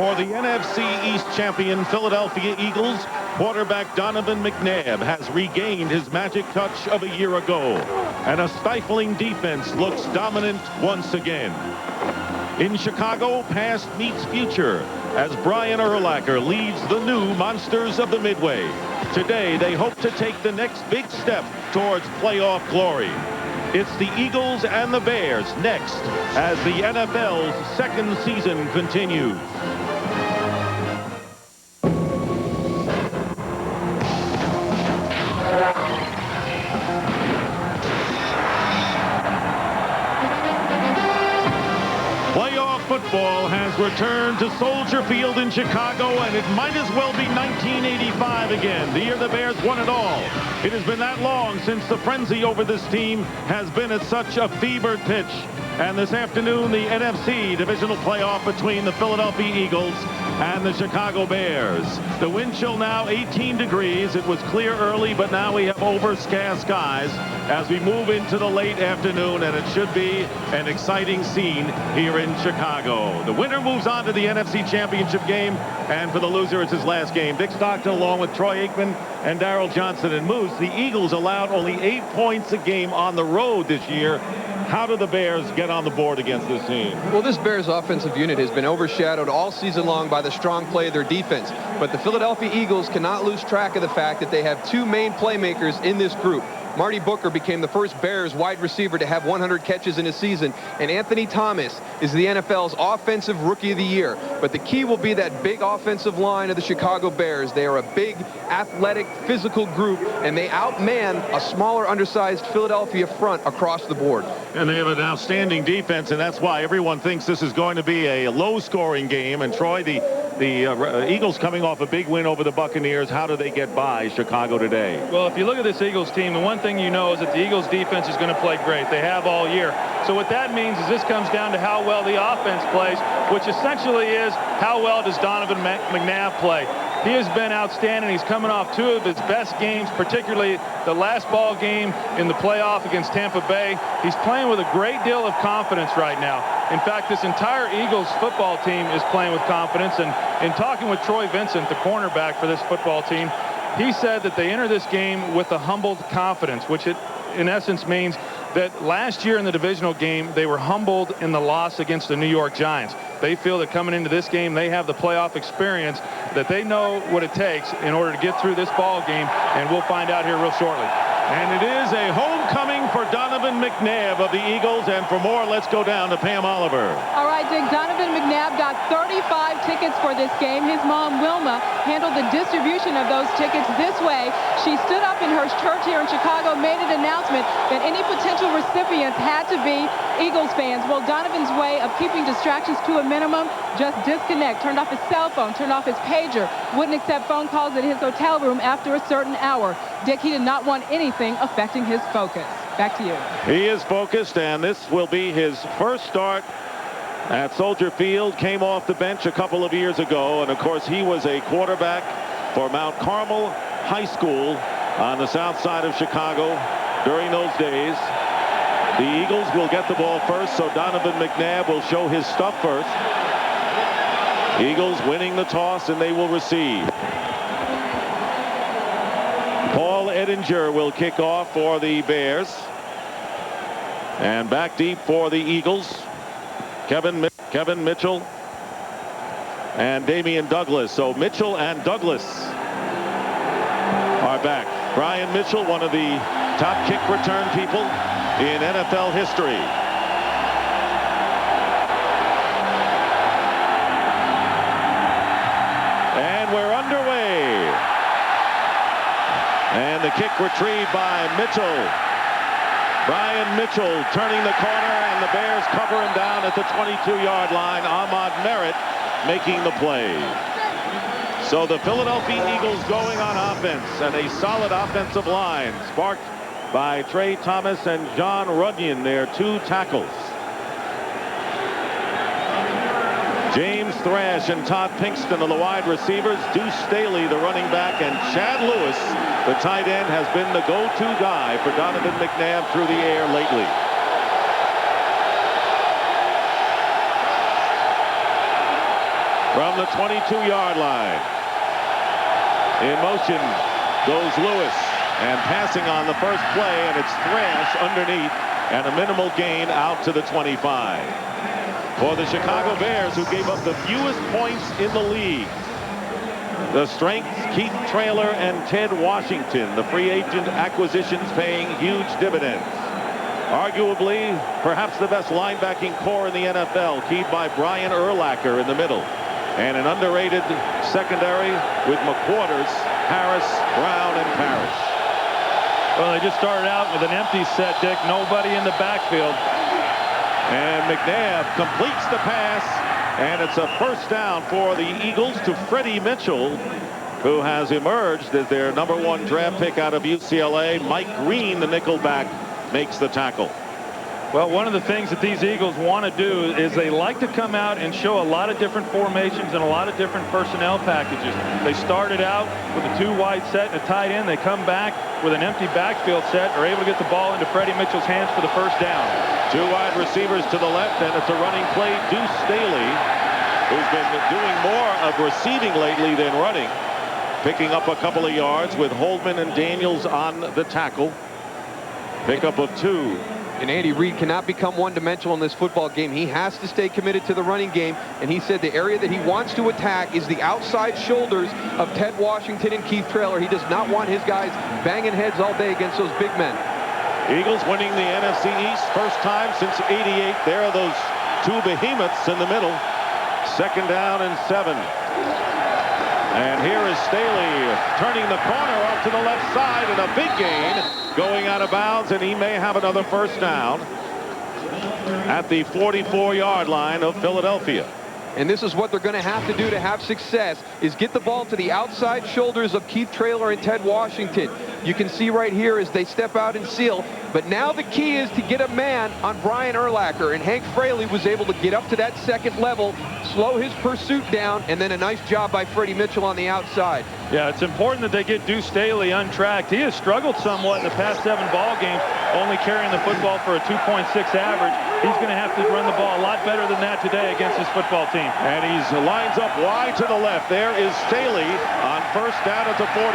For the NFC East champion Philadelphia Eagles, quarterback Donovan McNabb has regained his magic touch of a year ago, and a stifling defense looks dominant once again. In Chicago, past meets future as Brian Urlacher leads the new Monsters of the Midway. Today, they hope to take the next big step towards playoff glory. It's the Eagles and the Bears next as the NFL's second season continues. Football has returned to Soldier Field in Chicago, and it might as well be 1985 again, the year the Bears won it all. It has been that long since the frenzy over this team has been at such a fevered pitch. And this afternoon, the NFC divisional playoff between the Philadelphia Eagles and the Chicago Bears. The wind chill now 18 degrees. It was clear early, but now we have overcast skies as we move into the late afternoon, and it should be an exciting scene here in Chicago. The winner moves on to the NFC Championship game, and for the loser, it's his last game. Dick Stockton along with Troy Aikman and Darryl Johnson and Moose. The Eagles allowed only 8 points a game on the road this year. How do the Bears get on the board against this team? Well, this Bears offensive unit has been overshadowed all season long by the strong play of their defense. But the Philadelphia Eagles cannot lose track of the fact that they have two main playmakers in this group. Marty Booker became the first Bears wide receiver to have 100 catches in a season, and Anthony Thomas is the NFL's Offensive Rookie of the Year. But the key will be that big offensive line of the Chicago Bears. They are a big, athletic, physical group, and they outman a smaller, undersized Philadelphia front across the board. And they have an outstanding defense, and that's why everyone thinks this is going to be a low-scoring game. And Troy, the Eagles coming off a big win over the Buccaneers. How do they get by Chicago today? Well, if you look at this Eagles team, the one thing you know is that the Eagles defense is going to play great. They have all year. So what that means is this comes down to how well the offense plays, which essentially is how well does Donovan McNabb play. He has been outstanding. He's coming off two of his best games, particularly the last ball game in the playoff against Tampa Bay. He's playing with a great deal of confidence right now. In fact, this entire Eagles football team is playing with confidence. And in talking with Troy Vincent, the cornerback for this football team, he said that they enter this game with a humbled confidence, which it in essence means that last year in the divisional game, they were humbled in the loss against the New York Giants. They feel that coming into this game, they have the playoff experience, that they know what it takes in order to get through this ball game, and we'll find out here real shortly. And it is a homecoming for Donovan McNabb of the Eagles. And for more, let's go down to Pam Oliver. All right, Dick, Donovan McNabb got 35 tickets for this game. His mom, Wilma, handled the distribution of those tickets this way. She stood up in her church here in Chicago, made an announcement that any potential recipients had to be Eagles fans. Well, Donovan's way of keeping distractions to a minimum, just disconnect, turned off his cell phone, turned off his pager, wouldn't accept phone calls at his hotel room after a certain hour. Dick, he did not want anything affecting his focus. Back to you. He is focused, and this will be his first start at Soldier Field. Came off the bench a couple of years ago, and of course he was a quarterback for Mount Carmel High School on the south side of Chicago during those days. The Eagles will get the ball first, so Donovan McNabb will show his stuff first. Eagles winning the toss, and they will receive. Paul Edinger will kick off for the Bears. And back deep for the Eagles, Kevin Mitchell and Damian Douglas. So Mitchell and Douglas are back. Brian Mitchell, one of the top kick return people in NFL history. And we're underway. And the kick retrieved by Mitchell. Brian Mitchell turning the corner, and the Bears cover him down at the 22-yard line. Ahmad Merritt making the play. So the Philadelphia Eagles going on offense, and a solid offensive line sparked by Trey Thomas and John Runyon, their two tackles. James Thrash and Todd Pinkston are the wide receivers. Deuce Staley, the running back, and Chad Lewis, the tight end, has been the go-to guy for Donovan McNabb through the air lately. From the 22-yard line. In motion goes Lewis, and passing on the first play, and it's Thrash underneath, and a minimal gain out to the 25. For the Chicago Bears, who gave up the fewest points in the league, the strengths, Keith Traylor and Ted Washington, the free agent acquisitions paying huge dividends. Arguably, perhaps the best linebacking core in the NFL, keyed by Brian Urlacher in the middle. And an underrated secondary with McQuarters, Harris, Brown, and Parrish. Well, they just started out with an empty set, Dick. Nobody in the backfield. And McNabb completes the pass, and it's a first down for the Eagles to Freddie Mitchell, who has emerged as their #1 draft pick out of UCLA. Mike Green, the nickelback, makes the tackle. Well, one of the things that these Eagles want to do is they like to come out and show a lot of different formations and a lot of different personnel packages. They started out with a 2-wide set and a tight end. They come back with an empty backfield set, are able to get the ball into Freddie Mitchell's hands for the first down. 2 wide receivers to the left, and it's a running play. Deuce Staley, who's been doing more of receiving lately than running, picking up a couple of yards with Holdman and Daniels on the tackle. Pickup of 2. And Andy Reid cannot become one-dimensional in this football game. He has to stay committed to the running game, and he said the area that he wants to attack is the outside shoulders of Ted Washington and Keith Traylor. He does not want his guys banging heads all day against those big men. Eagles winning the NFC East first time since '88. There are those 2 behemoths in the middle. 2nd down and 7. And here is Staley turning the corner off to the left side, and a big gain going out of bounds, and he may have another first down at the 44-yard line of Philadelphia. And this is what they're going to have to do to have success, is get the ball to the outside shoulders of Keith Traylor and Ted Washington. You can see right here as they step out and seal. But now the key is to get a man on Brian Urlacher, and Hank Fraley was able to get up to that 2nd level, slow his pursuit down, and then a nice job by Freddie Mitchell on the outside. Yeah, it's important that they get Deuce Staley untracked. He has struggled somewhat in the past 7 ball games, only carrying the football for a 2.6 average. He's going to have to run the ball a lot better than that today against his football team. And he lines up wide to the left. There is Staley on first down at the 44.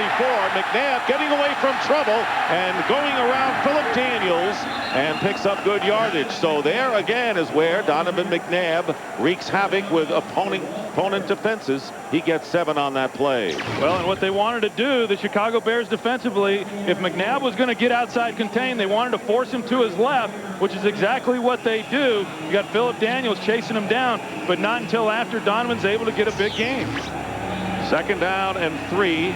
McNabb getting away from trouble and going around Philip Daniels and picks up good yardage. So there again is where Donovan McNabb wreaks havoc with opponent defenses. He gets 7 on that play. Well, and what they wanted to do, the Chicago Bears defensively, if McNabb was going to get outside contained, they wanted to force him to his left, which is exactly what they do. You got Philip Daniels chasing him down, but not until after Donovan's able to get a big gain. 2nd down and 3.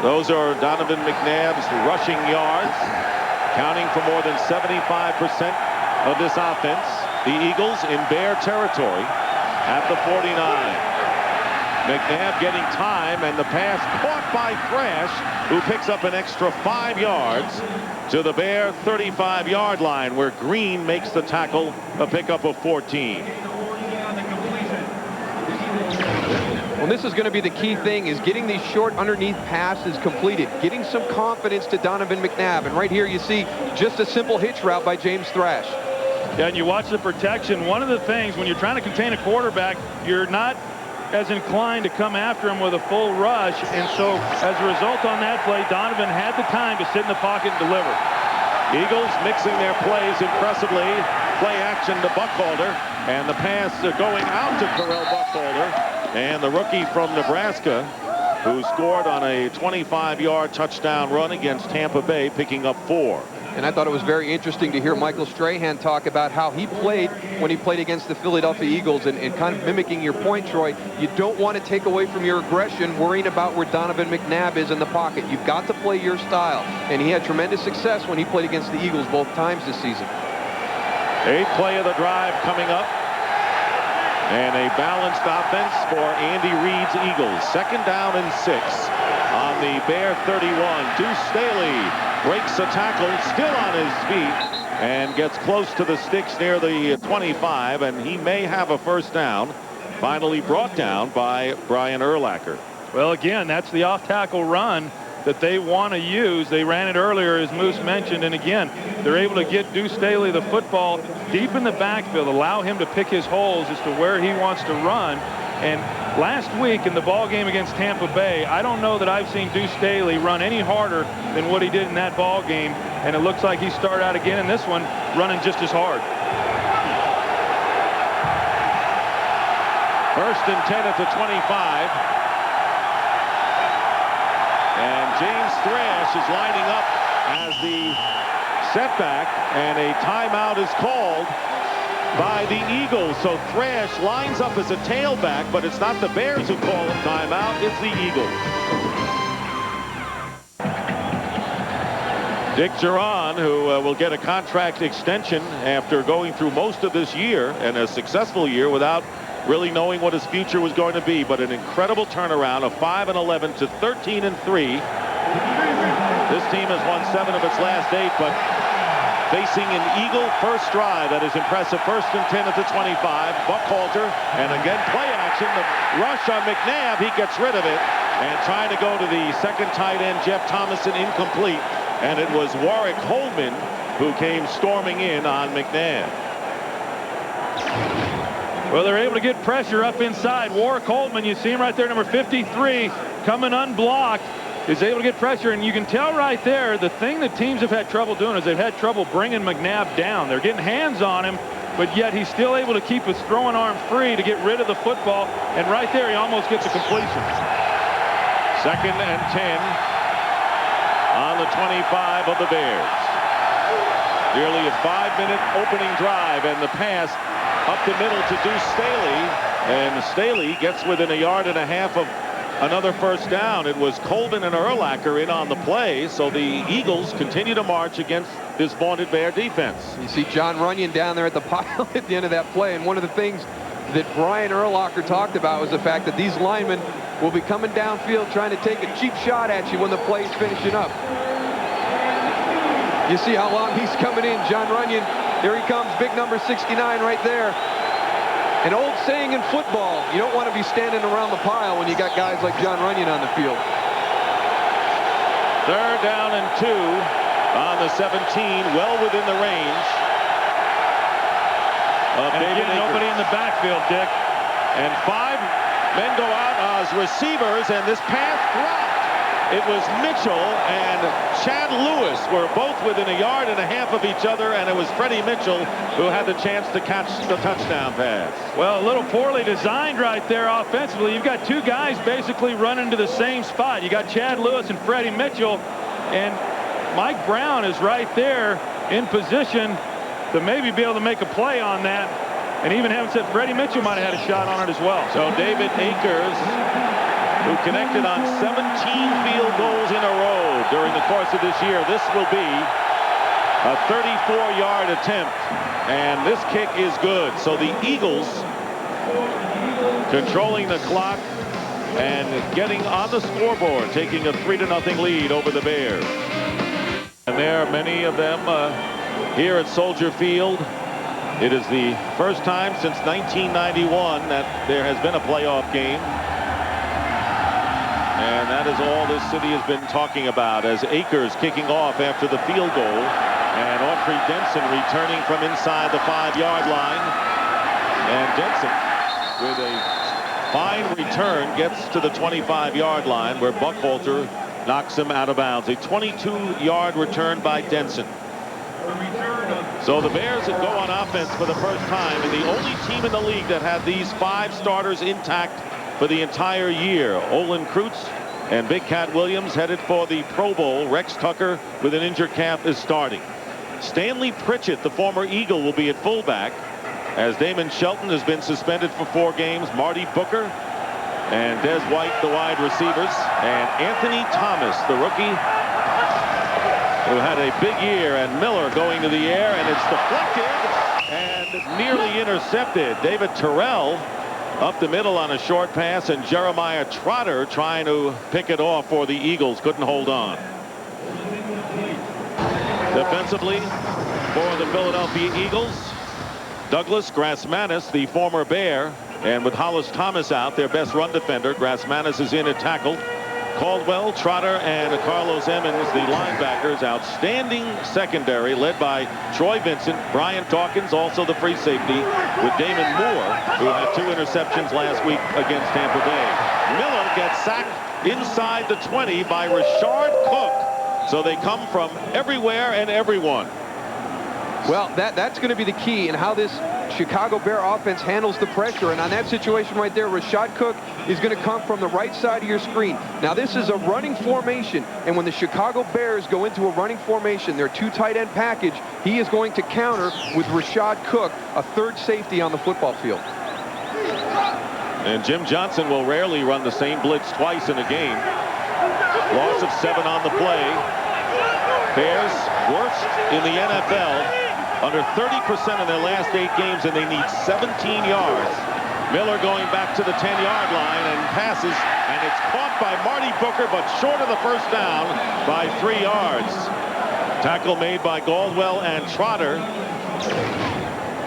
Those are Donovan McNabb's rushing yards, counting for more than 75% of this offense. The Eagles in Bear territory at the 49. McNabb getting time, and the pass caught by Thrash, who picks up an extra 5 yards to the Bear 35-yard line, where Green makes the tackle, a pickup of 14. Well, this is going to be the key thing, is getting these short underneath passes completed, getting some confidence to Donovan McNabb. And right here you see just a simple hitch route by James Thrash. Yeah, and you watch the protection. One of the things when you're trying to contain a quarterback, you're not as inclined to come after him with a full rush. And so as a result on that play, Donovan had the time to sit in the pocket and deliver. Eagles mixing their plays impressively. Play action to Buckholder, and the pass going out to Terrell Buckholder. And the rookie from Nebraska, who scored on a 25-yard touchdown run against Tampa Bay, picking up 4. And I thought it was very interesting to hear Michael Strahan talk about how he played when he played against the Philadelphia Eagles, and kind of mimicking your point, Troy. You don't want to take away from your aggression worrying about where Donovan McNabb is in the pocket. You've got to play your style. And he had tremendous success when he played against the Eagles both times this season. 8th play of the drive coming up. And a balanced offense for Andy Reid's Eagles. 2nd down and 6 on the Bear 31. Deuce Staley breaks a tackle, still on his feet, and gets close to the sticks near the 25, and he may have a first down. Finally brought down by Brian Urlacher. Well, again, that's the off-tackle run that they want to use. They ran it earlier, as Moose mentioned, and again, they're able to get Deuce Staley the football deep in the backfield, allow him to pick his holes as to where he wants to run, And last week in the ball game against Tampa Bay, I don't know that I've seen Deuce Staley run any harder than what he did in that ball game. And it looks like he started out again in this one running just as hard. First and 10 at the 25. And James Thrash is lining up as the setback, and a timeout is called by the Eagles. So Thrash lines up as a tailback, but it's not the Bears who call a timeout, it's the Eagles. Dick Geron, who will get a contract extension after going through most of this year, and a successful year, without really knowing what his future was going to be, but an incredible turnaround of 5-11 to 13-3. This team has won 7 of its last 8, but facing an Eagle first drive that is impressive. First and 10 at the 25. Buckhalter, and again play action. The rush on McNabb, he gets rid of it, and trying to go to the second tight end, Jeff Thomason, incomplete. And it was Warwick Holman who came storming in on McNabb. Well, they're able to get pressure up inside. Warwick Holman, you see him right there, number 53, coming unblocked, is able to get pressure. And you can tell right there, the thing that teams have had trouble doing is they've had trouble bringing McNabb down. They're getting hands on him, but yet he's still able to keep his throwing arm free to get rid of the football. And right there, he almost gets a completion. Second and 10 on the 25 of the Bears. Nearly a 5-minute opening drive, and the pass up the middle to Deuce Staley, and Staley gets within 1.5 yards of another first down. It was Colvin and Urlacher in on the play, so the Eagles continue to march against this vaunted Bear defense. You see John Runyon down there at the pile at the end of that play, and one of the things that Brian Urlacher talked about was the fact that these linemen will be coming downfield trying to take a cheap shot at you when the play's finishing up. You see how long he's coming in, John Runyon. Here he comes, big number 69 right there. An old saying in football, you don't want to be standing around the pile when you got guys like John Runyon on the field. Third down and 2 on the 17, well within the range of David Akers. Nobody in the backfield, Dick. And 5 men go out as receivers, and this pass dropped. It was Mitchell and Chad Lewis were both within 1.5 yards of each other, and it was Freddie Mitchell who had the chance to catch the touchdown pass. Well, a little poorly designed right there offensively. You've got 2 guys basically running to the same spot. You got Chad Lewis and Freddie Mitchell, and Mike Brown is right there in position to maybe be able to make a play on that. And even having said, Freddie Mitchell might have had a shot on it as well. So David Akers, who connected on 17 field goals in a row during the course of this year. This will be a 34-yard attempt, and this kick is good. So the Eagles controlling the clock and getting on the scoreboard, taking a 3-0 lead over the Bears. And there are many of them here at Soldier Field. It is the first time since 1991 that there has been a playoff game. And that is all this city has been talking about, as Akers kicking off after the field goal, and Autry Denson returning from inside the 5-yard line. And Denson, with a fine return, gets to the 25-yard line where Buckhalter knocks him out of bounds. A 22-yard return by Denson. So the Bears go on offense for the first time, and the only team in the league that had these 5 starters intact for the entire year. Olin Kreutz and Big Cat Williams headed for the Pro Bowl. Rex Tucker with an injured calf is starting. Stanley Pritchett, the former Eagle, will be at fullback, as Damon Shelton has been suspended for 4 games. Marty Booker and Des White, the wide receivers, and Anthony Thomas, the rookie, who had a big year, and Miller going to the air, and it's deflected and nearly intercepted. David Terrell up the middle on a short pass, and Jeremiah Trotter trying to pick it off for the Eagles. Couldn't hold on. Defensively for the Philadelphia Eagles, Douglas Grassmanis, the former Bear, and with Hollis Thomas out, their best run defender. Grassmanis is in at tackle. Caldwell, Trotter, and Carlos Emmons, the linebackers. Outstanding secondary led by Troy Vincent, Brian Dawkins, also the free safety, with Damon Moore, who had 2 interceptions last week against Tampa Bay. Miller gets sacked inside the 20 by Rashard Cook. So they come from everywhere and everyone. Well, that's going to be the key in how this Chicago Bear offense handles the pressure. And on that situation right there, Rashard Cook is going to come from the right side of your screen. Now, this is a running formation, and when the Chicago Bears go into a running formation, their 2 tight end package, he is going to counter with Rashard Cook, a 3rd safety on the football field. And Jim Johnson will rarely run the same blitz twice in a game. Loss of 7 on the play. Bears worst in the NFL. Under 30% in their last 8 games, and they need 17 yards. Miller going back to the 10-yard line and passes, and it's caught by Marty Booker, but short of the first down by 3 yards. Tackle made by Caldwell and Trotter.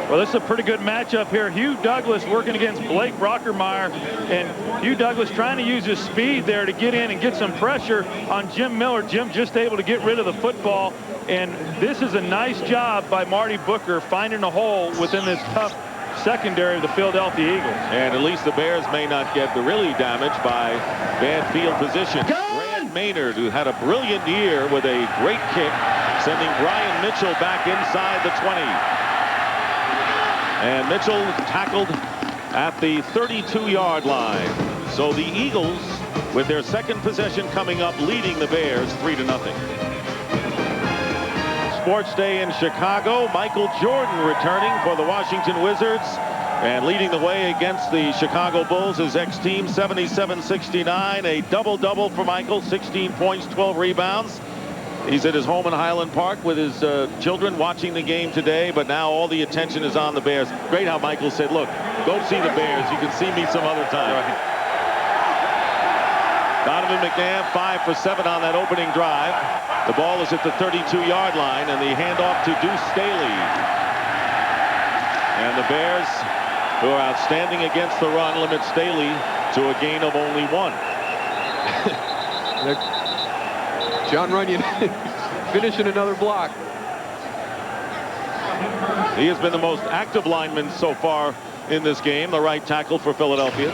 Well, this is a pretty good matchup here. Hugh Douglas working against Blake Brockermeyer, and Hugh Douglas trying to use his speed there to get in and get some pressure on Jim Miller. Jim just able to get rid of the football, and this is a nice job by Marty Booker finding a hole within this tough secondary of the Philadelphia Eagles. And at least the Bears may not get the really damage by bad field position. Brad Maynard, who had a brilliant year with a great kick, sending Brian Mitchell back inside the 20. And Mitchell tackled at the 32-yard line. So the Eagles, with their second possession coming up, leading the Bears 3-0. Sports Day in Chicago. Michael Jordan returning for the Washington Wizards and leading the way against the Chicago Bulls, his ex-team, 77-69. A double-double for Michael, 16 points, 12 rebounds. He's at his home in Highland Park with his children watching the game today, but now all the attention is on the Bears. Great how Michael said, look, go see the Bears. You can see me some other time. Right. Donovan McNabb 5 for 7 on that opening drive. The ball is at the 32-yard line, and the handoff to Deuce Staley. And the Bears, who are outstanding against the run, limit Staley to a gain of only 1. John Runyon finishing another block. He has been the most active lineman so far in this game, the right tackle for Philadelphia.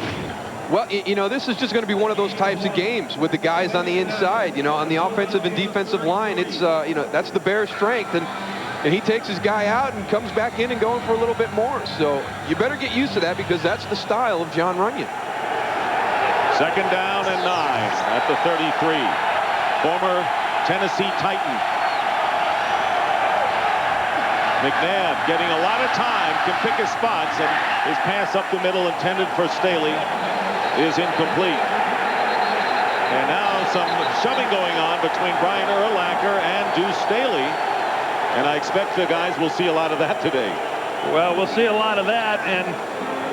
Well, you know, this is just going to be one of those types of games with the guys on the inside, you know, on the offensive and defensive line. It's, you know, that's the Bears' strength. And he takes his guy out and comes back in and going for a little bit more. So you better get used to that, because that's the style of John Runyon. 2nd down and 9 at the 33. Former Tennessee Titan. McNabb getting a lot of time, can pick his spots, and his pass up the middle intended for Staley is incomplete. And now some shoving going on between Brian Urlacher and Deuce Staley, and I expect the guys will see a lot of that today. Well, we'll see a lot of that, and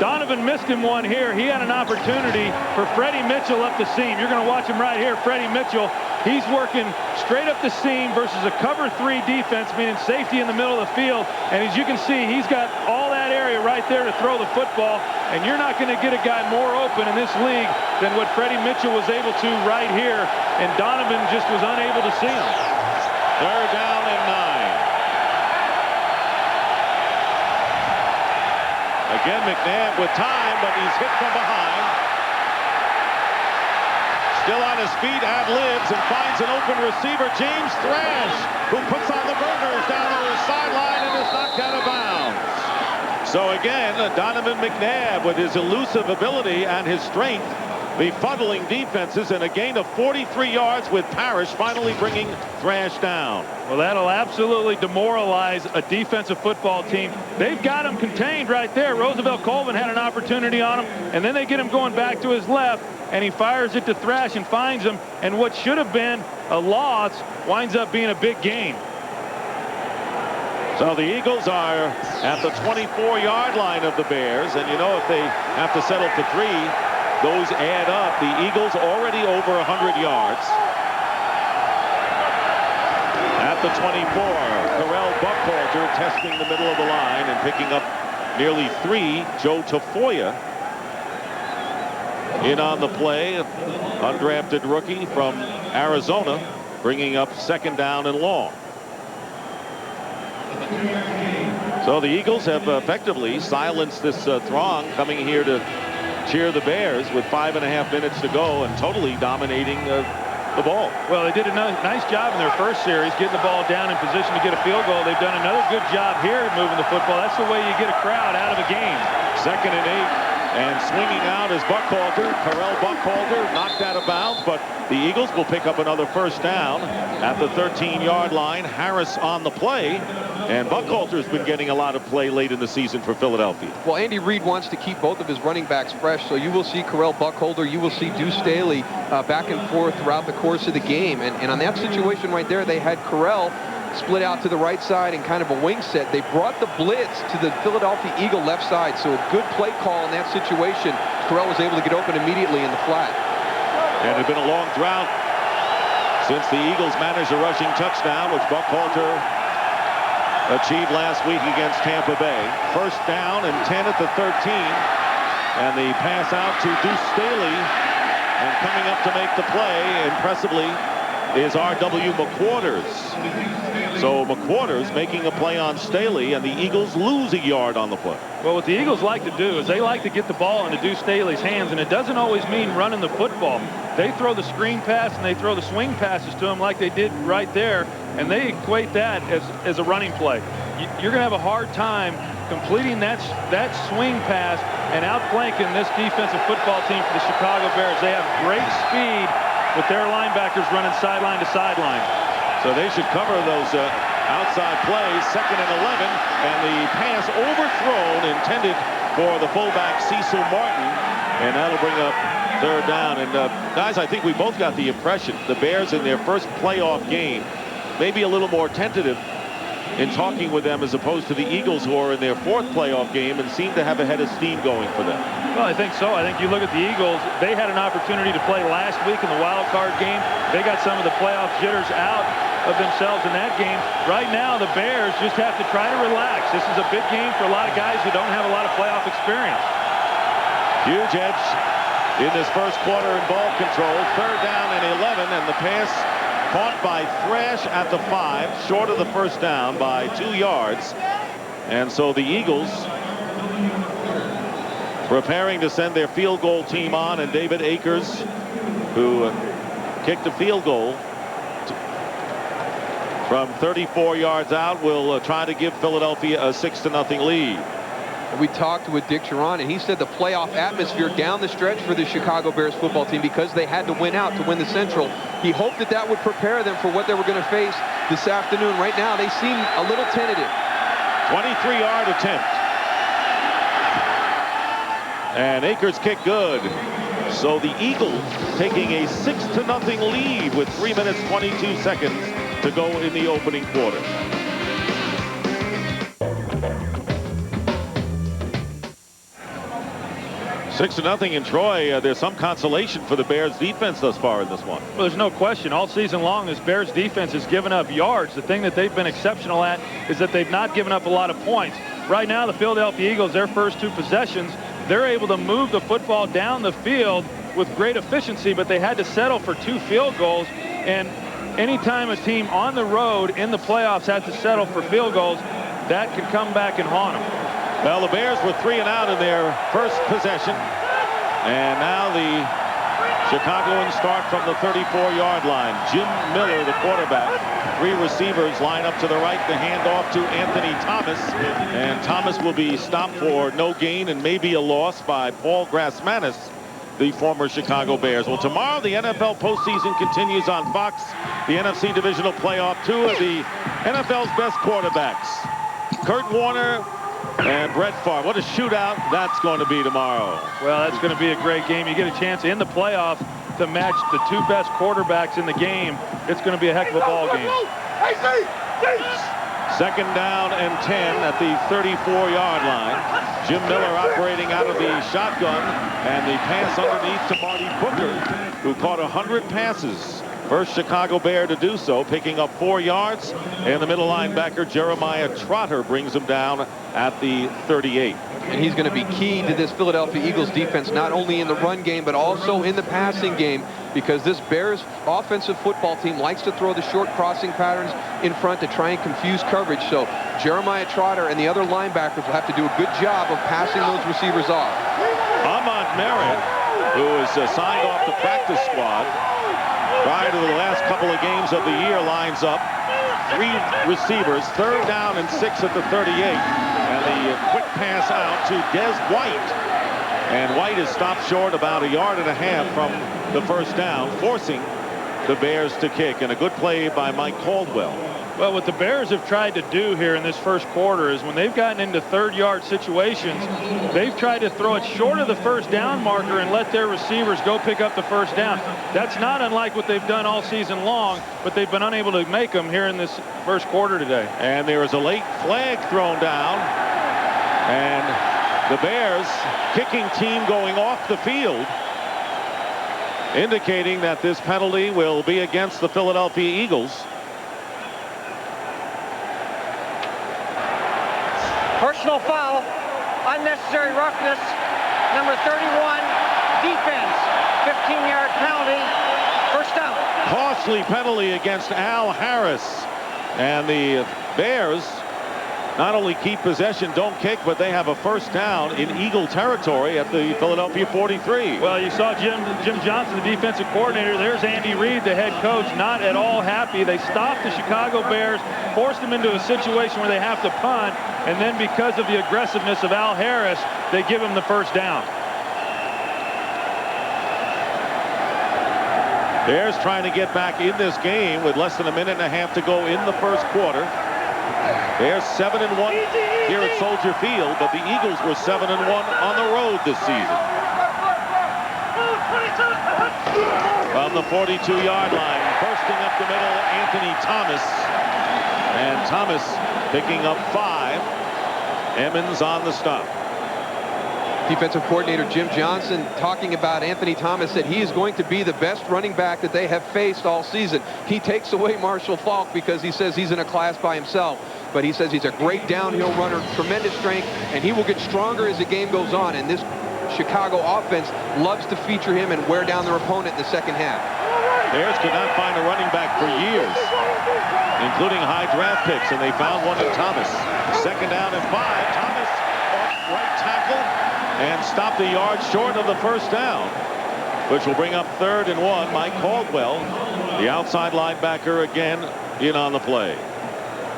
Donovan missed him one here. He had an opportunity for Freddie Mitchell up the seam. You're going to watch him right here. Freddie Mitchell, he's working straight up the seam versus a cover 3 defense, meaning safety in the middle of the field. And as you can see, he's got all that area right there to throw the football. And you're not going to get a guy more open in this league than what Freddie Mitchell was able to right here. And Donovan just was unable to see him. 3rd down and 9. Again, McNabb with time, but he's hit from behind. Still on his feet, ad-libs, and finds an open receiver, James Thrash, who puts on the burners down on the sideline and is knocked out of bounds. So again, Donovan McNabb, with his elusive ability and his strength, befuddling defenses, and a gain of 43 yards with Parrish finally bringing Thrash down. Well, that'll absolutely demoralize a defensive football team. They've got him contained right there. Roosevelt Colvin had an opportunity on him, and then they get him going back to his left, and he fires it to Thrash and finds him, and what should have been a loss winds up being a big gain. So the Eagles are at the 24-yard line of the Bears, and you know, if they have to settle for 3, those add up. The Eagles already over 100 yards. At the 24, Carell Buckhalter testing the middle of the line and picking up nearly 3. Joe Tafoya in on the play. Undrafted rookie from Arizona, bringing up 2nd down and long. So the Eagles have effectively silenced this throng coming here to cheer the Bears with 5.5 minutes to go and totally dominating the ball. Well, they did a nice job in their first series getting the ball down in position to get a field goal. They've done another good job here moving the football. That's the way you get a crowd out of a game. 2nd and 8. And swinging out is Buckhalter. Terrell Buckhalter knocked out of bounds, but the Eagles will pick up another 1st down at the 13-yard line. Harris on the play, and Buckhalter's been getting a lot of play late in the season for Philadelphia. Well, Andy Reid wants to keep both of his running backs fresh, so you will see Terrell Buckhalter, you will see Deuce Staley back and forth throughout the course of the game. And on that situation right there, they had Terrell split out to the right side in kind of a wing set. They brought the blitz to the Philadelphia Eagle left side, so a good play call in that situation. Terrell was able to get open immediately in the flat. And it had been a long drought since the Eagles managed a rushing touchdown, which Buckhalter achieved last week against Tampa Bay. 1st down and 10 at the 13. And the pass out to Deuce Staley. And coming up to make the play, impressively, is R.W. McQuarters. So McQuarters making a play on Staley, and the Eagles lose a yard on the play. Well, what the Eagles like to do is they like to get the ball into Deuce Staley's hands, and it doesn't always mean running the football. They throw the screen pass and they throw the swing passes to him like they did right there, and they equate that as a running play. You're going to have a hard time completing that swing pass and outflanking this defensive football team for the Chicago Bears. They have great speed with their linebackers running sideline to sideline. So they should cover those outside plays. 2nd and 11, and the pass overthrown intended for the fullback Cecil Martin, and that'll bring up 3rd down. And guys, I think we both got the impression the Bears in their first playoff game maybe a little more tentative in talking with them as opposed to the Eagles, who are in their 4th playoff game and seem to have a head of steam going for them. Well, I think so. I think you look at the Eagles, they had an opportunity to play last week in the wild card game. They got some of the playoff jitters out of themselves in that game. Right now, the Bears just have to try to relax. This is a big game for a lot of guys who don't have a lot of playoff experience. Huge edge in this first quarter in ball control. 3rd down and 11, and the pass caught by Thrash at the 5, short of the 1st down by 2 yards. And so the Eagles preparing to send their field goal team on, and David Akers, who kicked a field goal from 34 yards out, will try to give Philadelphia a 6-0 lead. We talked with Dick Geron, and he said the playoff atmosphere down the stretch for the Chicago Bears football team, because they had to win out to win the Central. He hoped that that would prepare them for what they were going to face this afternoon. Right now, they seem a little tentative. 23-yard attempt. And Akers kick good. So the Eagles taking a 6-0 lead with 3 minutes 22 seconds to go in the opening quarter. Six to nothing in Troy. There's some consolation for the Bears defense thus far in this one. Well, there's no question. All season long, this Bears defense has given up yards. The thing that they've been exceptional at is that they've not given up a lot of points. Right now, the Philadelphia Eagles, their first 2 possessions, they're able to move the football down the field with great efficiency, but they had to settle for 2 field goals. And anytime a team on the road in the playoffs has to settle for field goals, that can come back and haunt them. Well, the Bears were 3 and out in their first possession. And now the Chicagoans start from the 34-yard line. Jim Miller, the quarterback. 3 receivers line up to the right. The handoff to Anthony Thomas. And Thomas will be stopped for no gain and maybe a loss by Paul Grassmanis, the former Chicago Bears. Well, tomorrow the NFL postseason continues on Fox. The NFC Divisional Playoff. 2 of the NFL's best quarterbacks, Kurt Warner and Brett Favre. What a shootout that's going to be tomorrow. Well, that's going to be a great game. You get a chance in the playoffs to match the 2 best quarterbacks in the game. It's going to be a heck of a ball game. 2nd down and 10 at the 34-yard line. Jim Miller operating out of the shotgun, and the pass underneath to Marty Booker, who caught 100 passes First Chicago Bear to do so, picking up 4 yards. And the middle linebacker, Jeremiah Trotter, brings him down at the 38. And he's going to be key to this Philadelphia Eagles defense, not only in the run game, but also in the passing game, because this Bears offensive football team likes to throw the short crossing patterns in front to try and confuse coverage. So Jeremiah Trotter and the other linebackers will have to do a good job of passing those receivers off. Ahmad Merritt, who is signed off the practice squad prior to the last couple of games of the year, lines up 3 receivers, 3rd down and 6 at the 38. And the quick pass out to Des White. And White is stopped short about 1.5 yards from the first down, forcing the Bears to kick. And a good play by Mike Caldwell. Well, what the Bears have tried to do here in this first quarter is when they've gotten into 3rd-yard situations, they've tried to throw it short of the first down marker and let their receivers go pick up the first down. That's not unlike what they've done all season long, but they've been unable to make them here in this first quarter today. And there is a late flag thrown down, and the Bears kicking team going off the field, indicating that this penalty will be against the Philadelphia Eagles. Personal foul, unnecessary roughness, number 31, defense, 15-yard penalty, first down. Costly penalty against Al Harris. And the Bears not only keep possession, don't kick, but they have a first down in Eagle territory at the Philadelphia 43. Well, you saw Jim Johnson, the defensive coordinator. There's Andy Reid, the head coach, not at all happy. They stopped the Chicago Bears, forced them into a situation where they have to punt, and then because of the aggressiveness of Al Harris, they give him the first down. Bears trying to get back in this game with less than 1.5 minutes to go in the first quarter. Bears 7-1 here at Soldier Field, but the Eagles were 7-1 on the road this season. From the 42-yard line, bursting up the middle, Anthony Thomas. And Thomas picking up 5. Emmons on the stop. Defensive coordinator Jim Johnson talking about Anthony Thomas, said he is going to be the best running back that they have faced all season. He takes away Marshall Faulk because he says he's in a class by himself. But he says he's a great downhill runner, tremendous strength, and he will get stronger as the game goes on. And this Chicago offense loves to feature him and wear down their opponent in the second half. Bears could not find a running back for years, including high draft picks, and they found one in Thomas. 2nd down and 5. Thomas off right tackle and stopped a yard short of the first down, which will bring up 3rd and 1. Mike Caldwell, the outside linebacker, again in on the play.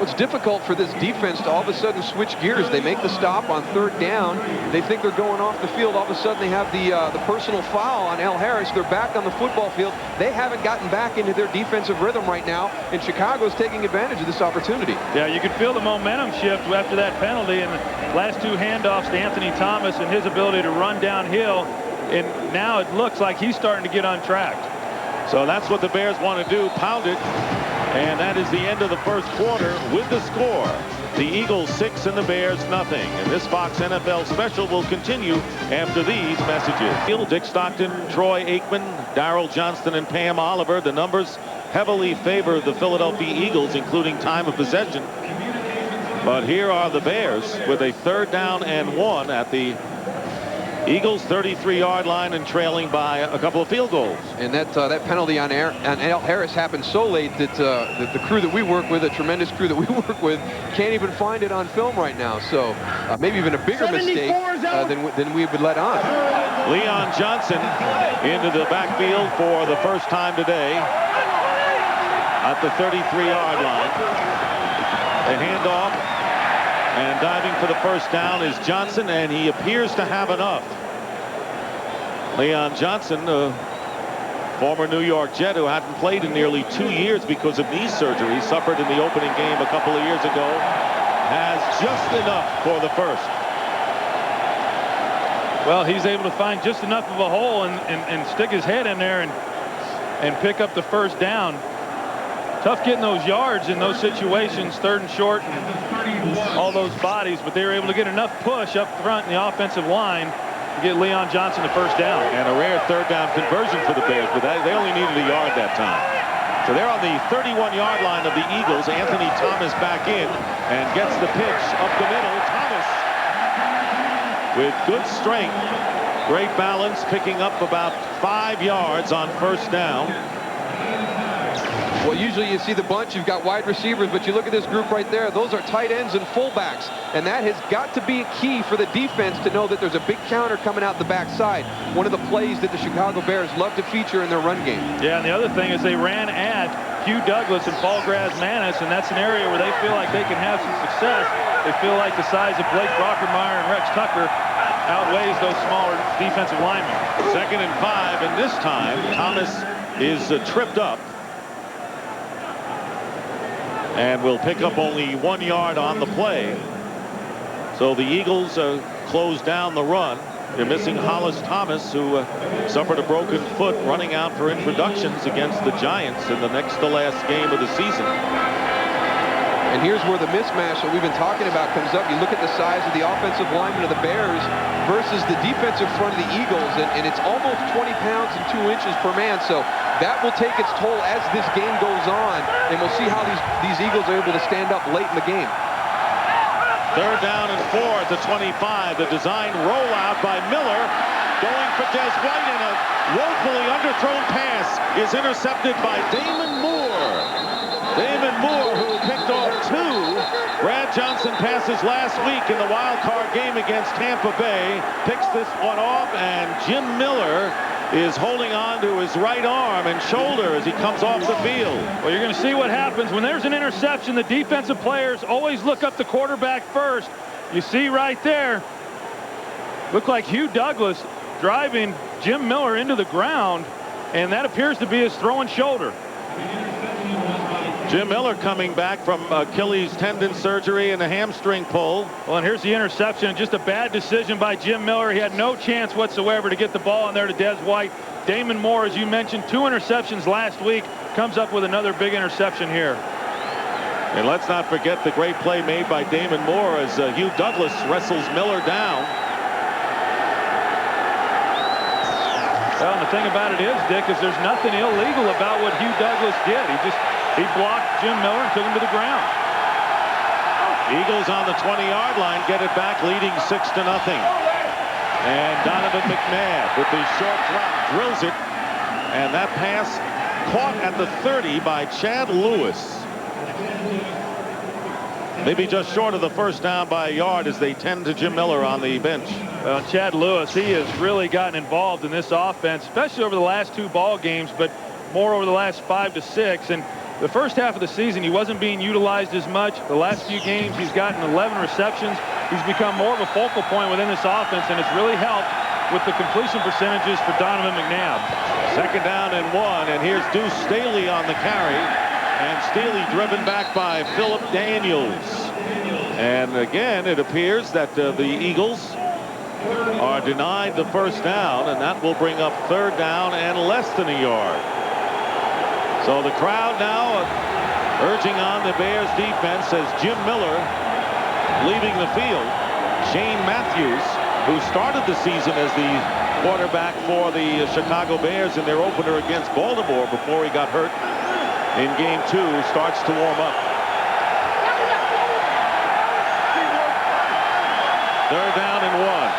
It's difficult for this defense to all of a sudden switch gears. They make the stop on 3rd down. They think they're going off the field. All of a sudden they have the personal foul on Al Harris. They're back on the football field. They haven't gotten back into their defensive rhythm right now, and Chicago's taking advantage of this opportunity. Yeah, you can feel the momentum shift after that penalty, and the last 2 handoffs to Anthony Thomas and his ability to run downhill, and now it looks like he's starting to get on track. So that's what the Bears want to do, pound it. And that is the end of the first quarter with the score. The Eagles 6 and the Bears nothing. And this Fox NFL special will continue after these messages. Dick Stockton, Troy Aikman, Darrell Johnston, and Pam Oliver. The numbers heavily favor the Philadelphia Eagles, including time of possession. But here are the Bears with a 3rd down and 1 at the Eagles 33-yard line and trailing by a couple of field goals. And that penalty on Al Harris happened so late that the crew that we work with, a tremendous crew that we work with, can't even find it on film right now. So maybe even a bigger mistake than we would let on. Leon Johnson into the backfield for the first time today at the 33-yard line. The handoff. And diving for the first down is Johnson, and he appears to have enough. Leon Johnson, former New York Jet who hadn't played in nearly 2 years because of knee surgery, suffered in the opening game a couple of years ago, has just enough for the first. Well, he's able to find just enough of a hole and stick his head in there and pick up the first down. Tough getting those yards in those situations, 3rd and short, and all those bodies, but they were able to get enough push up front in the offensive line to get Leon Johnson the first down. And a rare 3rd down conversion for the Bears, but they only needed a yard that time. So they're on the 31-yard line of the Eagles. Anthony Thomas back in and gets the pitch up the middle. Thomas with good strength, great balance, picking up about 5 yards on first down. Well, usually you see the bunch, you've got wide receivers, but you look at this group right there, those are tight ends and fullbacks, and that has got to be a key for the defense to know that there's a big counter coming out the backside. One of the plays that the Chicago Bears love to feature in their run game. Yeah, and the other thing is they ran at Hugh Douglas and Paul Graz-Manis, and that's an area where they feel like they can have some success. They feel like the size of Blake Brockermeyer and Rex Tucker outweighs those smaller defensive linemen. 2nd and 5, and this time Thomas is tripped up and will pick up only 1 yard on the play. So the Eagles close down the run. They're missing Hollis Thomas, who suffered a broken foot running out for introductions against the Giants in the next to last game of the season. And here's where the mismatch that we've been talking about comes up. You look at the size of the offensive linemen of the Bears versus the defensive front of the Eagles, and it's almost 20 pounds and 2 inches per man. So that will take its toll as this game goes on, and we'll see how these Eagles are able to stand up late in the game. 3rd down and 4 at the 25. The design rollout by Miller, going for Des White, and a woefully underthrown pass is intercepted by Damon Moore. Damon Moore, who picked off 2 Brad Johnson passes last week in the wild card game against Tampa Bay, picks this one off, and Jim Miller is holding on to his right arm and shoulder as he comes off the field. Well, you're going to see what happens when there's an interception. The defensive players always look up the quarterback first. You see right there, looked like Hugh Douglas driving Jim Miller into the ground, and that appears to be his throwing shoulder. Jim Miller coming back from Achilles tendon surgery and a hamstring pull. Well, and here's the interception. Just a bad decision by Jim Miller. He had no chance whatsoever to get the ball in there to Des White. Damon Moore, as you mentioned, 2 interceptions last week, comes up with another big interception here. And let's not forget the great play made by Damon Moore as Hugh Douglas wrestles Miller down. Well, and the thing about it is, Dick, is there's nothing illegal about what Hugh Douglas did. He blocked Jim Miller and took him to the ground. Eagles on the 20-yard line get it back, leading 6-0. And Donovan McNabb with the short drop drills it, and that pass caught at the 30 by Chad Lewis. Maybe just short of the first down by a yard as they tend to Jim Miller on the bench. Well, Chad Lewis, he has really gotten involved in this offense, especially over the last 2 ball games, but more over the last 5 to 6. And the first half of the season, he wasn't being utilized as much. The last few games, he's gotten 11 receptions. He's become more of a focal point within this offense, and it's really helped with the completion percentages for Donovan McNabb. 2nd down and 1, and here's Deuce Staley on the carry. And Staley driven back by Philip Daniels. And again, it appears that the Eagles are denied the first down, and that will bring up 3rd down and less than a yard. So the crowd now urging on the Bears defense as Jim Miller leaving the field. Shane Matthews, who started the season as the quarterback for the Chicago Bears in their opener against Baltimore before he got hurt in game 2, starts to warm up. 3rd down and 1.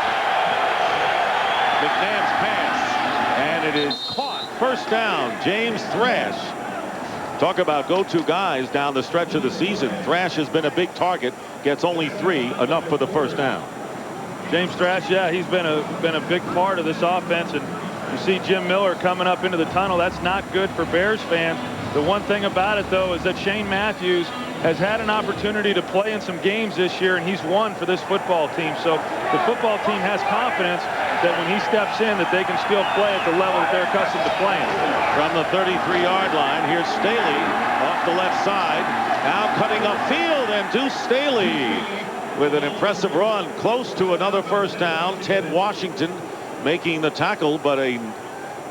McNabb's pass, and it is caught. First down, James Thrash. Talk about go-to guys down the stretch of the season. Thrash has been a big target, gets only 3, enough for the first down. James Thrash, yeah, he's been a big part of this offense, and you see Jim Miller coming up into the tunnel. That's not good for Bears fans. The one thing about it, though, is that Shane Matthews has had an opportunity to play in some games this year, and he's won for this football team. So the football team has confidence that when he steps in, that they can still play at the level that they're accustomed to playing. From the 33-yard line, here's Staley off the left side. Now cutting upfield, and Deuce Staley with an impressive run, close to another first down. Ted Washington making the tackle, but a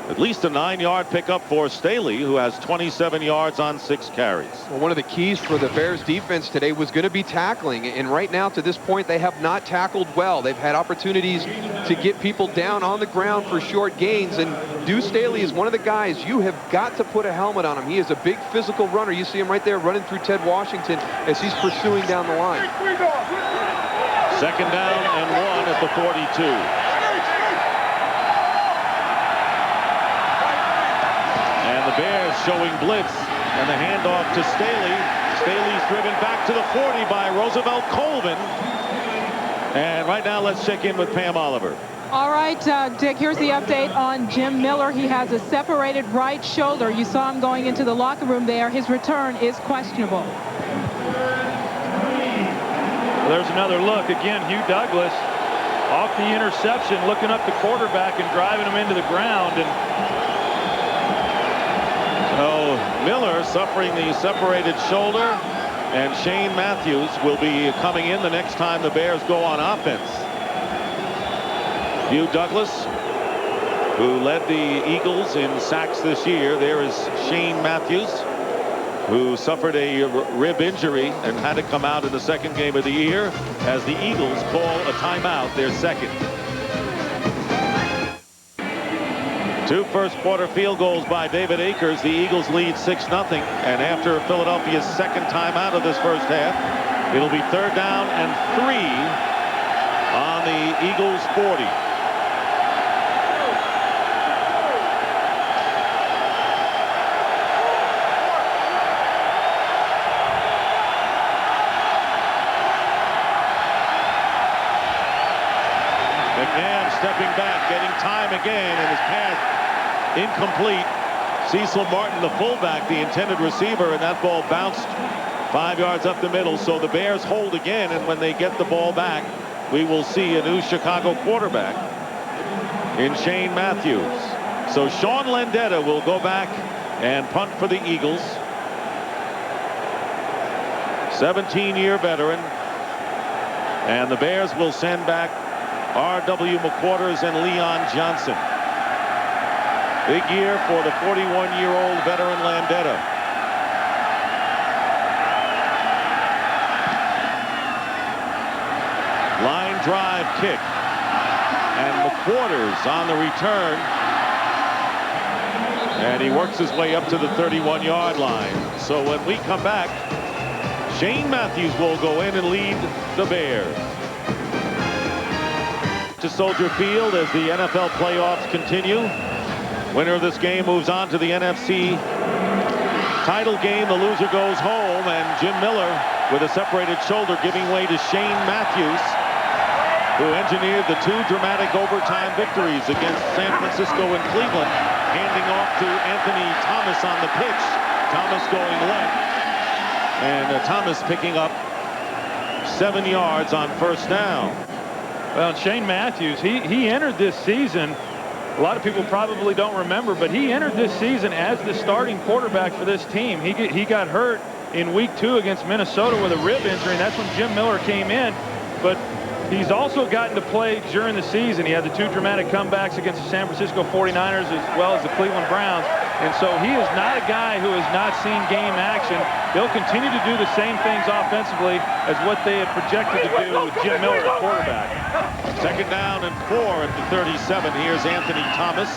At least a 9-yard pickup for Staley, who has 27 yards on 6 carries. Well, one of the keys for the Bears defense today was going to be tackling. And right now, to this point, they have not tackled well. They've had opportunities to get people down on the ground for short gains. And Deuce Staley is one of the guys you have got to put a helmet on him. He is a big physical runner. You see him right there running through Ted Washington as he's pursuing down the line. 2nd down and 1 at the 42. And the Bears showing blitz, and the handoff to Staley. Staley's driven back to the 40 by Roosevelt Colvin. And right now, let's check in with Pam Oliver. All right, Dick, here's the update on Jim Miller. He has a separated right shoulder. You saw him going into the locker room there. His return is questionable. There's another look. Again, Hugh Douglas off the interception, looking up the quarterback and driving him into the ground. And so Miller suffering the separated shoulder, and Shane Matthews will be coming in the next time the Bears go on offense. Hugh Douglas, who led the Eagles in sacks this year. There is Shane Matthews, who suffered a rib injury and had to come out in the 2nd game of the year as the Eagles call a timeout, their 2nd. 2 first-quarter field goals by David Akers. The Eagles lead 6-0. And after Philadelphia's 2nd timeout of this first half, it'll be 3rd down and 3 on the Eagles' 40. Stepping back, getting time again, and his pass incomplete. Cecil Martin, the fullback, the intended receiver, and that ball bounced 5 yards up the middle. So the Bears hold again, and when they get the ball back, we will see a new Chicago quarterback in Shane Matthews. So Sean Landeta will go back and punt for the Eagles. 17-year veteran. And the Bears will send back R.W. McQuarters and Leon Johnson. Big year for the 41-year-old veteran Landeta. Line drive kick. And McQuarters on the return. And he works his way up to the 31-yard line. So when we come back, Shane Matthews will go in and lead the Bears. To Soldier Field as the NFL playoffs continue. Winner of this game moves on to the NFC title game. The loser goes home, and Jim Miller with a separated shoulder giving way to Shane Matthews, who engineered the 2 dramatic overtime victories against San Francisco and Cleveland, handing off to Anthony Thomas on the pitch. Thomas going left, and Thomas picking up 7 yards on 1st down. Well, Shane Matthews, he entered this season, a lot of people probably don't remember, but he entered this season as the starting quarterback for this team. He got hurt in week 2 against Minnesota with a rib injury, and that's when Jim Miller came in. But he's also gotten to play during the season. He had the 2 dramatic comebacks against the San Francisco 49ers as well as the Cleveland Browns. And so he is not a guy who has not seen game action. They'll continue to do the same things offensively as what they had projected to do with Jim Miller at quarterback. 2nd down and 4 at the 37. Here's Anthony Thomas.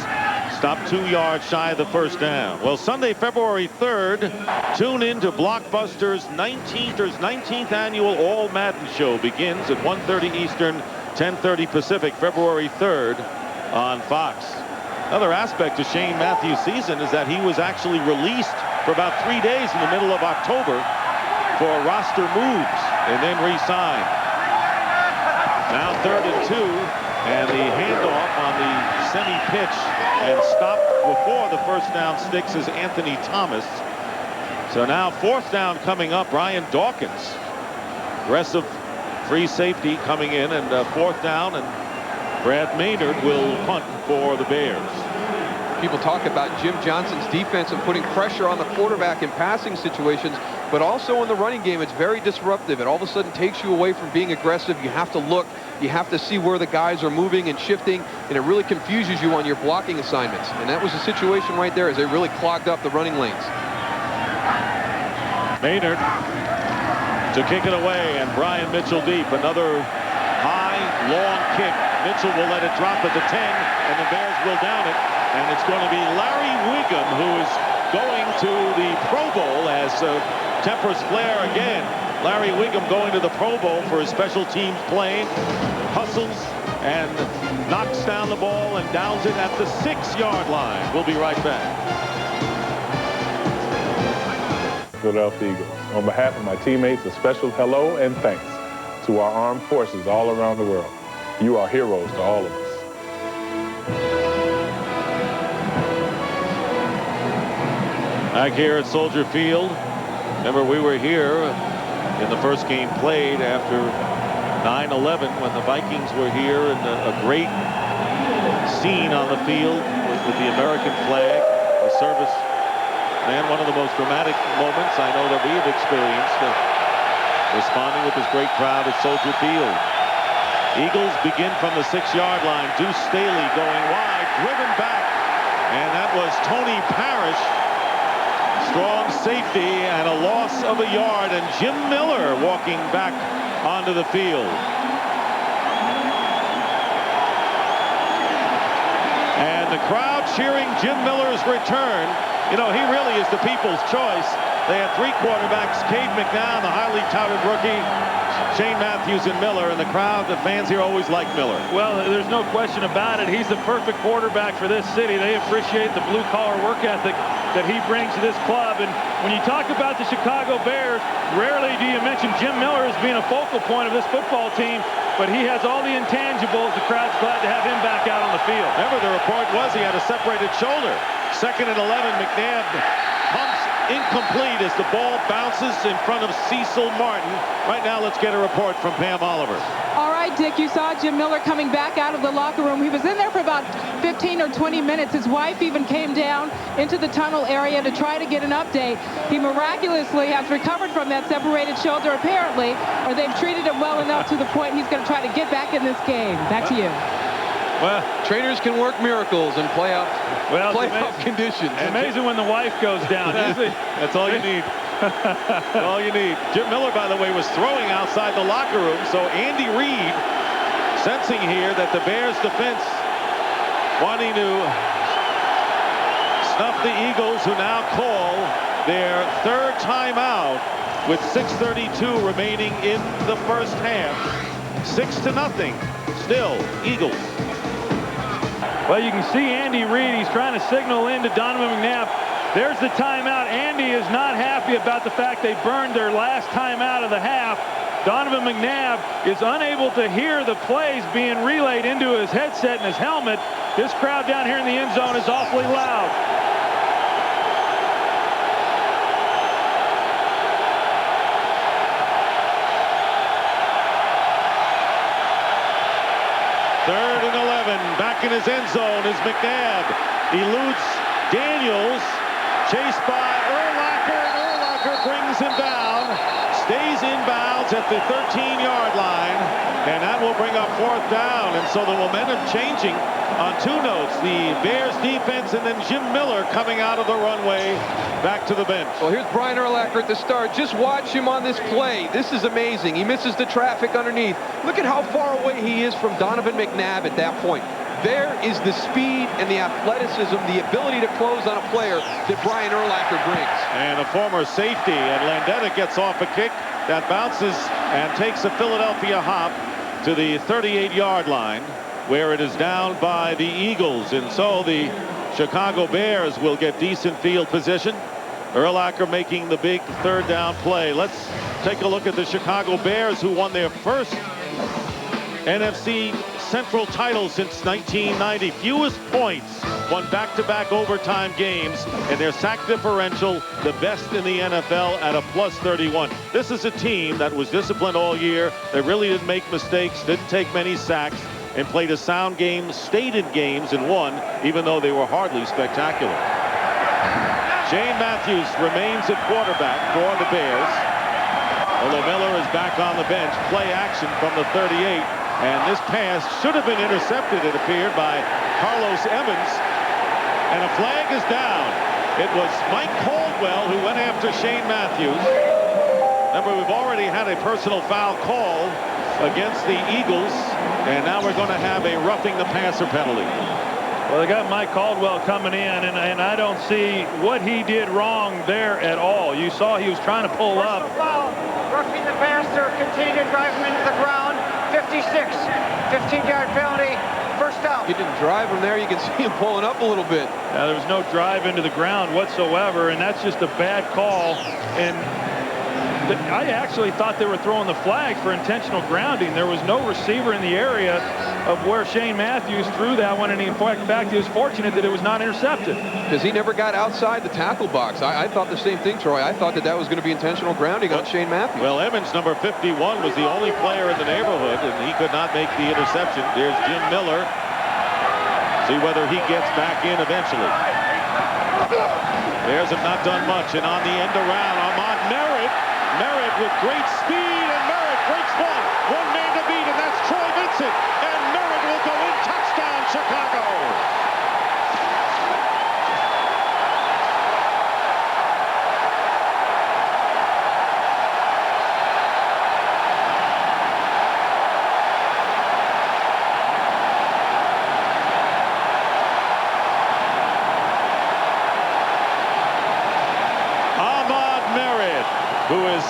Stopped 2 yards shy of the 1st down. Well, Sunday, February 3rd, tune in to Blockbuster's 19th annual All Madden Show. Begins at 1:30 Eastern, 10:30 Pacific, February 3rd on Fox. Another aspect of Shane Matthews' season is that he was actually released for about 3 days in the middle of October for roster moves and then re-signed. Now 3rd and 2, and the handoff on the semi-pitch and stopped before the 1st down sticks is Anthony Thomas. So now 4th down coming up. Brian Dawkins, aggressive free safety coming in, and 4th down, and Brad Maynard will punt for the Bears. People talk about Jim Johnson's defense and putting pressure on the quarterback in passing situations. but also in the running game, it's very disruptive. It all of a sudden takes you away from being aggressive. You have to look, you have to see where the guys are moving and shifting, and it really confuses you on your blocking assignments. And that was the situation right there as they really clogged up the running lanes. Maynard to kick it away, and Brian Mitchell deep. Another high, long kick. Mitchell will let it drop at the 10, and the Bears will down it. And it's going to be Larry Wiggum who is going to the Pro Bowl as tempers flare again. Larry Wiggum going to the Pro Bowl for his special teams play. Hustles and knocks down the ball and downs it at the 6-yard line. We'll be right back. Philadelphia Eagles. On behalf of my teammates, a special hello and thanks to our armed forces all around the world. You are heroes to all of us. Back here at Soldier Field. Remember, we were here in the first game played after 9/11 when the Vikings were here, and a great scene on the field with the American flag, the service. Man, one of the most dramatic moments I know that we have experienced, responding with this great crowd at Soldier Field. Eagles begin from the 6-yard line. Deuce Staley going wide, driven back, and that was Tony Parrish. Strong safety and a loss of a yard, and Jim Miller walking back onto the field. And the crowd cheering Jim Miller's return. You know, he really is the people's choice. They had 3 quarterbacks, Cade McNown, the highly touted rookie, Shane Matthews and Miller, and the crowd, the fans here always like Miller. Well, there's no question about it. He's the perfect quarterback for this city. They appreciate the blue-collar work ethic that he brings to this club. And when you talk about the Chicago Bears, rarely do you mention Jim Miller as being a focal point of this football team, but he has all the intangibles. The crowd's glad to have him back out on the field. Remember, the report was he had a separated shoulder. 2nd and 11, McNabb pumps incomplete as the ball bounces in front of Cecil Martin. Right now, let's get a report from Pam Oliver. All right, Dick, you saw Jim Miller coming back out of the locker room. He was in there for about 15 or 20 minutes. His wife even came down into the tunnel area to try to get an update. He miraculously has recovered from that separated shoulder, apparently, or they've treated him well enough to the point he's going to try to get back in this game. Back to you. Well, trainers can work miracles in playoff conditions. It's amazing when the wife goes down. That's all you need. All you need. Jim Miller, by the way, was throwing outside the locker room, so Andy Reid, sensing here that the Bears defense wanting to snuff the Eagles, who now call their 3rd timeout with 6:32 remaining in the first half. 6-0. Still, Eagles. Well, you can see Andy Reid. He's trying to signal in to Donovan McNabb. There's the timeout. Andy is not happy about the fact they burned their last timeout of the half. Donovan McNabb is unable to hear the plays being relayed into his headset and his helmet. This crowd down here in the end zone is awfully loud. Third and 11, back in his end zone is McNabb. Eludes Daniels, chased by Urlacher, and Urlacher brings him down. Stays inbounds at the 13-yard line, and that will bring up 4th down. And so the momentum changing on 2 notes. The Bears defense and then Jim Miller coming out of the runway back to the bench. Well, here's Brian Urlacher at the start. Just watch him on this play. This is amazing. He misses the traffic underneath. Look at how far away he is from Donovan McNabb at that point. There is the speed and the athleticism, the ability to close on a player that Brian Urlacher brings. And a former safety, and Landeta gets off a kick that bounces and takes a Philadelphia hop to the 38-yard line, where it is down by the Eagles. And so the Chicago Bears will get decent field position. Urlacher making the big 3rd down play. Let's take a look at the Chicago Bears, who won their first NFC Central title since 1990. Fewest points, won back-to-back overtime games, and their sack differential the best in the NFL at a +31. This is a team that was disciplined all year. They really didn't make mistakes, didn't take many sacks, and played a sound game, stayed in games, and won, even though they were hardly spectacular. Shane Matthews remains at quarterback for the Bears. Although Miller is back on the bench. Play action from the 38. And this pass should have been intercepted, it appeared, by Carlos Evans. And a flag is down. It was Mike Caldwell who went after Shane Matthews. Remember, we've already had a personal foul call against the Eagles. And now we're going to have a roughing the passer penalty. Well, they got Mike Caldwell coming in, and I don't see what he did wrong there at all. You saw he was trying to pull up. Foul. Roughing the passer, continue to drive him into the ground. 56, 15-yard penalty, first down. He didn't drive him there. You can see him pulling up a little bit. There was no drive into the ground whatsoever, and that's just a bad call. And I actually thought they were throwing the flag for intentional grounding. There was no receiver in the area of where Shane Matthews threw that one, and in fact, he was fortunate that it was not intercepted. Because he never got outside the tackle box. I thought the same thing, Troy. I thought that was going to be intentional grounding on Shane Matthews. Well, Evans, number 51, was the only player in the neighborhood, and he could not make the interception. There's Jim Miller. See whether he gets back in eventually. Bears have not done much, and on the end around, Ahmad Merritt with great speed, and Merritt breaks one man to beat, and that's Troy Vincent, and Merritt will go in. Touchdown, Chicago. Who is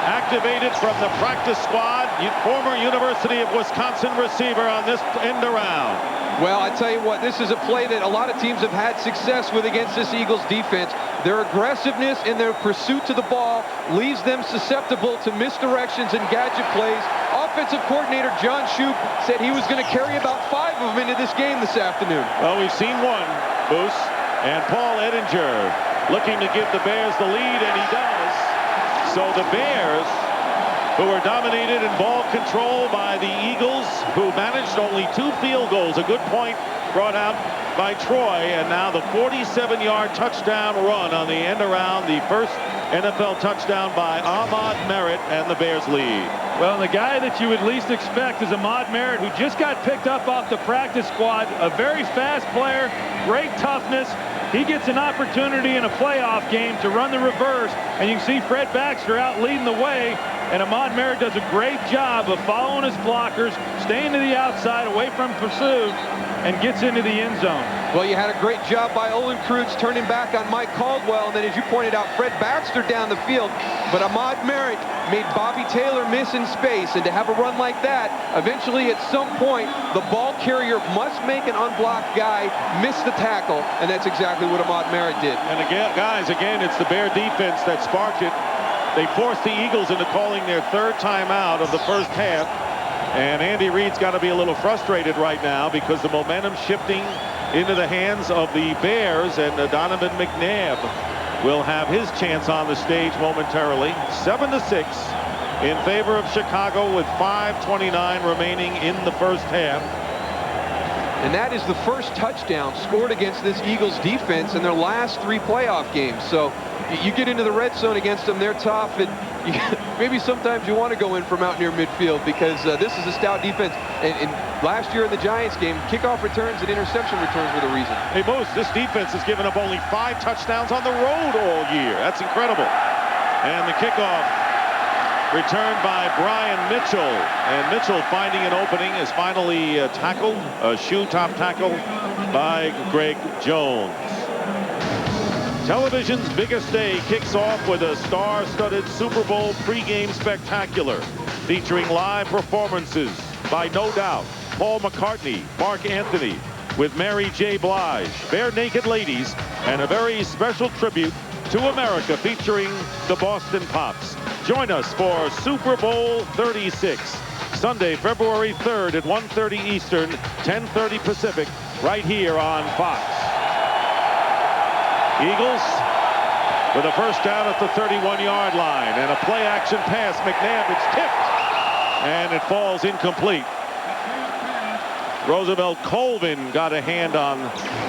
activated from the practice squad, former University of Wisconsin receiver on this end around. Well, I tell you what, this is a play that a lot of teams have had success with against this Eagles defense. Their aggressiveness and their pursuit to the ball leaves them susceptible to misdirections and gadget plays. Offensive coordinator John Shoup said he was going to carry about 5 of them into this game this afternoon. Well, we've seen one, Boos, and Paul Edinger looking to give the Bears the lead, and he does. So the Bears, who were dominated in ball control by the Eagles, who managed only 2 field goals, a good point brought out by Troy, and now the 47-yard touchdown run on the end around, the first NFL touchdown by Ahmad Merritt, and the Bears lead. Well, the guy that you would least expect is Ahmad Merritt, who just got picked up off the practice squad, a very fast player, great toughness. He gets an opportunity in a playoff game to run the reverse, and you can see Fred Baxter out leading the way, and Ahmad Merritt does a great job of following his blockers, staying to the outside, away from pursuit, and gets into the end zone. Well, you had a great job by Olin Kreutz turning back on Mike Caldwell, and then, as you pointed out, Fred Baxter down the field. But Ahmad Merritt made Bobby Taylor miss in space, and to have a run like that, eventually at some point, the ball carrier must make an unblocked guy miss the tackle, and that's exactly what Ahmad Merritt did. And again, guys, it's the Bear defense that sparked it. They forced the Eagles into calling their 3rd timeout of the first half. And Andy Reid's got to be a little frustrated right now because the momentum's shifting into the hands of the Bears, and Donovan McNabb will have his chance on the stage momentarily. 7-6 in favor of Chicago with 5:29 remaining in the first half. And that is the first touchdown scored against this Eagles defense in their last 3 playoff games. So you get into the red zone against them, they're tough, and maybe sometimes you want to go in from out near midfield because this is a stout defense. And last year in the Giants game, kickoff returns and interception returns were the reason. Hey, Moose, this defense has given up only 5 touchdowns on the road all year. That's incredible. And the kickoff returned by Brian Mitchell. And Mitchell, finding an opening, is finally tackled, a shoe top tackle by Greg Jones. Television's biggest day kicks off with a star-studded Super Bowl pregame spectacular featuring live performances by No Doubt, Paul McCartney, Mark Anthony, with Mary J. Blige, Bare Naked Ladies, and a very special tribute to America featuring the Boston Pops. Join us for Super Bowl 36, Sunday, February 3rd at 1:30 Eastern, 10:30 Pacific, right here on Fox. Eagles with a first down at the 31-yard line, and a play-action pass. McNabb, it's tipped, and it falls incomplete. Roosevelt Colvin got a hand on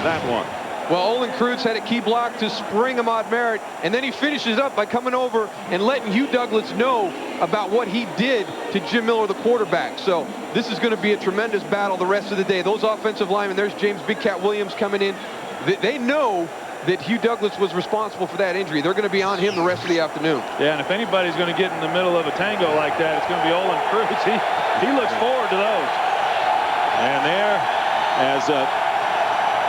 that one. Well, Olin Kreutz had a key block to spring Ahmad Merritt, and then he finishes up by coming over and letting Hugh Douglas know about what he did to Jim Miller, the quarterback. So this is going to be a tremendous battle the rest of the day. Those offensive linemen, there's James Big Cat Williams coming in. They know that Hugh Douglas was responsible for that injury. They're going to be on him the rest of the afternoon. Yeah, and if anybody's going to get in the middle of a tango like that, it's going to be Olin Kreutz. He looks forward to those. And there, as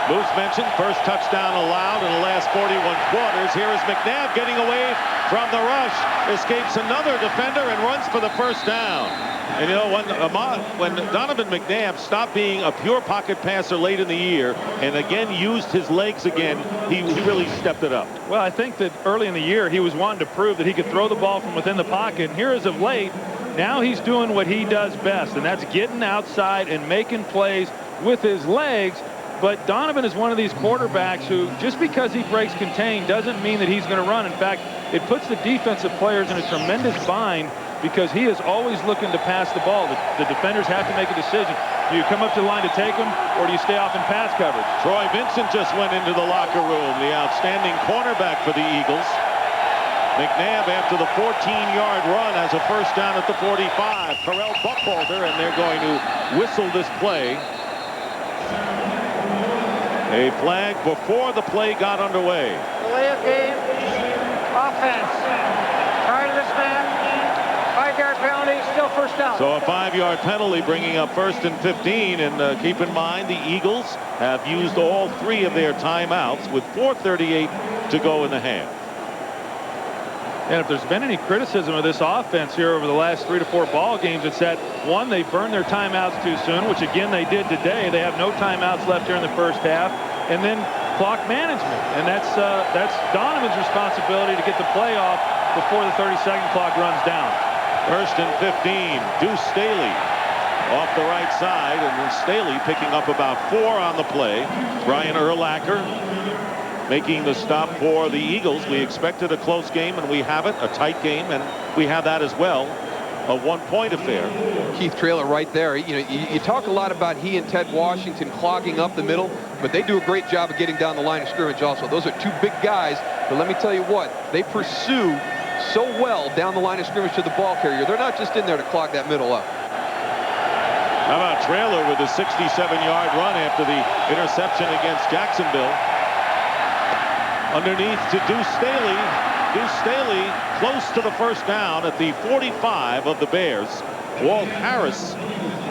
Moose mentioned, first touchdown allowed in the last 41 quarters. Here is McNabb getting away from the rush, escapes another defender and runs for the first down. And you know, when Donovan McNabb stopped being a pure pocket passer late in the year and again used his legs again, he really stepped it up. Well, I think that early in the year he was wanting to prove that he could throw the ball from within the pocket. And here as of late, now he's doing what he does best, and that's getting outside and making plays with his legs. But Donovan is one of these quarterbacks who, just because he breaks contain, doesn't mean that he's going to run. In fact, it puts the defensive players in a tremendous bind because he is always looking to pass the ball. The defenders have to make a decision. Do you come up to the line to take him, or do you stay off in pass coverage? Troy Vincent just went into the locker room, the outstanding cornerback for the Eagles. McNabb, after the 14-yard run, has a first down at the 45. Carell Buckholder, and they're going to whistle this play. A flag before the play got underway. Delay of game. Offense. Prior to the snap. 5-yard penalty. Still first down. So a 5-yard penalty bringing up 1st and 15. And keep in mind, the Eagles have used all 3 of their timeouts with 4:38 to go in the half. And if there's been any criticism of this offense here over the last 3 to 4 ball games, it's that, one, they burned their timeouts too soon, which again they did today. They have no timeouts left here in the first half. And then clock management. And that's Donovan's responsibility to get the play off before the 30-second clock runs down. 1st and 15. Deuce Staley off the right side, and then Staley picking up about 4 on the play. Brian Urlacher making the stop for the Eagles. We expected a close game, and we have it, a tight game, and we have that as well, a 1-point affair. Keith Traylor right there. You know, you talk a lot about he and Ted Washington clogging up the middle, but they do a great job of getting down the line of scrimmage also. Those are 2 big guys, but let me tell you what, they pursue so well down the line of scrimmage to the ball carrier. They're not just in there to clog that middle up. How about Traylor with a 67-yard run after the interception against Jacksonville? Underneath to Deuce Staley. Deuce Staley close to the first down at the 45 of the Bears. Walt Harris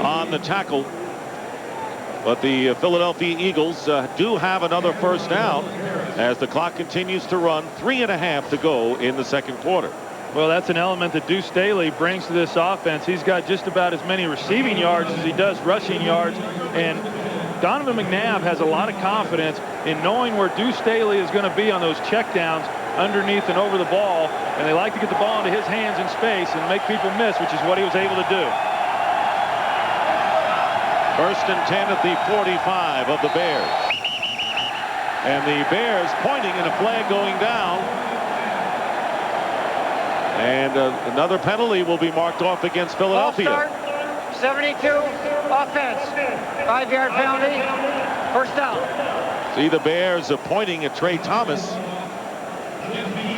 on the tackle. But the Philadelphia Eagles do have another first down as the clock continues to run. 3.5 to go in the second quarter. Well, that's an element that Deuce Staley brings to this offense. He's got just about as many receiving yards as he does rushing yards. And Donovan McNabb has a lot of confidence in knowing where Deuce Staley is going to be on those checkdowns underneath and over the ball, and they like to get the ball into his hands in space and make people miss, which is what he was able to do. 1st and 10 at the 45 of the Bears. And the Bears pointing and a flag going down. And another penalty will be marked off against Philadelphia. 72, offense, 5-yard penalty, first down. See the Bears are pointing at Trey Thomas.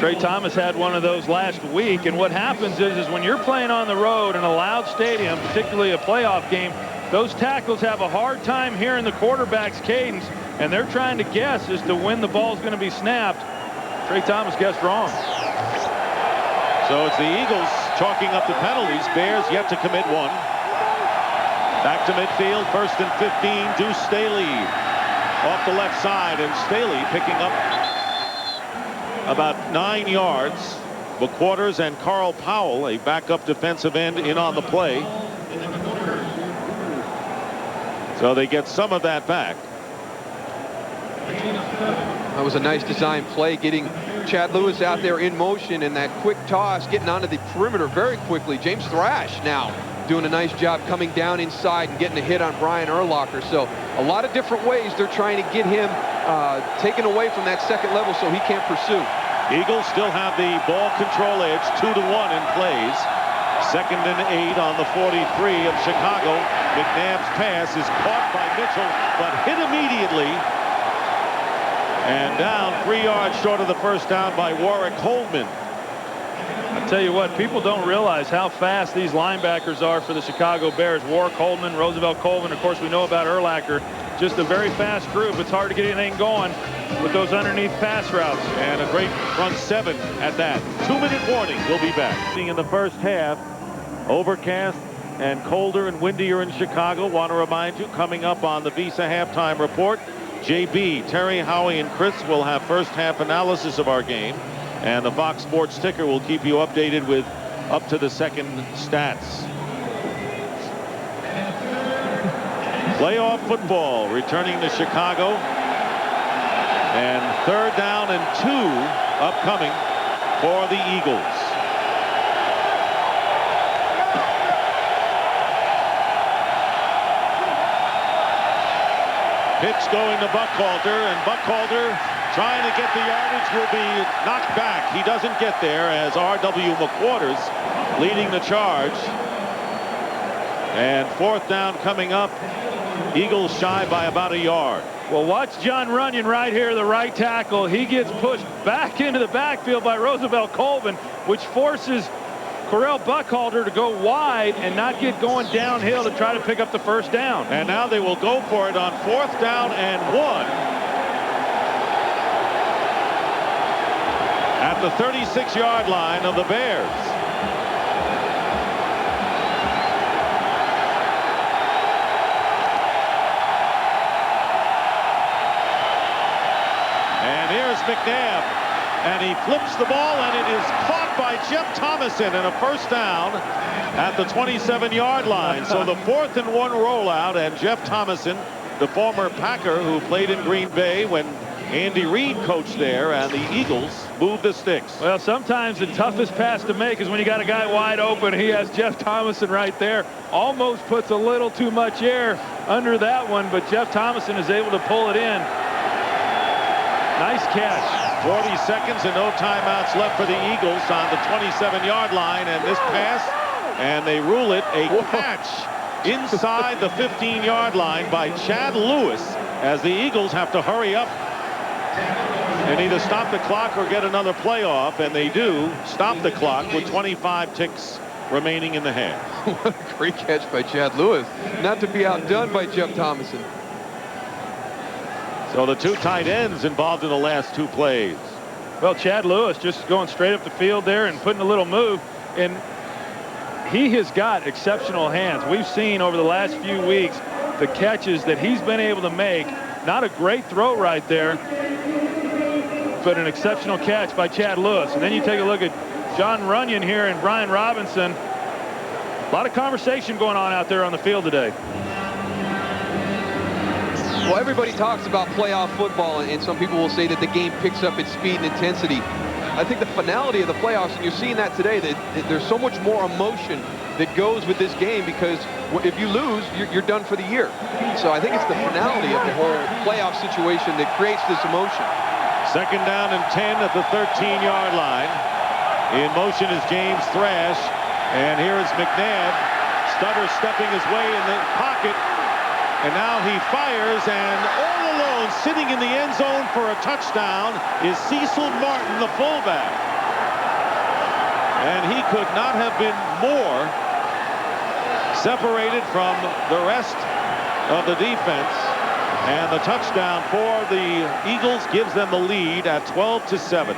Trey Thomas had one of those last week, and what happens is when you're playing on the road in a loud stadium, particularly a playoff game, those tackles have a hard time hearing the quarterback's cadence, and they're trying to guess as to when the ball's going to be snapped. Trey Thomas guessed wrong. So it's the Eagles chalking up the penalties. Bears yet to commit one. Back to midfield, 1st and 15. Deuce Staley off the left side, and Staley picking up about 9 yards. McQuarters and Carl Powell, a backup defensive end, in on the play. So they get some of that back. That was a nice design play, getting Chad Lewis out there in motion, and that quick toss, getting onto the perimeter very quickly. James Thrash now doing a nice job coming down inside and getting a hit on Brian Urlacher. So a lot of different ways they're trying to get him taken away from that second level so he can't pursue. Eagles still have the ball control edge, 2-1 in plays. 2nd and 8 on the 43 of Chicago. McNabb's pass is caught by Mitchell, but hit immediately. And down 3 yards short of the first down by Warwick Holdman. I tell you what, people don't realize how fast these linebackers are for the Chicago Bears. Warwick Holdman, Roosevelt Colvin, of course we know about Urlacher. Just a very fast group. It's hard to get anything going with those underneath pass routes. And a great front seven at that. 2-minute warning. We'll be back. In the first half, overcast and colder and windier in Chicago. Want to remind you, coming up on the Visa halftime report, JB, Terry, Howie, and Chris will have first half analysis of our game. And the Fox Sports ticker will keep you updated with up to the second stats. Playoff football returning to Chicago. And 3rd down and 2 upcoming for the Eagles. Pitch going to Buckhalter, and Buckhalter trying to get the yardage will be knocked back. He doesn't get there as R.W. McQuarters leading the charge. And 4th down coming up. Eagles shy by about a yard. Well, watch John Runyon right here, the right tackle. He gets pushed back into the backfield by Roosevelt Colvin, which forces Correll Buckhalter to go wide and not get going downhill to try to pick up the first down. And now they will go for it on 4th down and 1. At the 36-yard line of the Bears. And here's McNabb, and he flips the ball, and it is caught by Jeff Thomason, and a first down at the 27-yard line. So the 4th and 1 rollout, and Jeff Thomason, the former Packer who played in Green Bay when Andy Reid coached there, and the Eagles moved the sticks. Well, sometimes the toughest pass to make is when you got a guy wide open. He has Jeff Thomason right there. Almost puts a little too much air under that one, but Jeff Thomason is able to pull it in. Nice catch. 40 seconds and no timeouts left for the Eagles on the 27-yard line, and this pass, and they rule it a catch inside the 15-yard line by Chad Lewis, as the Eagles have to hurry up and either stop the clock or get another play off, and they do stop the clock with 25 ticks remaining in the half. What a great catch by Chad Lewis, not to be outdone by Jeff Thomason. So the 2 tight ends involved in the last 2 plays. Well, Chad Lewis just going straight up the field there and putting a little move, and he has got exceptional hands. We've seen over the last few weeks the catches that he's been able to make. Not a great throw right there, but an exceptional catch by Chad Lewis. And then you take a look at John Runyon here and Brian Robinson. A lot of conversation going on out there on the field today. Well, everybody talks about playoff football, and some people will say that the game picks up its speed and intensity. I think the finality of the playoffs, and you're seeing that today, that there's so much more emotion that goes with this game, because if you lose, you're done for the year. So I think it's the finality of the whole playoff situation that creates this emotion. 2nd down and 10 at the 13-yard line. In motion is James Thrash, and here is McNabb. Stutter stepping his way in the pocket. And now he fires, and all alone, sitting in the end zone for a touchdown, is Cecil Martin, the fullback. And he could not have been more separated from the rest of the defense. And the touchdown for the Eagles gives them the lead at 12-7.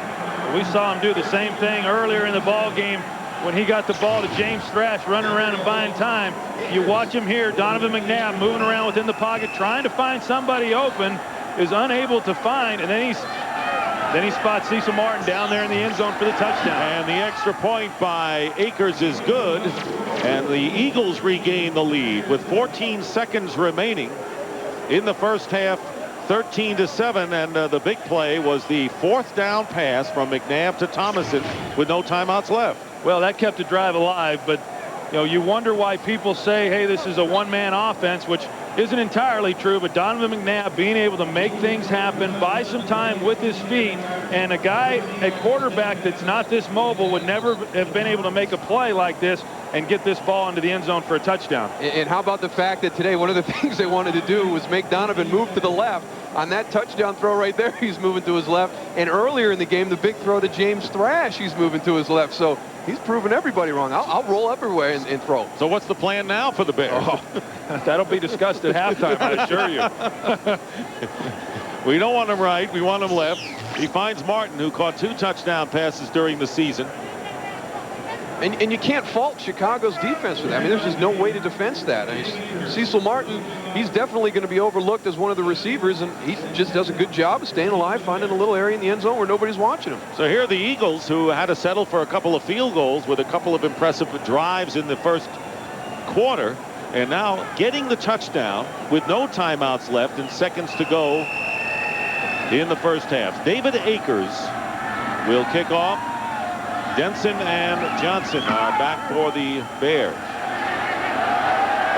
We saw him do the same thing earlier in the ball game when he got the ball to James Thrash running around and buying time. You watch him here, Donovan McNabb moving around within the pocket, trying to find somebody open, is unable to find, and then he spots Cecil Martin down there in the end zone for the touchdown. And the extra point by Akers is good, and the Eagles regain the lead with 14 seconds remaining in the first half. 13-7, and the big play was the 4th down pass from McNabb to Thomason with no timeouts left. Well, that kept the drive alive, but you wonder why people say, hey, this is a one-man offense, which isn't entirely true, but Donovan McNabb being able to make things happen, buy some time with his feet, and a guy at quarterback that's not this mobile would never have been able to make a play like this. and get this ball into the end zone for a touchdown. And how about the fact that today one of the things they wanted to do was make Donovan move to the left. On that touchdown throw right there, he's moving to his left. And earlier in the game, the big throw to James Thrash, he's moving to his left. So he's proving everybody wrong. I'll roll everywhere and throw. So what's the plan now for the Bears? Oh, that'll be discussed at halftime, I assure you. We don't want him right. We want him left. He finds Martin, who caught 2 touchdown passes during the season. And you can't fault Chicago's defense for that. I mean, there's just no way to defense that. I mean, Cecil Martin, he's definitely going to be overlooked as one of the receivers, and he just does a good job of staying alive, finding a little area in the end zone where nobody's watching him. So here are the Eagles, who had to settle for a couple of field goals with a couple of impressive drives in the first quarter, and now getting the touchdown with no timeouts left and seconds to go in the first half. David Akers will kick off. Denson and Johnson are back for the Bears.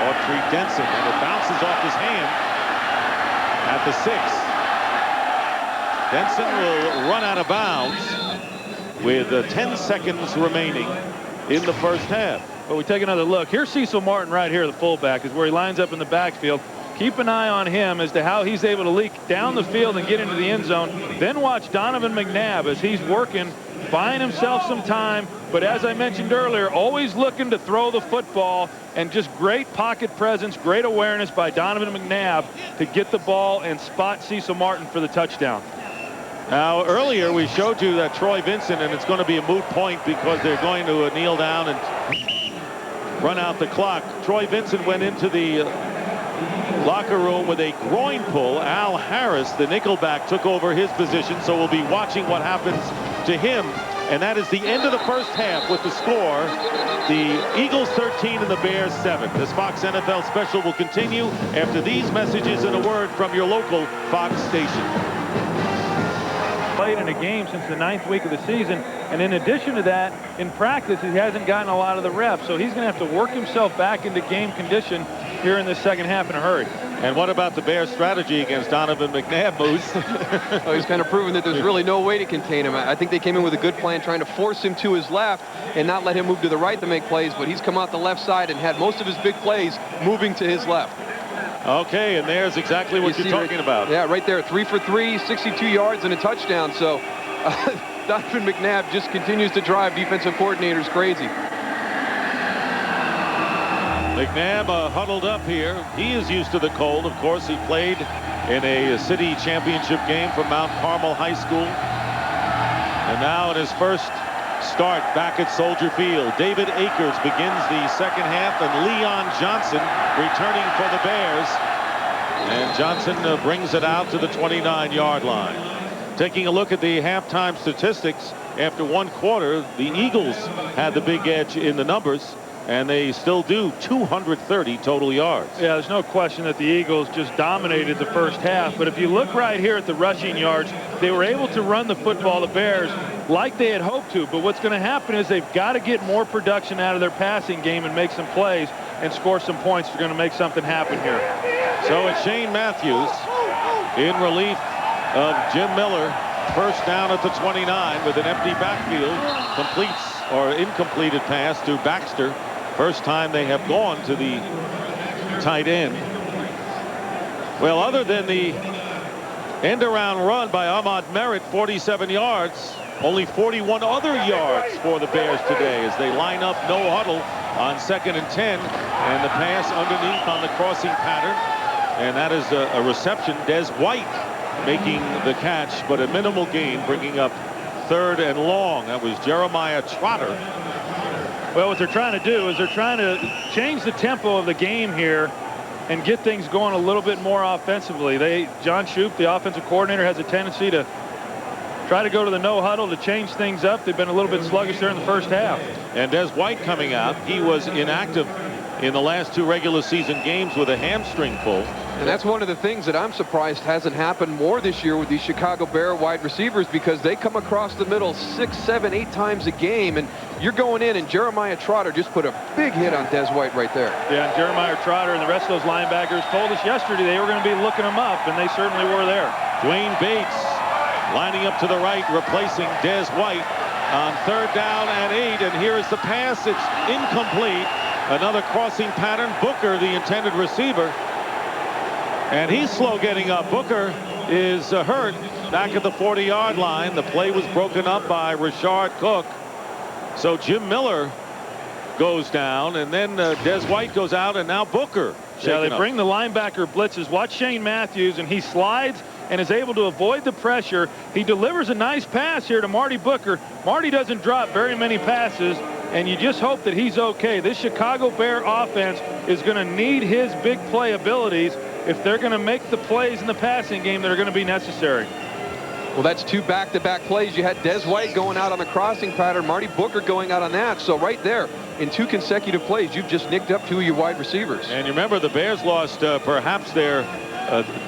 Autry Denson, and it bounces off his hand at the 6. Denson will run out of bounds with 10 seconds remaining in the first half. But we take another look. Here's Cecil Martin right here, the fullback, is where he lines up in the backfield. Keep an eye on him as to how he's able to leak down the field and get into the end zone. Then watch Donovan McNabb as he's working, buying himself some time, but as I mentioned earlier, always looking to throw the football, and just great pocket presence, great awareness by Donovan McNabb to get the ball and spot Cecil Martin for the touchdown. Now, earlier we showed you that Troy Vincent, and it's going to be a moot point because they're going to kneel down and run out the clock. Troy Vincent went into the locker room with a groin pull. Al Harris, the nickelback, took over his position, so we'll be watching what happens to him. And that is the end of the first half with the score. The Eagles 13 and the Bears 7. This Fox NFL special will continue after these messages and a word from your local Fox station. Played in a game since the 9th week of the season, and in addition to that, in practice he hasn't gotten a lot of the reps, so he's going to have to work himself back into game condition here in this second half in a hurry. And what about the Bears' strategy against Donovan McNabb, Moose? Well, he's kind of proven that there's really no way to contain him. I think they came in with a good plan, trying to force him to his left and not let him move to the right to make plays, but he's come out the left side and had most of his big plays moving to his left. Okay, and there's exactly what you're talking about. Yeah, right there, 3 for 3, 62 yards and a touchdown. So Donovan McNabb just continues to drive defensive coordinators crazy. McNabb huddled up here. He is used to the cold. Of course, he played in a city championship game for Mount Carmel High School. And now in his first start back at Soldier Field, David Akers begins the second half, and Leon Johnson returning for the Bears. And Johnson brings it out to the 29-yard line. Taking a look at the halftime statistics, after one quarter, the Eagles had the big edge in the numbers, and they still do. 230 total yards. Yeah, there's no question that the Eagles just dominated the first half, but if you look right here at the rushing yards, they were able to run the football, the Bears, like they had hoped to. But what's going to happen is they've got to get more production out of their passing game and make some plays and score some points. They're going to make something happen here. So it's Shane Matthews in relief of Jim Miller. First down at the 29 with an empty backfield. Completes or incompleted pass to Baxter. First time they have gone to the tight end. Well, other than the end-around run by Ahmad Merritt, 47 yards, only 41 other yards for the Bears today as they line up no huddle on 2nd and 10, and the pass underneath on the crossing pattern, and that is a reception. Des White making the catch, but a minimal gain, bringing up 3rd and long. That was Jeremiah Trotter. Well, what they're trying to do is they're trying to change the tempo of the game here and get things going a little bit more offensively. John Shoup, the offensive coordinator, has a tendency to try to go to the no huddle to change things up. They've been a little bit sluggish there in the first half. And Des White coming out. He was inactive in the last 2 regular season games with a hamstring pull. And that's one of the things that I'm surprised hasn't happened more this year with these Chicago Bear wide receivers, because they come across the middle 6, 7, 8 times a game, and you're going in, and Jeremiah Trotter just put a big hit on Des White right there. Yeah, and Jeremiah Trotter and the rest of those linebackers told us yesterday they were going to be looking him up, and they certainly were there. Dwayne Bates lining up to the right, replacing Des White. on 3rd down and 8. And here is the pass. It's incomplete. Another crossing pattern. Booker, the intended receiver. And he's slow getting up. Booker is hurt back at the 40-yard line. The play was broken up by Richard Cook. So Jim Miller goes down, and then Des White goes out, and now Booker. Yeah, they bring the linebacker blitzes. Watch Shane Matthews, and he slides and is able to avoid the pressure. He delivers a nice pass here to Marty Booker. Marty doesn't drop very many passes, and you just hope that he's okay. This Chicago Bear offense is going to need his big play abilities if they're going to make the plays in the passing game that are going to be necessary. Well, that's 2 back-to-back plays. You had Des White going out on the crossing pattern, Marty Booker going out on that. So right there, in 2 consecutive plays, you've just nicked up 2 of your wide receivers. And you remember the Bears lost perhaps their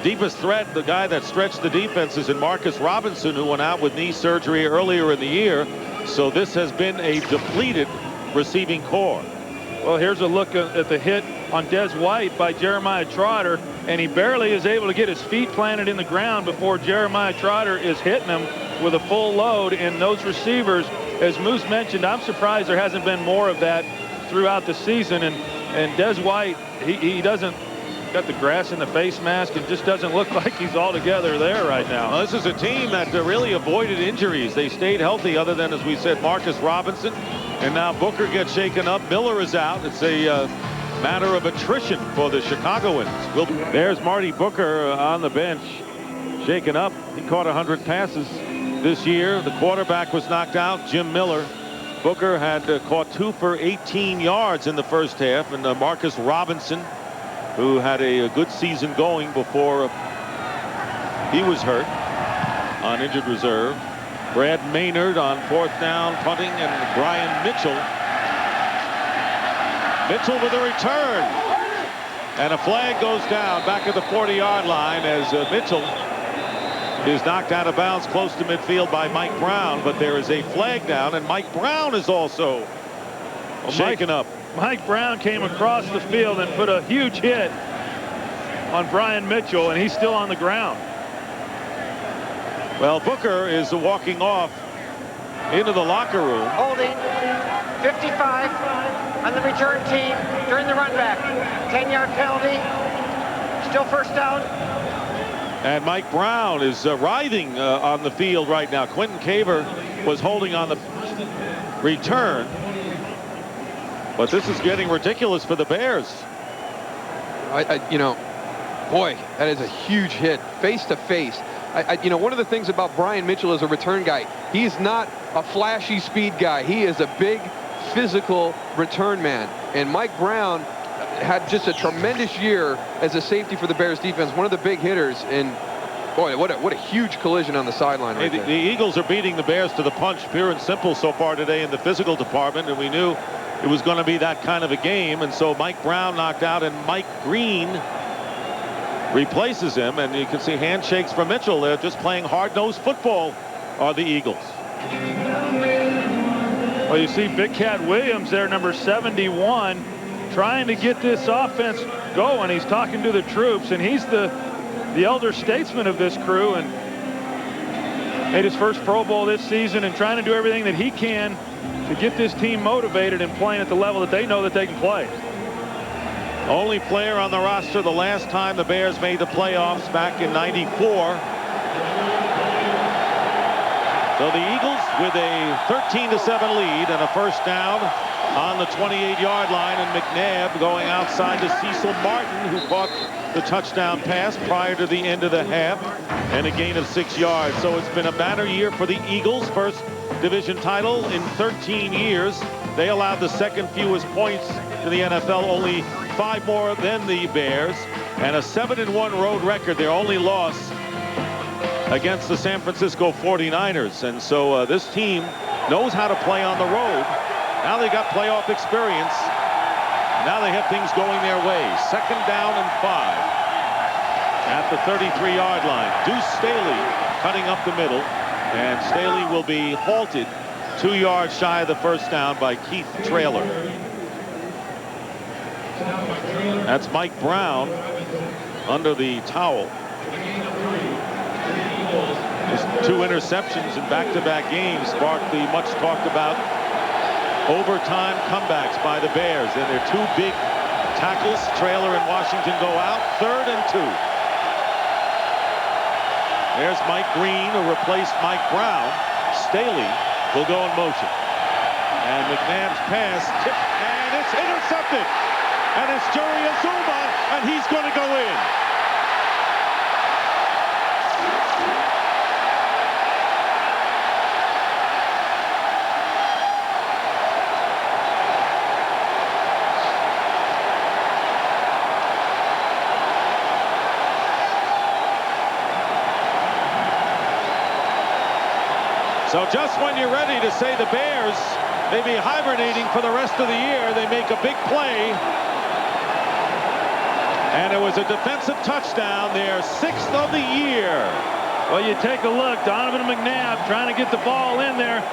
deepest threat. The guy that stretched the defenses in Marcus Robinson, who went out with knee surgery earlier in the year. So this has been a depleted receiving core. Well, here's a look at the hit on Des White by Jeremiah Trotter, and he barely is able to get his feet planted in the ground before Jeremiah Trotter is hitting him with a full load. And those receivers, as Moose mentioned, I'm surprised there hasn't been more of that throughout the season. And Des White, he doesn't got the grass in the face mask and just doesn't look like he's all together there right now. Well, this is a team that really avoided injuries. They stayed healthy, other than, as we said, Marcus Robinson. And now Booker gets shaken up. Miller is out. It's a matter of attrition for the Chicagoans. There's Marty Booker on the bench, shaken up. He caught 100 passes this year. The quarterback was knocked out, Jim Miller. Booker had caught 2 for 18 yards in the first half. And Marcus Robinson, who had a good season going before he was hurt on injured reserve. Brad Maynard on 4th down punting, and Brian Mitchell. Mitchell with a return. And a flag goes down back at the 40-yard line as Mitchell is knocked out of bounds close to midfield by Mike Brown. But there is a flag down, and Mike Brown is also shaken up. Mike Brown came across the field and put a huge hit on Brian Mitchell, and he's still on the ground. Well, Booker is walking off into the locker room. Holding 55 on the return team during the run back. 10-yard penalty. Still first down. And Mike Brown is writhing on the field right now. Quentin Caver was holding on the return. But this is getting ridiculous for the Bears. You know, boy, that is a huge hit, face to face. You know, one of the things about Brian Mitchell as a return guy, he's not a flashy speed guy. He is a big, physical return man. And Mike Brown had just a tremendous year as a safety for the Bears defense, one of the big hitters. And boy, what a huge collision on the sideline right there. The Eagles are beating the Bears to the punch, pure and simple, so far today in the physical department, and we knew it was going to be that kind of a game. And so Mike Brown knocked out, and Mike Green replaces him, and you can see handshakes from Mitchell. They're just playing hard-nosed football, are the Eagles. Well, you see Big Cat Williams there, number 71, trying to get this offense going. He's talking to the troops, and he's the elder statesman of this crew, and made his first Pro Bowl this season, and trying to do everything that he can to get this team motivated and playing at the level that they know that they can play. Only player on the roster the last time the Bears made the playoffs back in '94. So the Eagles with a 13-7 lead and a first down on the 28-yard line, and McNabb going outside to Cecil Martin, who caught the touchdown pass prior to the end of the half, and a gain of 6 yards. So it's been a banner year for the Eagles, first division title in 13 years. They allowed the second fewest points to the NFL, only 5 more than the Bears, and a 7-1 road record. Their only loss against the San Francisco 49ers. And so this team knows how to play on the road. Now they got playoff experience. Now they have things going their way. 2nd down and 5 at the 33-yard line. Deuce Staley cutting up the middle, and Staley will be halted 2 yards shy of the first down by Keith Traylor. That's Mike Brown under the towel. 2 interceptions in back-to-back games sparked the much talked about overtime comebacks by the Bears. And their 2 big tackles, Traylor and Washington, go out. 3rd and 2. There's Mike Green, who replaced Mike Brown. Staley will go in motion. And McNabb's pass tipped, and it's intercepted. And it's Jerry Azuma, and he's going to go in. So just when you're ready to say the Bears may be hibernating for the rest of the year, they make a big play. And it was a defensive touchdown, their 6th of the year. Well, you take a look, Donovan McNabb trying to get the ball in there.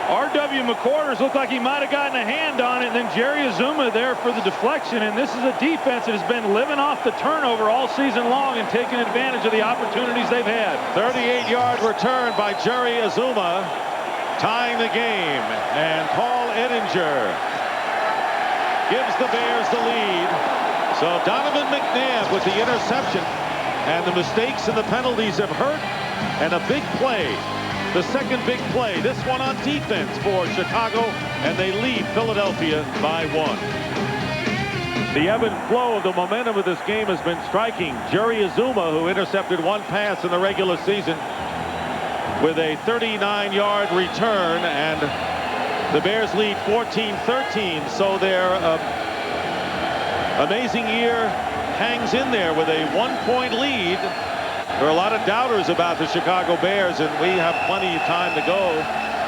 R.W. McQuarters looked like he might have gotten a hand on it, and then Jerry Azuma there for the deflection. And this is a defense that has been living off the turnover all season long and taking advantage of the opportunities they've had. 38-yard return by Jerry Azuma, tying the game. And Paul Edinger gives the Bears the lead. So Donovan McNabb with the interception, and the mistakes and the penalties have hurt, and a big play. The second big play, this one on defense for Chicago, and they lead Philadelphia by 1. The ebb and flow of the momentum of this game has been striking. Jerry Azuma, who intercepted 1 pass in the regular season, with a 39-yard return, and the Bears lead 14-13. So their amazing year hangs in there with a 1-point lead. There are a lot of doubters about the Chicago Bears, and we have plenty of time to go.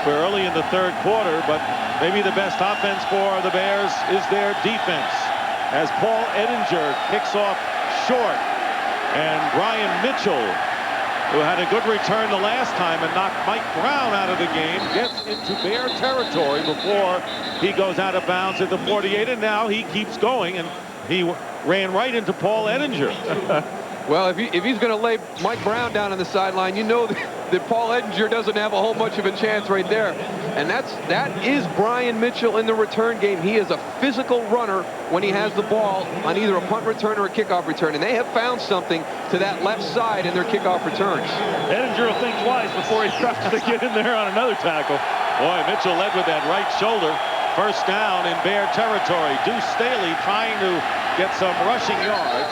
We're early in the 3rd quarter, but maybe the best offense for the Bears is their defense. As Paul Edinger kicks off short, and Brian Mitchell, who had a good return the last time and knocked Mike Brown out of the game, gets into Bear territory before he goes out of bounds at the 48, and now he keeps going, and he ran right into Paul Edinger. Well, if he's going to lay Mike Brown down on the sideline, you know that Paul Edinger doesn't have a whole much of a chance right there. And that is Brian Mitchell in the return game. He is a physical runner when he has the ball on either a punt return or a kickoff return. And they have found something to that left side in their kickoff returns. Edinger will think twice before he tries to get in there on another tackle. Boy, Mitchell led with that right shoulder. First down in Bear territory. Deuce Staley trying to get some rushing yards.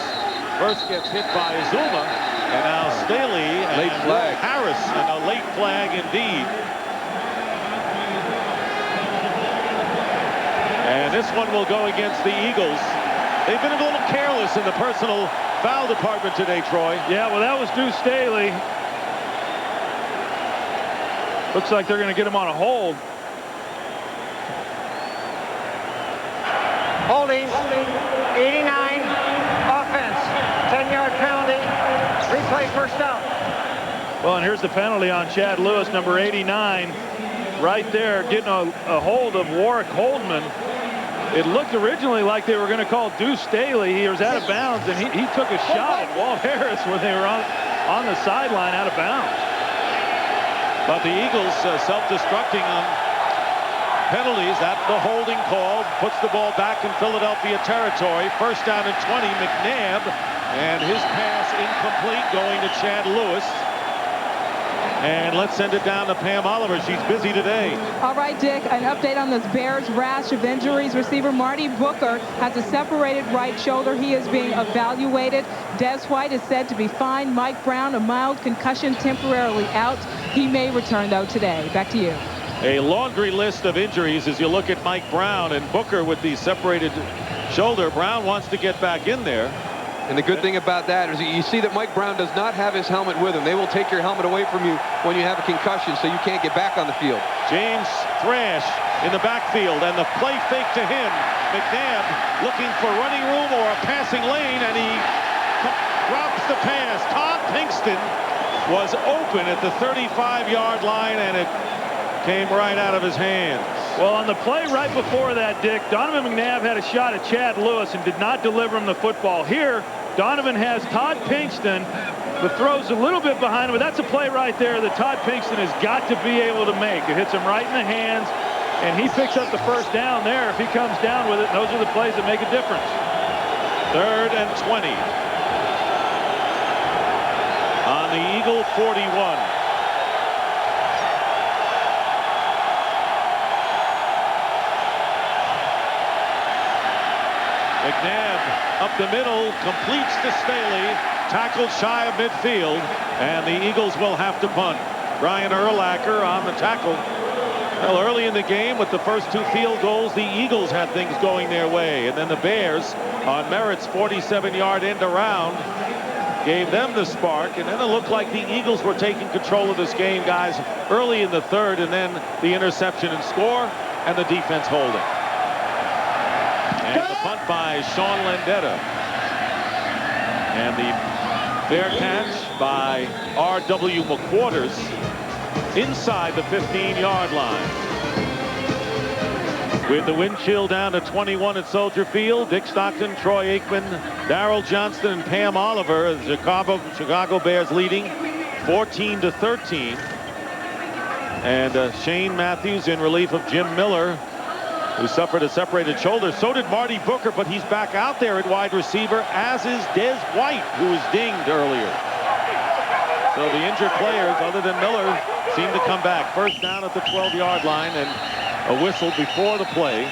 First gets hit by Azuma, and now Staley and late flag. Harris, and a late flag indeed. And this one will go against the Eagles. They've been a little careless in the personal foul department today, Troy. Yeah, well, that was Deuce Staley. Looks like they're going to get him on a hold. Holding, 89, offense, 10-yard penalty, replay, first down. Well, and here's the penalty on Chad Lewis, number 89, right there, getting a hold of Warwick Holdman. It looked originally like they were going to call Deuce Staley. He was out of bounds, and he took a shot at Walt Harris when they were on the sideline out of bounds. But the Eagles self-destructing on penalties. That the holding call puts the ball back in Philadelphia territory. First down and 20. McNabb, and his pass incomplete, going to Chad Lewis. And let's send it down to Pam Oliver. She's busy today. All right, Dick, an update on this Bears rash of injuries. Receiver Marty Booker has a separated right shoulder. He is being evaluated. Des White is said to be fine. Mike Brown, a mild concussion, temporarily out. He may return, though, today. Back to you. A laundry list of injuries as you look at Mike Brown and Booker with the separated shoulder. Brown wants to get back in there. And the good thing about that is you see that Mike Brown does not have his helmet with him. They will take your helmet away from you when you have a concussion, so you can't get back on the field. James Thrash in the backfield, and the play fake to him. McNabb looking for running room or a passing lane, and he drops the pass. Todd Pinkston was open at the 35-yard line, and it came right out of his hands. Well, on the play right before that, Dick, Donovan McNabb had a shot at Chad Lewis and did not deliver him the football. Here, Donovan has Todd Pinkston. The throw's a little bit behind him, but that's a play right there that Todd Pinkston has got to be able to make. It hits him right in the hands, and he picks up the first down there if he comes down with it. And those are the plays that make a difference. 3rd and 20. On the Eagle 41. McNabb up the middle, completes to Staley, tackled shy of midfield, and the Eagles will have to punt. Brian Urlacher on the tackle. Well, early in the game with the first 2 field goals, the Eagles had things going their way, and then the Bears on Merritt's 47-yard end around gave them the spark, and then it looked like the Eagles were taking control of this game, guys, early in the 3rd, and then the interception and score, and the defense holding. And the punt by Sean Landetta. And the fair catch by R.W. McQuarters inside the 15-yard line. With the wind chill down to 21 at Soldier Field, Dick Stockton, Troy Aikman, Darrell Johnston, and Pam Oliver, the Chicago Bears leading 14-13. And Shane Matthews in relief of Jim Miller, who suffered a separated shoulder. So did Marty Booker, but he's back out there at wide receiver, as is Des White, who was dinged earlier. So the injured players, other than Miller, seem to come back. First down at the 12-yard line, and a whistle before the play.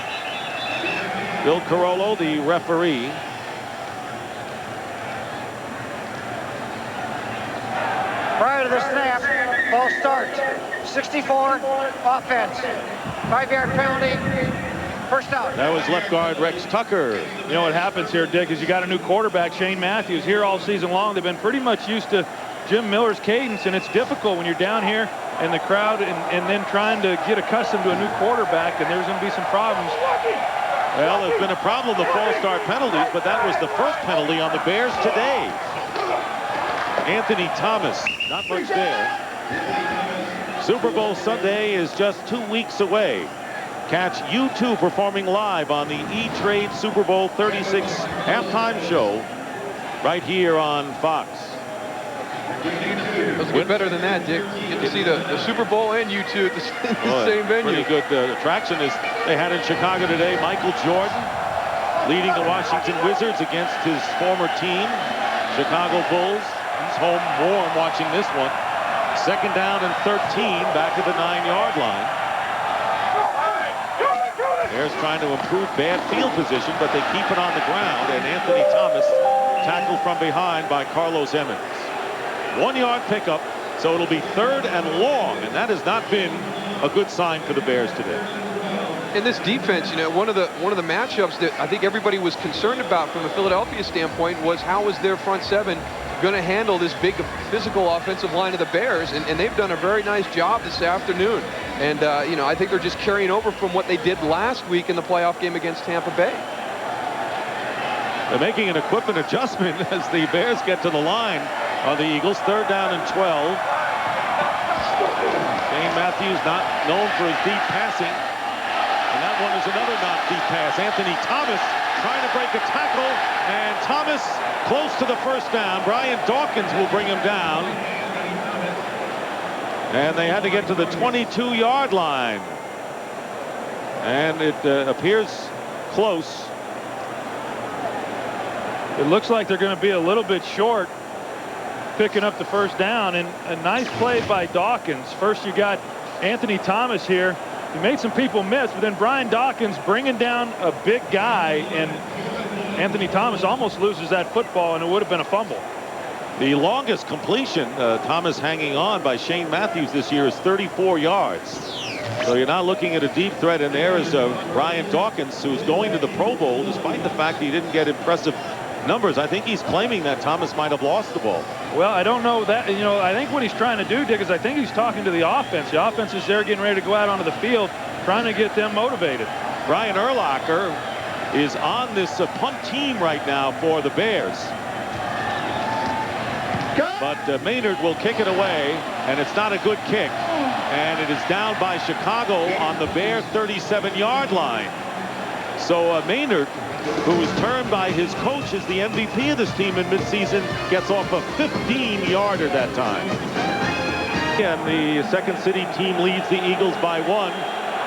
Bill Carollo, the referee. Prior to the snap, false start. 64, offense. 5-yard penalty. First out. That was left guard Rex Tucker. You know what happens here, Dick, is you got a new quarterback, Shane Matthews, here all season long. They've been pretty much used to Jim Miller's cadence, and it's difficult when you're down here in the crowd and then trying to get accustomed to a new quarterback, and there's going to be some problems. Well, there's been a problem with the false start penalties, but that was the first penalty on the Bears today. Anthony Thomas, not much there. Super Bowl Sunday is just 2 weeks away. Catch U2 performing live on the E-Trade Super Bowl 36 halftime show right here on Fox. Doesn't get better than that, Dick. You get to see the Super Bowl and U2 at the same venue. Pretty good attraction as they had in Chicago today. Michael Jordan leading the Washington Wizards against his former team, Chicago Bulls. He's home warm watching this one. 2nd down and 13 back at the 9-yard line. Bears trying to improve bad field position, but they keep it on the ground, and Anthony Thomas tackled from behind by Carlos Emmons. 1-yard pickup, so it'll be 3rd and long, and that has not been a good sign for the Bears today. In this defense, you know, one of the matchups that I think everybody was concerned about from a Philadelphia standpoint was how was their front 7 going to handle this big physical offensive line of the Bears, and they've done a very nice job this afternoon. And you know, I think they're just carrying over from what they did last week in the playoff game against Tampa Bay. They're making an equipment adjustment as the Bears get to the line on the Eagles. 3rd down and 12. Shane Matthews not known for his deep passing, and that one is another not deep pass. Anthony Thomas trying to break a tackle, and Thomas close to the first down. Brian Dawkins will bring him down. And they had to get to the 22-yard line. And it appears close. It looks like they're going to be a little bit short picking up the first down, and a nice play by Dawkins. First you got Anthony Thomas here. He made some people miss, but then Brian Dawkins bringing down a big guy, and Anthony Thomas almost loses that football, and it would have been a fumble. The longest completion, Thomas hanging on by Shane Matthews this year, is 34 yards. So you're not looking at a deep threat, and there is Brian Dawkins, who's going to the Pro Bowl despite the fact he didn't get impressive numbers. I think he's claiming that Thomas might have lost the ball. Well, I don't know that. You know, I think what he's trying to do, Dick, is I think he's talking to the offense. The offense is there getting ready to go out onto the field, trying to get them motivated. Brian Urlacher is on this punt team right now for the Bears. But Maynard will kick it away, and it's not a good kick. And it is down by Chicago on the Bear 37-yard line. So Maynard, who was termed by his coach as the MVP of this team in midseason, gets off a 15-yarder that time. And the Second City team leads the Eagles by 1.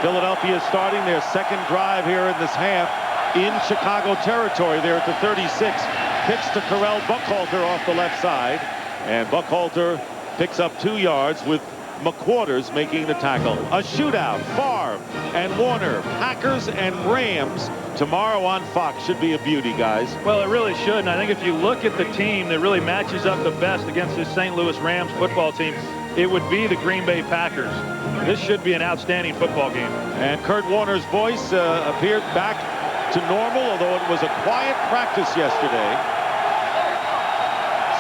Philadelphia is starting their second drive here in this half in Chicago territory. They're at the 36. Pitch to Carell Buckhalter off the left side. And Buckhalter picks up 2 yards with McQuarters making the tackle. A shootout. Favre and Warner, Packers and Rams tomorrow on Fox. Should be a beauty, guys. Well, it really should. And I think if you look at the team that really matches up the best against this St. Louis Rams football team, it would be the Green Bay Packers. This should be an outstanding football game. And Kurt Warner's voice appeared back to normal, although it was a quiet practice yesterday.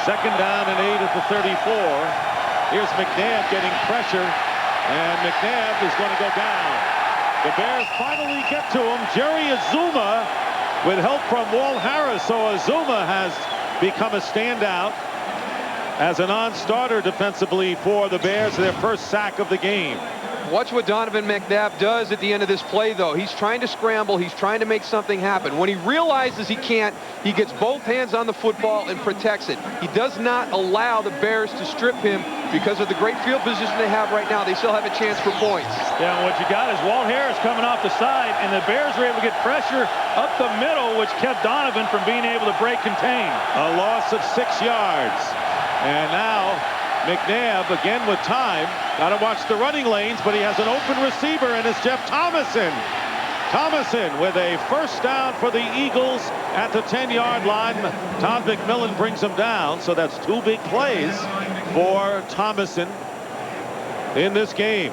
Second down and 8 at the 34. Here's McNabb getting pressure, and McNabb is going to go down. The Bears finally get to him. Jerry Azuma with help from Walt Harris. So Azuma has become a standout as a non-starter defensively for the Bears, their first sack of the game. Watch what Donovan McNabb does at the end of this play, though. He's trying to scramble. He's trying to make something happen. When he realizes he can't, he gets both hands on the football and protects it. He does not allow the Bears to strip him because of the great field position they have right now. They still have a chance for points. Yeah, and what you got is Walt Harris coming off the side, and the Bears were able to get pressure up the middle, which kept Donovan from being able to break contain. A loss of 6 yards. And now McNabb again with time. Got to watch the running lanes, but he has an open receiver, and it's Jeff Thomason. Thomason with a first down for the Eagles at the 10-yard line. Todd McMillan brings him down, so that's 2 big plays for Thomason in this game.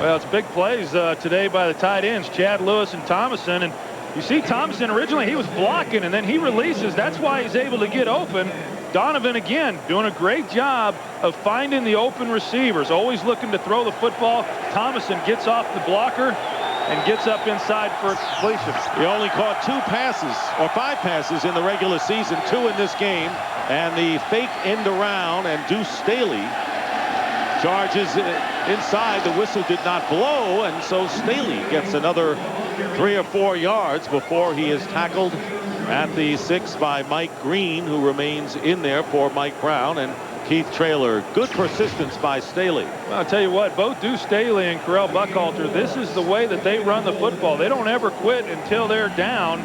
Well, it's big plays today by the tight ends, Chad Lewis and Thomason. And you see Thomason originally, he was blocking, and then he releases. That's why he's able to get open. Donovan, again, doing a great job of finding the open receivers, always looking to throw the football. Thomason gets off the blocker and gets up inside for completion. He only caught 2 passes, or 5 passes in the regular season, 2 in this game. And the fake end around, and Deuce Staley charges inside. The whistle did not blow, and so Staley gets another 3 or 4 yards before he is tackled at the 6 by Mike Green, who remains in there for Mike Brown and Keith Traylor. Good persistence by Staley. Well, I'll tell you what, both Deuce Staley and Carell Buckhalter, this is the way that they run the football. They don't ever quit until they're down,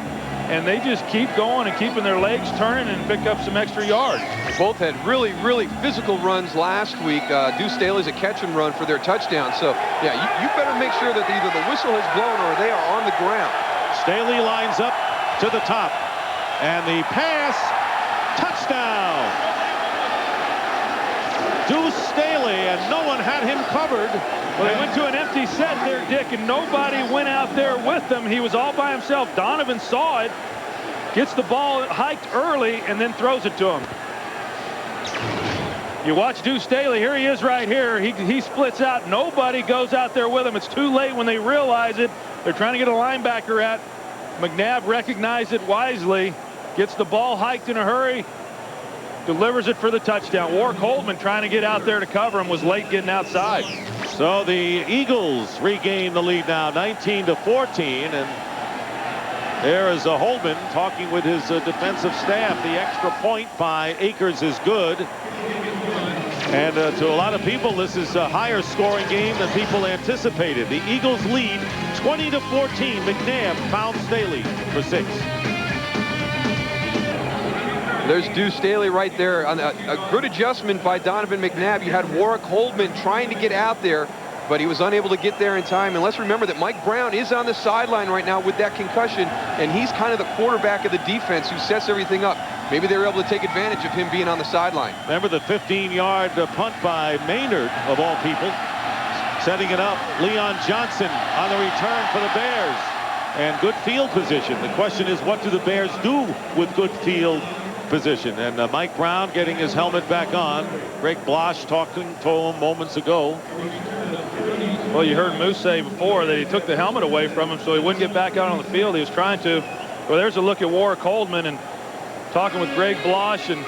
and they just keep going and keeping their legs turning and pick up some extra yards. Both had really, really physical runs last week. Deuce Staley's a catch and run for their touchdown. So, yeah, you better make sure that either the whistle has blown or they are on the ground. Staley lines up to the top. And the pass, touchdown. Deuce Staley, and no one had him covered. Well, they went to an empty set there, Dick, and nobody went out there with him. He was all by himself. Donovan saw it, gets the ball hiked early, and then throws it to him. You watch Deuce Staley. Here he is right here. He splits out. Nobody goes out there with him. It's too late when they realize it. They're trying to get a linebacker at. McNabb recognized it wisely. Gets the ball hiked in a hurry, delivers it for the touchdown. Warwick Holdman trying to get out there to cover him, was late getting outside. So the Eagles regain the lead now, 19-14, and there is Holdman talking with his defensive staff. The extra point by Akers is good, and to a lot of people, this is a higher scoring game than people anticipated. The Eagles lead 20-14. McNabb found Staley for 6. There's Deuce Staley right there. On a good adjustment by Donovan McNabb. You had Warwick Holdman trying to get out there, but he was unable to get there in time. And let's remember that Mike Brown is on the sideline right now with that concussion, and he's kind of the quarterback of the defense who sets everything up. Maybe they were able to take advantage of him being on the sideline. Remember the 15-yard punt by Maynard, of all people, setting it up. Leon Johnson on the return for the Bears, and good field position. The question is, what do the Bears do with good field position? And Mike Brown getting his helmet back on. Greg Blosch talking to him moments ago. Well, you heard Moose say before that he took the helmet away from him so he wouldn't get back out on the field. He was trying to. Well, there's a look at Warwick Holdman and talking with Greg Blosch and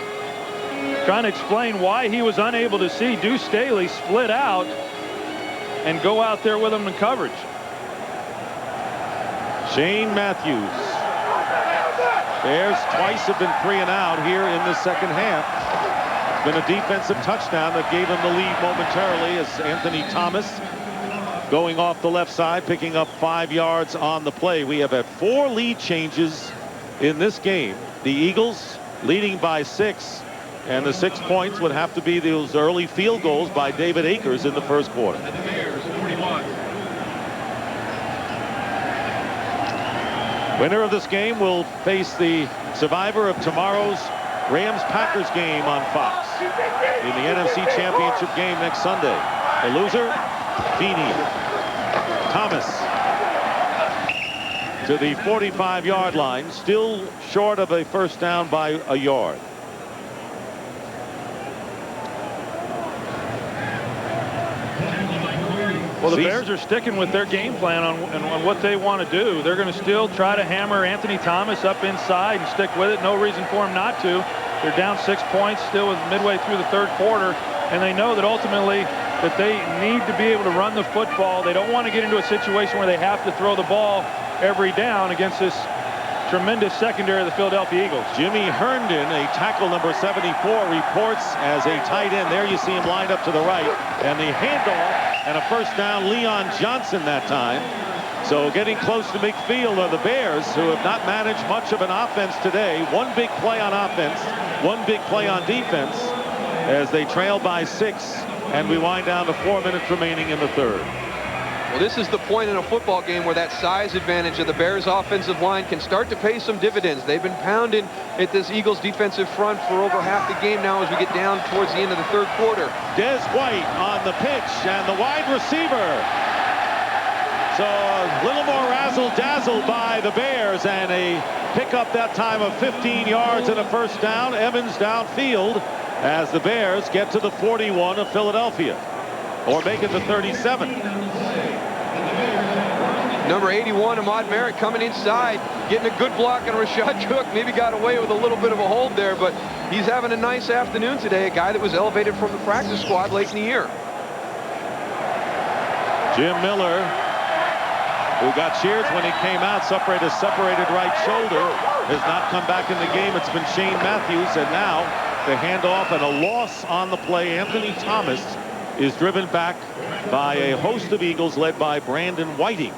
trying to explain why he was unable to see Deuce Staley split out and go out there with him in coverage. Shane Matthews. Bears twice have been 3 and out here in the second half. It's been a defensive touchdown that gave him the lead momentarily as Anthony Thomas going off the left side, picking up 5 yards on the play. We have had 4 lead changes in this game. The Eagles leading by 6, and the 6 points would have to be those early field goals by David Akers in the first quarter. Winner of this game will face the survivor of tomorrow's Rams-Packers game on Fox in the NFC Championship game next Sunday. The loser, Feeney. Thomas to the 45-yard line, still short of a first down by a yard. Well, the Bears are sticking with their game plan on what they want to do. They're going to still try to hammer Anthony Thomas up inside and stick with it. No reason for him not to. They're down 6 points still with midway through the third quarter, and they know that ultimately that they need to be able to run the football. They don't want to get into a situation where they have to throw the ball every down against this tremendous secondary of the Philadelphia Eagles. Jimmy Herndon, a tackle number 74, reports as a tight end. There you see him lined up to the right, and the handoff and a first down. Leon Johnson that time. So getting close to midfield are the Bears, who have not managed much of an offense today. 1 big play on offense, 1 big play on defense as they trail by 6, and we wind down to 4 minutes remaining in the third. Well, this is the point in a football game where that size advantage of the Bears offensive line can start to pay some dividends. They've been pounding at this Eagles defensive front for over half the game now as we get down towards the end of the third quarter. Des White on the pitch and the wide receiver. So a little more razzle-dazzle by the Bears, and a pickup that time of 15 yards and a first down. Evans downfield as the Bears get to the 41 of Philadelphia, or make it the 37. Number 81, Ahmad Merritt, coming inside, getting a good block on Rashad Cook. Maybe got away with a little bit of a hold there, but he's having a nice afternoon today. A guy that was elevated from the practice squad late in the year. Jim Miller, who got cheered when he came out, separated right shoulder, has not come back in the game. It's been Shane Matthews, and now the handoff and a loss on the play. Anthony Thomas is driven back by a host of Eagles led by Brandon Whiting.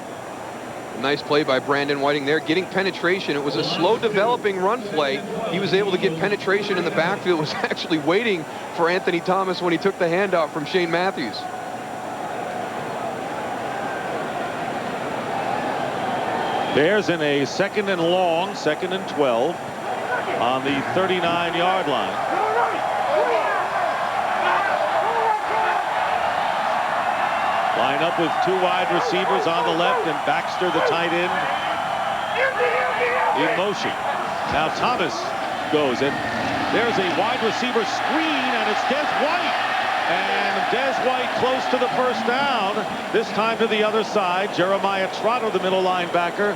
Nice play by Brandon Whiting there, getting penetration. It was a slow developing run play. He was able to get penetration in the backfield, was actually waiting for Anthony Thomas when he took the handoff from Shane Matthews. Bears in a 2nd and long, 2nd and 12 on the 39-yard line. Line up with 2 wide receivers on the left and Baxter, the tight end, in motion. Now Thomas goes, and there's a wide receiver screen, and it's Des White. And Des White close to the first down, this time to the other side. Jeremiah Trotter, the middle linebacker,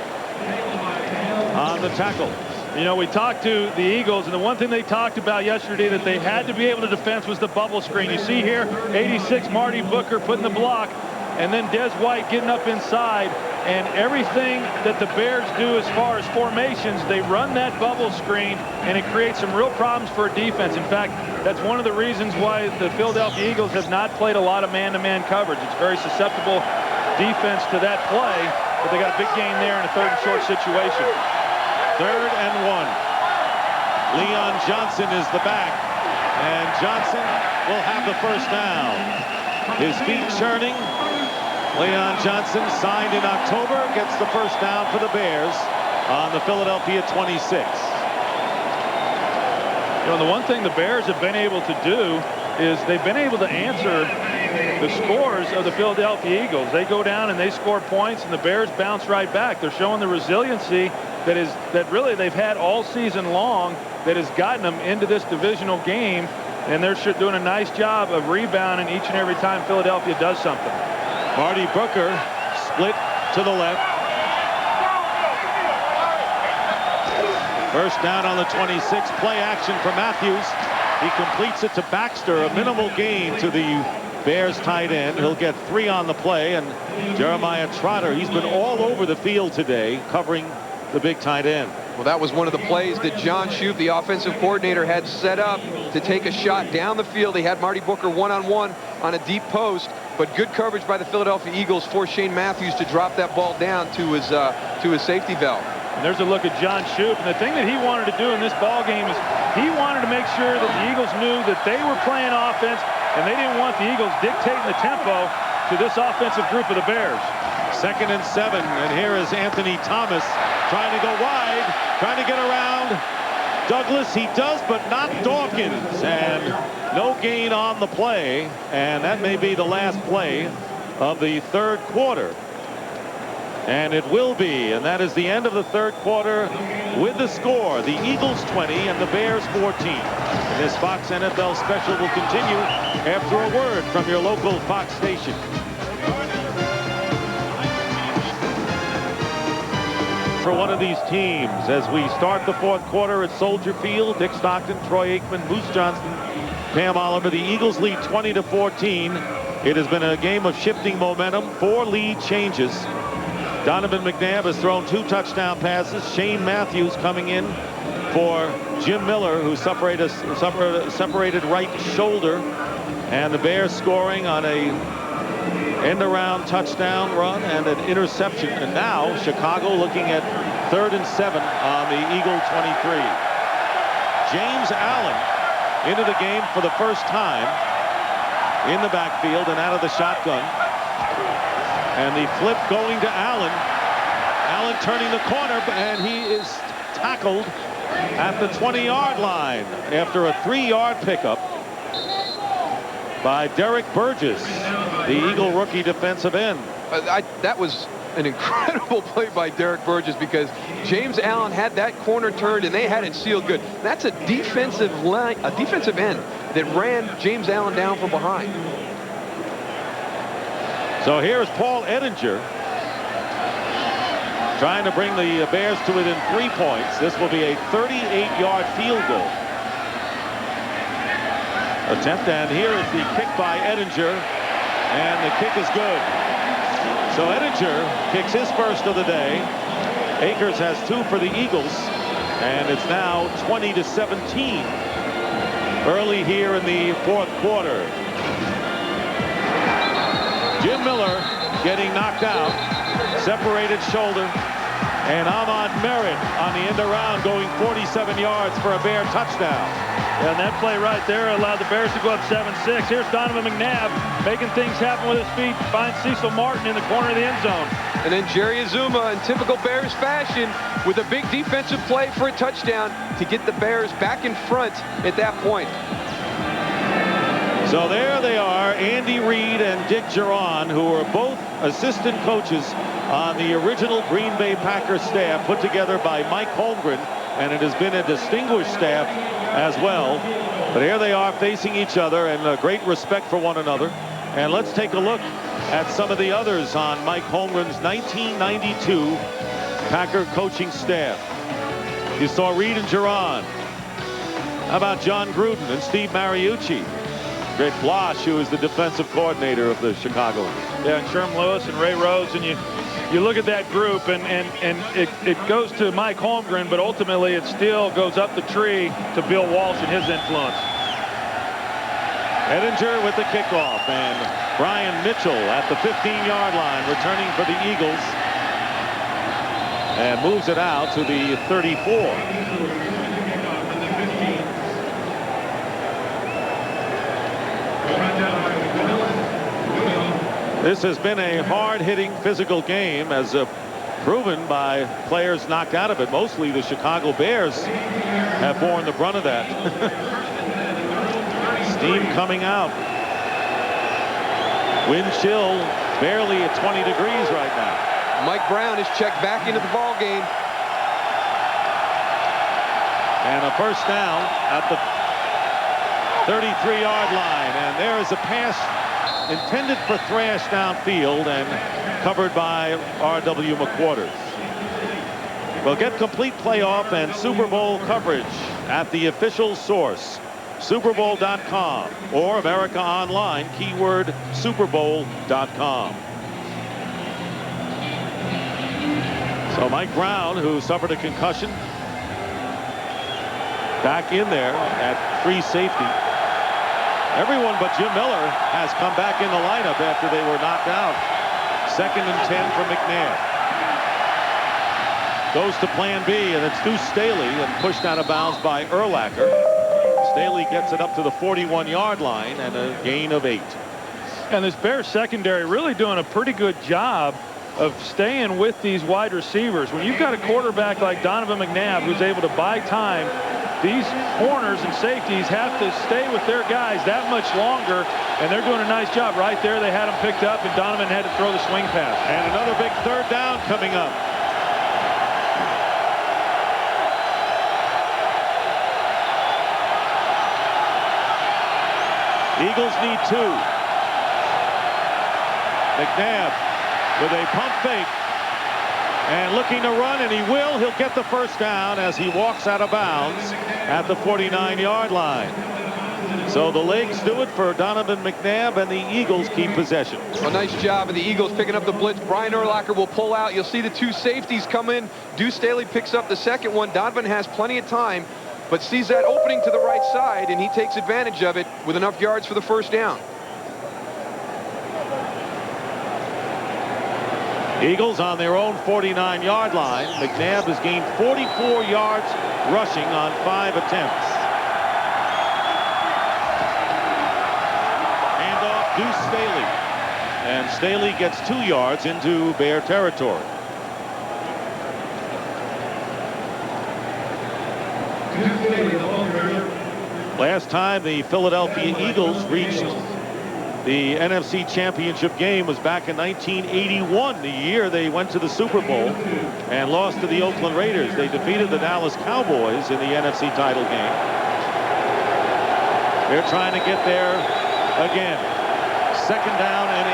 on the tackle. You know, we talked to the Eagles, and the one thing they talked about yesterday that they had to be able to defend was the bubble screen. You see here, 86 Marty Booker putting the block, and then Des White getting up inside, and everything that the Bears do as far as formations, they run that bubble screen, and it creates some real problems for a defense. In fact, that's one of the reasons why the Philadelphia Eagles have not played a lot of man-to-man coverage. It's very susceptible defense to that play, but they got a big gain there in a 3rd and short situation. 3rd and 1. Leon Johnson is the back, and Johnson will have the first down. His feet churning. Leon Johnson, signed in October, gets the first down for the Bears on the Philadelphia 26. You know, the one thing the Bears have been able to do is they've been able to answer the scores of the Philadelphia Eagles. They go down and they score points, and the Bears bounce right back. They're showing the resiliency that really they've had all season long, that has gotten them into this divisional game, and they're doing a nice job of rebounding each and every time Philadelphia does something. Marty Booker split to the left. First down on the 26. Play action for Matthews. He completes it to Baxter. A minimal gain to the Bears tight end. He'll get 3 on the play, and Jeremiah Trotter, he's been all over the field today covering the big tight end. Well, that was one of the plays that John Shoup, the offensive coordinator, had set up to take a shot down the field. He had Marty Booker one-on-one on a deep post, but good coverage by the Philadelphia Eagles forced Shane Matthews to drop that ball down to his safety valve. And there's a look at John Shoup, and the thing that he wanted to do in this ball game is he wanted to make sure that the Eagles knew that they were playing offense, and they didn't want the Eagles dictating the tempo to this offensive group of the Bears. 2nd and 7, and here is Anthony Thomas trying to go wide, trying to get around Douglas. He does, but not Dawkins, and no gain on the play, and that may be the last play of the 3rd quarter. And it will be, and that is the end of the 3rd quarter with the score, the Eagles 20 and the Bears 14. And this Fox NFL special will continue after a word from your local Fox station. For one of these teams, as we start the 4th quarter at Soldier Field, Dick Stockton, Troy Aikman, Moose Johnston, Pam Oliver. The Eagles lead 20-14. It has been a game of shifting momentum, 4 lead changes. Donovan McNabb has thrown 2 touchdown passes. Shane Matthews coming in for Jim Miller, who separated right shoulder. And the Bears scoring on a end-around touchdown run and an interception. And now Chicago looking at 3rd and 7 on the Eagle 23. James Allen into the game for the first time in the backfield and out of the shotgun. And the flip going to Allen. Allen turning the corner, and he is tackled at the 20-yard line after a 3-yard pickup by Derek Burgess, the Eagle rookie defensive end. That was an incredible play by Derek Burgess, because James Allen had that corner turned and they had it sealed good. That's a defensive end that ran James Allen down from behind. So here's Paul Edinger trying to bring the Bears to within 3 points. This will be a 38-yard field goal attempt, and here is the kick by Edinger, and the kick is good. So Edinger kicks his first of the day. Akers has 2 for the Eagles, and it's now 20-17 early here in the 4th quarter. Jim Miller getting knocked out, separated shoulder, and Ahmad Merritt on the end around going 47 yards for a Bear touchdown. And that play right there allowed the Bears to go up 7-6. Here's Donovan McNabb making things happen with his feet. Finds Cecil Martin in the corner of the end zone. And then Jerry Azuma, in typical Bears fashion, with a big defensive play for a touchdown to get the Bears back in front at that point. So there they are, Andy Reid and Dick Geron, who are both assistant coaches on the original Green Bay Packers staff, put together by Mike Holmgren, and it has been a distinguished staff as well. But here they are facing each other, and a great respect for one another. And let's take a look at some of the others on Mike Holmgren's 1992 Packer coaching staff. You saw Reid and Geron. How about John Gruden and Steve Mariucci? Greg Blosh, who is the defensive coordinator of the Chicagoans. Yeah, and Sherm Lewis and Ray Rhodes, and you look at that group, and it goes to Mike Holmgren, but ultimately it still goes up the tree to Bill Walsh and his influence. Edinger with the kickoff, and Brian Mitchell at the 15-yard line returning for the Eagles, and moves it out to the 34. This has been a hard-hitting physical game, as proven by players knocked out of it. Mostly the Chicago Bears have borne the brunt of that. Steam coming out. Wind chill barely at 20 degrees right now. Mike Brown is checked back into the ball game. And a first down at the 33-yard line. And there is a pass intended for Thrash downfield and covered by R.W. McQuarters. We'll get complete playoff and Super Bowl coverage at the official source, SuperBowl.com, or America Online, keyword SuperBowl.com. So Mike Brown, who suffered a concussion, back in there at free safety. Everyone but Jim Miller has come back in the lineup after they were knocked out. 2nd and 10 for McNabb. Goes to plan B, and it's Deuce Staley, and pushed out of bounds by Urlacher. Staley gets it up to the 41-yard line, and a gain of 8. And this Bears secondary really doing a pretty good job of staying with these wide receivers. When you've got a quarterback like Donovan McNabb who's able to buy time, these corners and safeties have to stay with their guys that much longer, and they're doing a nice job. Right there, they had him picked up, and Donovan had to throw the swing pass. And another big 3rd down coming up. Eagles need 2. McNabb with a pump fake and looking to run, and he will. He'll get the 1st down as he walks out of bounds at the 49-yard line. So the legs do it for Donovan McNabb, and the Eagles keep possession. A nice job of the Eagles picking up the blitz. Brian Urlacher will pull out. You'll see the 2 safeties come in. Deuce Staley picks up the 2nd one. Donovan has plenty of time, but sees that opening to the right side, and he takes advantage of it with enough yards for the 1st down. Eagles on their own 49-yard line. McNabb has gained 44 yards rushing on 5 attempts. Handoff, Deuce Staley. And Staley gets 2 yards into Bear territory. Last time the Philadelphia Eagles reached the NFC Championship game was back in 1981, the year they went to the Super Bowl and lost to the Oakland Raiders. They defeated the Dallas Cowboys in the NFC title game. They're trying to get there again. 2nd down and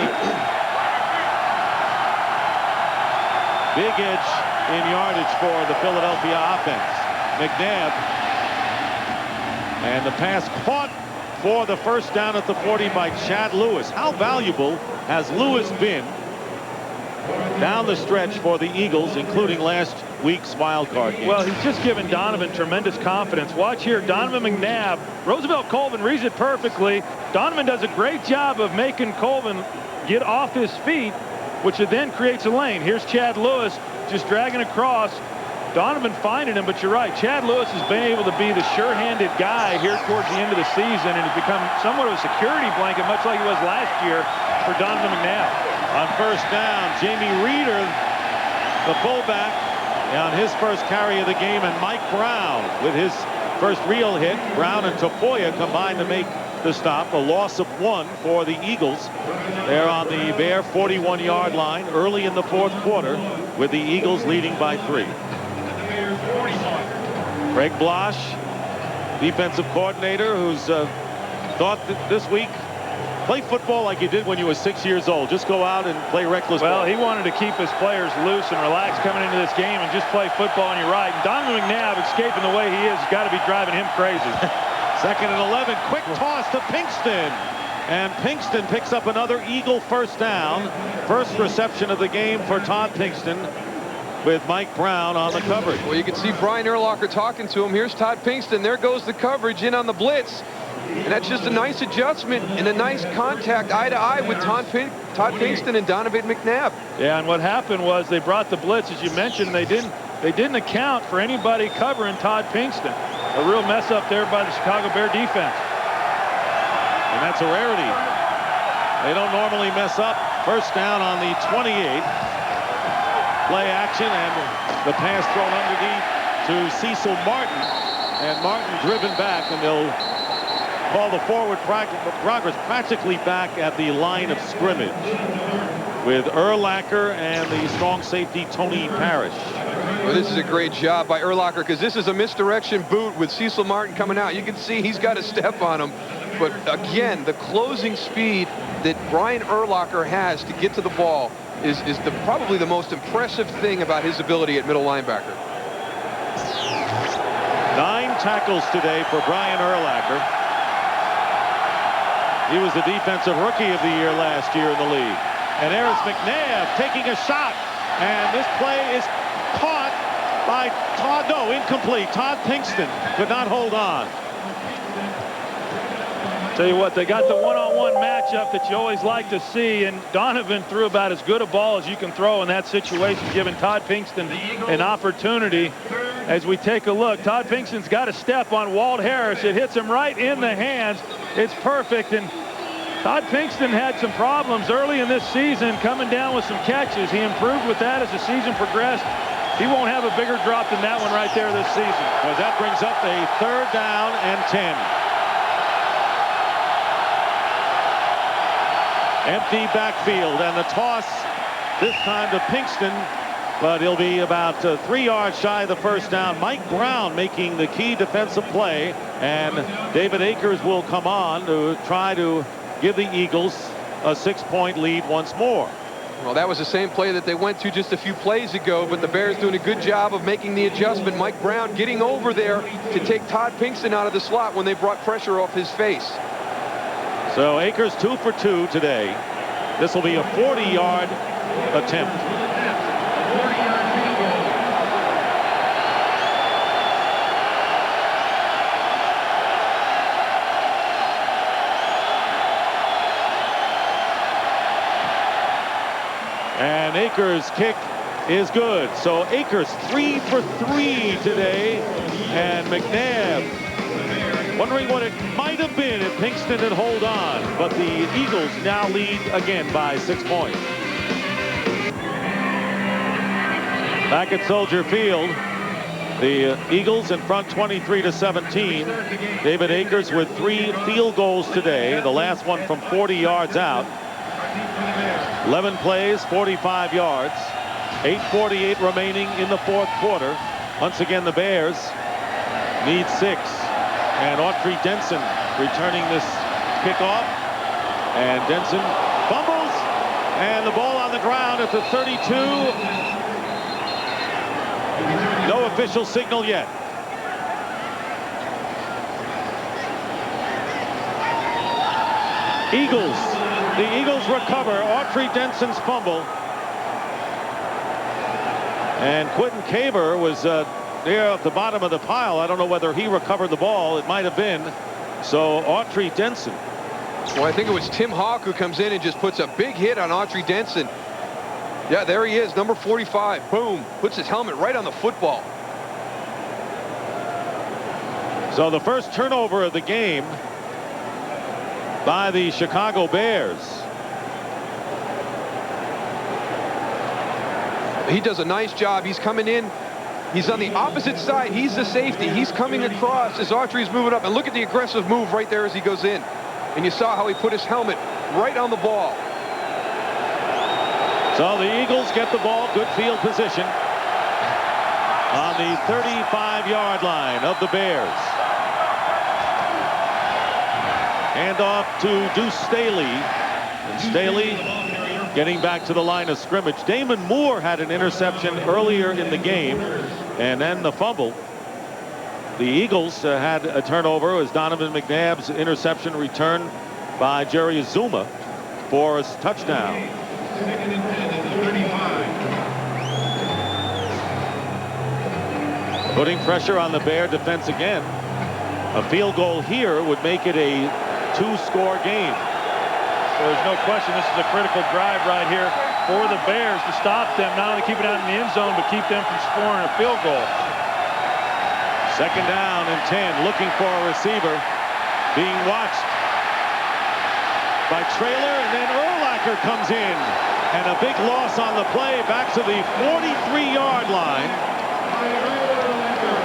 8. Big edge in yardage for the Philadelphia offense. McNabb, and the pass caught for the 1st down at the 40 by Chad Lewis. How valuable has Lewis been down the stretch for the Eagles, including last week's wild card game? Well, he's just given Donovan tremendous confidence. Watch here, Donovan McNabb. Roosevelt Colvin reads it perfectly. Donovan does a great job of making Colvin get off his feet, which then creates a lane. Here's Chad Lewis just dragging across. Donovan finding him, but you're right. Chad Lewis has been able to be the sure-handed guy here towards the end of the season, and has become somewhat of a security blanket, much like he was last year for Donovan McNabb. On 1st down, Jamie Reeder, the fullback, on his 1st carry of the game, and Mike Brown with his 1st real hit. Brown and Tafoya combined to make the stop. A loss of 1 for the Eagles. They're on the Bear 41-yard line early in the 4th quarter, with the Eagles leading by 3. Greg Blosh, defensive coordinator, who's thought that this week, play football like you did when you were 6 years old. Just go out and play reckless ball. Well, he wanted to keep his players loose and relaxed coming into this game and just play football, and you're right. And Donovan McNabb, escaping the way he is, has got to be driving him crazy. 2nd and 11, quick toss to Pinkston. And Pinkston picks up another Eagle 1st down. 1st reception of the game for Todd Pinkston, with Mike Brown on the coverage. Well, you can see Brian Urlacher talking to him. Here's Todd Pinkston. There goes the coverage in on the blitz. And that's just a nice adjustment and a nice contact eye-to-eye with Todd Pinkston and Donovan McNabb. Yeah, and what happened was they brought the blitz, as you mentioned. They didn't account for anybody covering Todd Pinkston. A real mess up there by the Chicago Bear defense. And that's a rarity. They don't normally mess up. 1st down on the 28. Play action, and the pass thrown underneath to Cecil Martin, and Martin driven back, and they'll call the forward progress practically back at the line of scrimmage with Urlacher and the strong safety Tony Parrish. Well, this is a great job by Urlacher, because this is a misdirection boot with Cecil Martin coming out. You can see he's got a step on him, but again, the closing speed that Brian Urlacher has to get to the ball is probably the most impressive thing about his ability at middle linebacker. 9 tackles today for Brian Urlacher. He was the defensive rookie of the year last year in the league. And there's McNabb taking a shot. And this play is caught by Todd. No, incomplete. Todd Pinkston could not hold on. Tell you what, they got the one-on-one matchup that you always like to see, and Donovan threw about as good a ball as you can throw in that situation, giving Todd Pinkston an opportunity. As we take a look, Todd Pinkston's got a step on Walt Harris. It hits him right in the hands. It's perfect, and Todd Pinkston had some problems early in this season coming down with some catches. He improved with that as the season progressed. He won't have a bigger drop than that one right there this season. Well, that brings up a 3rd down and 10. Empty backfield, and the toss this time to Pinkston, but he'll be about 3 yards shy of the 1st down. Mike Brown making the key defensive play, and David Akers will come on to try to give the Eagles a 6-point lead once more. Well, that was the same play that they went to just a few plays ago, but the Bears doing a good job of making the adjustment. Mike Brown getting over there to take Todd Pinkston out of the slot when they brought pressure off his face. So Akers 2 for 2 today. This will be a 40-yard attempt. And Akers' kick is good. So Akers 3 for 3 today. And McNabb wondering what it might have been if Pinkston had held on, but the Eagles now lead again by 6 points. Back at Soldier Field, the Eagles in front 23-17. David Akers with 3 field goals today, the last one from 40 yards out. 11 plays, 45 yards. 8:48 remaining in the 4th quarter. Once again, the Bears need 6. And Autry Denson returning this kickoff. And Denson fumbles. And the ball on the ground at the 32. No official signal yet. Eagles. The Eagles recover Autry Denson's fumble. And Quentin Caber was there at the bottom of the pile. I don't know whether he recovered the ball. It might have been. So Autry Denson. Well, I think it was Tim Hawk who comes in and just puts a big hit on Autry Denson. Yeah, there he is, number 45. Boom. Puts his helmet right on the football. So the first turnover of the game by the Chicago Bears. He does a nice job. He's coming in. He's on the opposite side. He's the safety. He's coming across as Autry's moving up. And look at the aggressive move right there as he goes in. And you saw how he put his helmet right on the ball. So the Eagles get the ball. Good field position on the 35-yard line of the Bears. Handoff to Deuce Staley. And Staley getting back to the line of scrimmage. Damon Moore had an interception earlier in the game, and then the fumble. The Eagles had a turnover as Donovan McNabb's interception returned by Jerry Azuma for a touchdown. Putting pressure on the Bear defense again. A field goal here would make it a 2-score game. So there's no question this is a critical drive right here for the Bears to stop them, not only keep it out in the end zone, but keep them from scoring a field goal. 2nd down and 10, looking for a receiver. Being watched by Traylor, and then Urlacher comes in. And a big loss on the play back to the 43-yard line.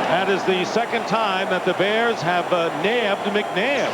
That is the 2nd time that the Bears have nabbed McNabb.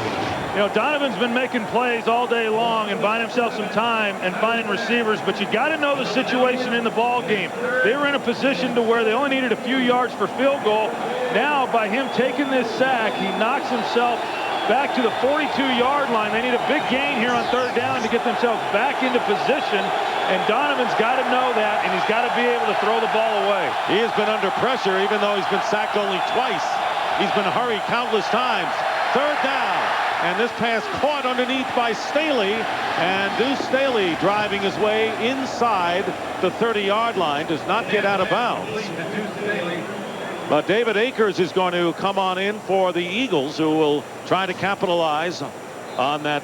You know, Donovan's been making plays all day long and buying himself some time and finding receivers, but you got to know the situation in the ball game. They were in a position to where they only needed a few yards for field goal. Now, by him taking this sack, he knocks himself back to the 42-yard line. They need a big gain here on 3rd down to get themselves back into position, and Donovan's got to know that, and he's got to be able to throw the ball away. He has been under pressure, even though he's been sacked only twice. He's been hurried countless times. third down. And this pass caught underneath by Staley. And Deuce Staley driving his way inside the 30-yard line. Does not get out of bounds. But David Akers is going to come on in for the Eagles, who will try to capitalize on that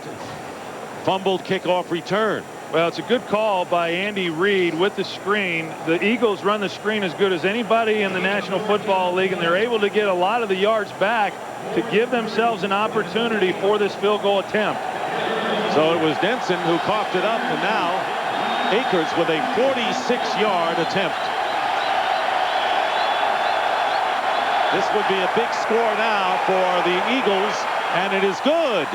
fumbled kickoff return. Well, it's a good call by Andy Reid with the screen. The Eagles run the screen as good as anybody in the National Football League, and they're able to get a lot of the yards back to give themselves an opportunity for this field goal attempt. So it was Denson who coughed it up, and now Akers with a 46-yard attempt. This would be a big score now for the Eagles, and it is good.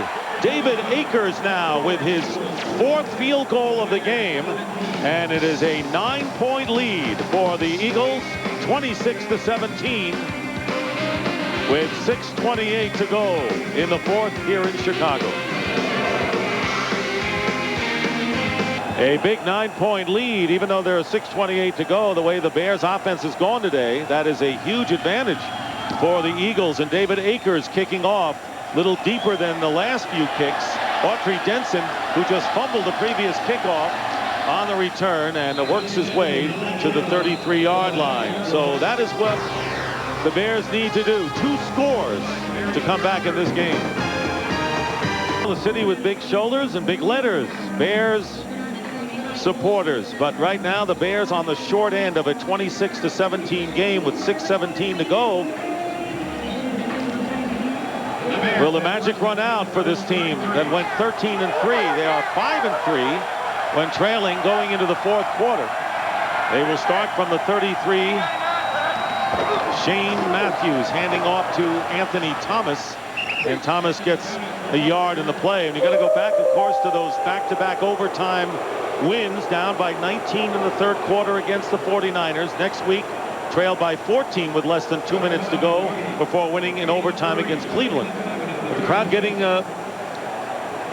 David Akers now with his 4th field goal of the game, and it is a 9-point lead for the Eagles, 26-17, with 6:28 to go in the 4th here in Chicago. A big 9-point lead, even though there are 6:28 to go. The way the Bears offense has gone today, that is a huge advantage for the Eagles. And David Akers kicking off a little deeper than the last few kicks. Autry Denson, who just fumbled the previous kickoff on the return, and works his way to the 33-yard line. So that is what the Bears need to do. 2 scores to come back in this game. The city with big shoulders and big letters. Bears supporters. But right now the Bears on the short end of a 26-17 game with 6:17 to go. Will the magic run out for this team that went 13-3? They are 5-3 when trailing going into the 4th quarter. They will start from the 33. Shane Matthews handing off to Anthony Thomas, and Thomas gets a yard in the play. And you got to go back, of course, to those back-to-back overtime wins, down by 19 in the 3rd quarter against the 49ers. Next week, trailed by 14 with less than 2 minutes to go before winning in overtime against Cleveland. But the crowd getting a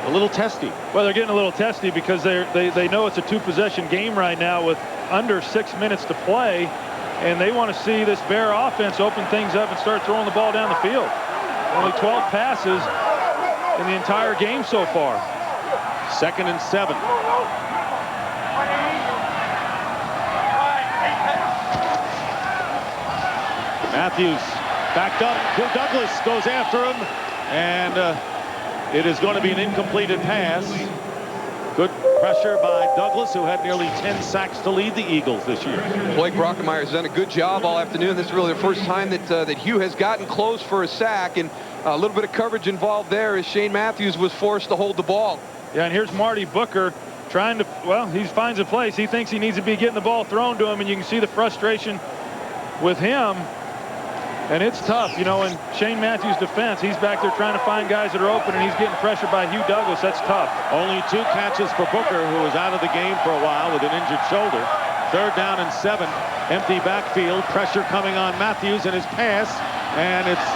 little testy. Well, they're getting a little testy because they know it's a 2-possession game right now with under 6 minutes to play, and they want to see this Bear offense open things up and start throwing the ball down the field. Only 12 passes in the entire game so far. 2nd and 7. Matthews backed up. Douglas goes after him, and it is going to be an incompleted pass. Good pressure by Douglas, who had nearly 10 sacks to lead the Eagles this year. Blake Brockemeyer has done a good job all afternoon. This is really the first time that Hugh has gotten close for a sack, and a little bit of coverage involved there as Shane Matthews was forced to hold the ball. Yeah, and here's Marty Booker trying to, well, he finds a place. He thinks he needs to be getting the ball thrown to him, and you can see the frustration with him. And it's tough, you know, in Shane Matthews' defense. He's back there trying to find guys that are open, and he's getting pressured by Hugh Douglas. That's tough. Only 2 catches for Booker, who was out of the game for a while with an injured shoulder. 3rd down and 7. Empty backfield. Pressure coming on Matthews and his pass. And it's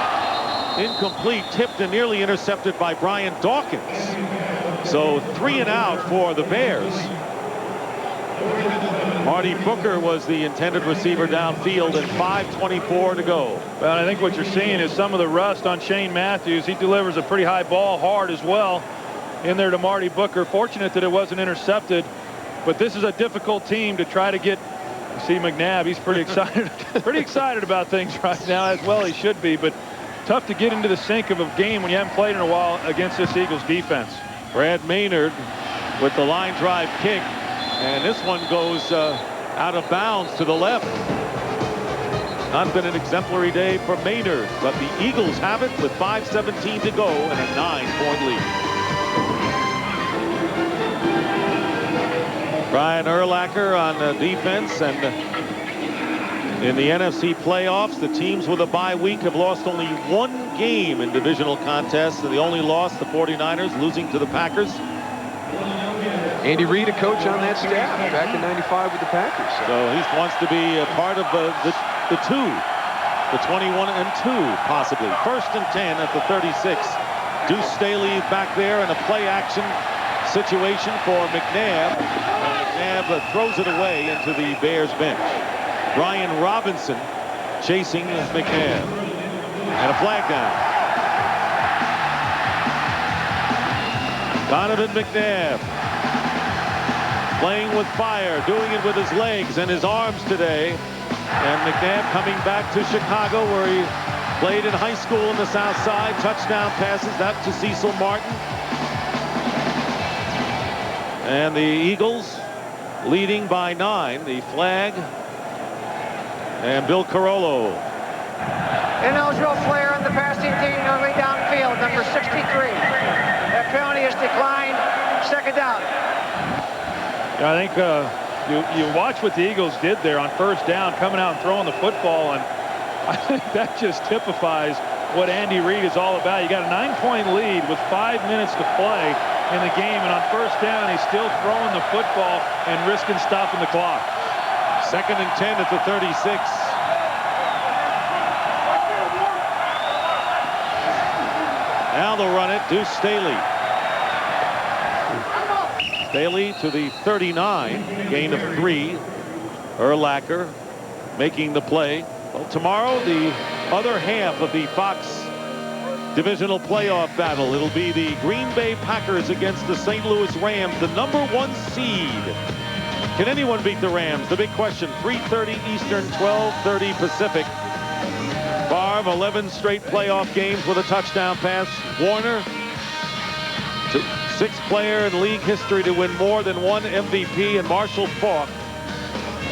incomplete. Tipped and nearly intercepted by Brian Dawkins. So 3 and out for the Bears. Marty Booker was the intended receiver downfield, and 5:24 to go. Well, I think what you're seeing is some of the rust on Shane Matthews. He delivers a pretty high ball, hard as well, in there to Marty Booker. Fortunate that it wasn't intercepted, but this is a difficult team to try to get. You see McNabb, he's pretty excited, pretty excited about things right now, as well he should be, but tough to get into the sync of a game when you haven't played in a while against this Eagles defense. Brad Maynard with the line drive kick. And this one goes out of bounds to the left. Not been an exemplary day for Maynard, but the Eagles have it with 5:17 to go and a 9-point lead. Brian Urlacher on defense, and in the NFC playoffs, the teams with a bye week have lost only 1 game in divisional contests, and the only loss, the 49ers, losing to the Packers. Andy Reid, a coach on that staff back in '95 with the Packers. So he wants to be a part of the 21-2 possibly. 1st and 10 at the 36. Deuce Staley back there in a play action situation for McNabb. McNabb throws it away into the Bears bench. Brian Robinson chasing McNabb. And a flag down. Donovan McNabb playing with fire, doing it with his legs and his arms today. And McNabb coming back to Chicago, where he played in high school in the South Side. Touchdown passes that to Cecil Martin. And the Eagles leading by 9. The flag. And Bill Carollo. Ineligible player on the passing team early downfield, number 63. That penalty is declined. Second down. Yeah, I think you watch what the Eagles did there on first down, coming out and throwing the football, and I think that just typifies what Andy Reid is all about. You got a 9-point lead with 5 minutes to play in the game, and on first down he's still throwing the football and risking stopping the clock. 2nd and 10 at the 36. Now they'll run it. Deuce Staley. Staley to the 39. Gain of 3. Urlacher making the play. Well, tomorrow, the other half of the Fox Divisional playoff battle. It'll be the Green Bay Packers against the St. Louis Rams, the #1 seed. Can anyone beat the Rams? The big question. 3:30 Eastern, 12:30 Pacific. Favre, 11 straight playoff games with a touchdown pass. Warner, 6th player in league history to win more than 1 MVP. And Marshall Faulk,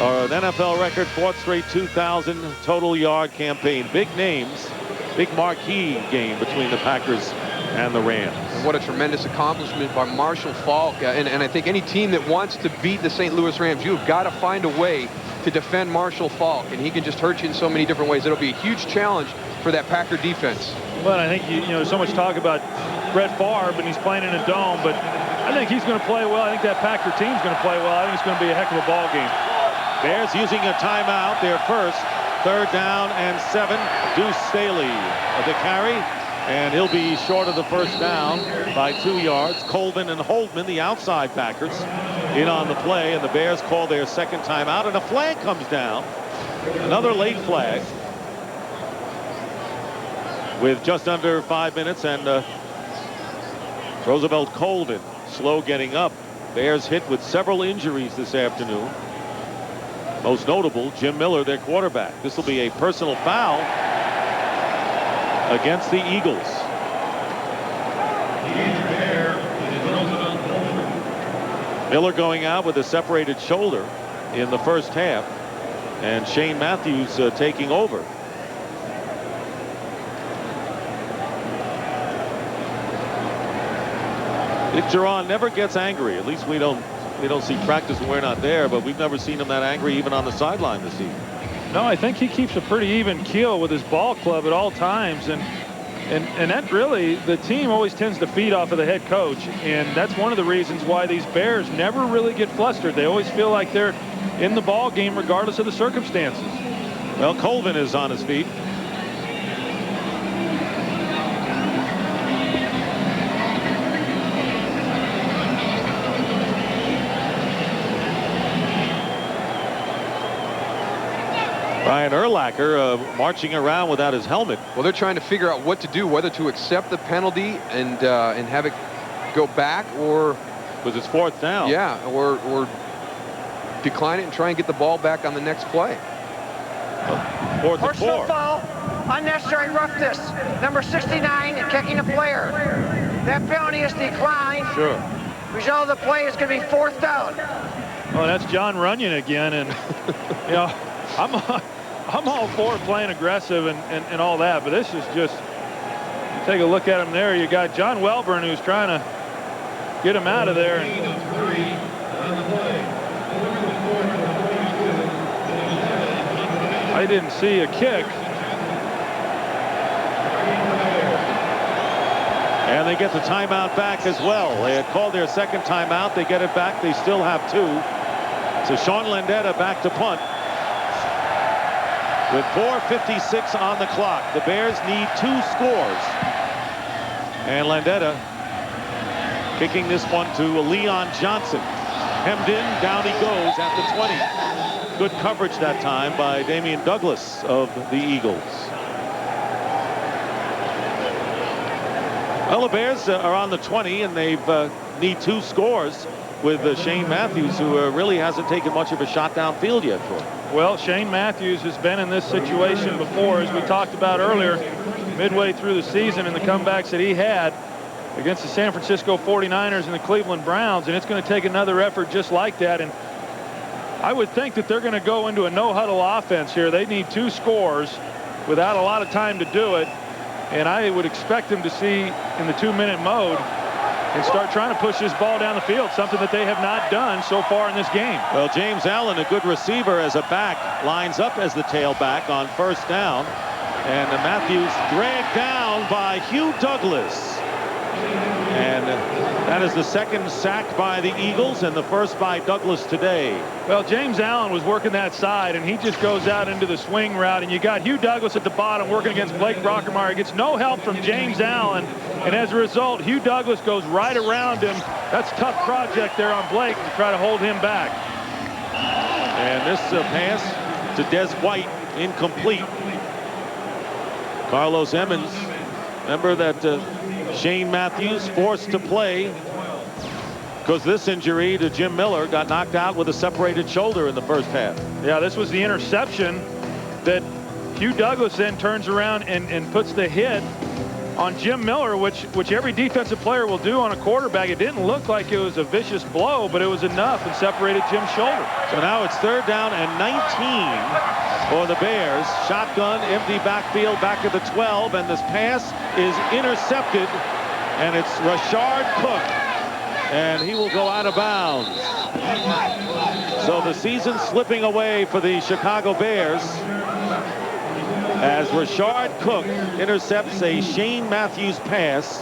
an NFL record 4th straight 2,000 total yard campaign. Big names, big marquee game between the Packers and the Rams. And what a tremendous accomplishment by Marshall Faulk. And I think any team that wants to beat the St. Louis Rams, you've got to find a way to defend Marshall Faulk, and he can just hurt you in so many different ways. It'll be a huge challenge for that Packer defense. But I think, you know, so much talk about Brett Favre, and he's playing in a dome, but I think he's going to play well. I think that Packer team's going to play well. I think it's going to be a heck of a ball game. Bears using a timeout, their first. 3rd down and 7. Deuce Staley the carry, and he'll be short of the first down by 2 yards. Colvin and Holdman, the outside backers, in on the play, and the Bears call their 2nd timeout, and a flag comes down. Another late flag with just under 5 minutes, and Roosevelt Colvin slow getting up. Bears hit with several injuries this afternoon. Most notable, Jim Miller, their quarterback. This will be a personal foul against the Eagles. Miller going out with a separated shoulder in the first half, and Shane Matthews taking over. Dick Duran never gets angry. At least we don't see practice when we're not there, but we've never seen him that angry even on the sideline this season. No, I think he keeps a pretty even keel with his ball club at all times, and that really, the team always tends to feed off of the head coach, and that's one of the reasons why these Bears never really get flustered. They always feel like they're in the ball game regardless of the circumstances. Well, Colvin is on his feet. Brian Urlacher marching around without his helmet. Well, they're trying to figure out what to do, whether to accept the penalty and have it go back, or because it's 4th down. Yeah, or decline it and try and get the ball back on the next play. 4th and 4. Personal foul, unnecessary roughness. Number 69 kicking a player. That penalty is declined. Sure. Result of the play is going to be 4th down. Oh, that's John Runyon again, and you know, I'm all for playing aggressive and all that, but this is just, take a look at him there. You got John Welburn, who's trying to get him out of there. I didn't see a kick. And they get the timeout back as well. They had called their 2nd timeout. They get it back. They still have 2. So Sean Landeta back to punt. With 4:56 on the clock, the Bears need 2 scores. And Landeta kicking this one to Leon Johnson. Hemmed in, down he goes at the 20. Good coverage that time by Damian Douglas of the Eagles. Well, the Bears are on the 20, and they've need 2 scores with Shane Matthews, who really hasn't taken much of a shot downfield yet for him. Well, Shane Matthews has been in this situation before, as we talked about earlier, midway through the season, and the comebacks that he had against the San Francisco 49ers and the Cleveland Browns, and it's going to take another effort just like that. And I would think that they're going to go into a no-huddle offense here. They need 2 scores without a lot of time to do it, and I would expect them to see in the 2-minute mode and start trying to push this ball down the field, something that they have not done so far in this game. Well, James Allen, a good receiver as a back, lines up as the tailback on first down, and Matthews dragged down by Hugh Douglas. And that is the 2nd sack by the Eagles and the 1st by Douglas today. Well, James Allen was working that side, and he just goes out into the swing route, and you got Hugh Douglas at the bottom working against Blake Brockermeyer. He gets no help from James Allen, and as a result, Hugh Douglas goes right around him. That's a tough project there on Blake to try to hold him back. And this pass to Des White, incomplete. Carlos Emmons, remember that Shane Matthews forced to play because this injury to Jim Miller, got knocked out with a separated shoulder in the first half. Yeah, this was the interception that Hugh Douglas then turns around and puts the hit on Jim Miller, which every defensive player will do on a quarterback. It didn't look like it was a vicious blow, but it was enough and separated Jim's shoulder. So now it's 3rd down and 19 for the Bears. Shotgun, empty backfield, back at the 12, and this pass is intercepted, and it's Rashard Cook, and he will go out of bounds. So the season's slipping away for the Chicago Bears as Rashard Cook intercepts a Shane Matthews pass.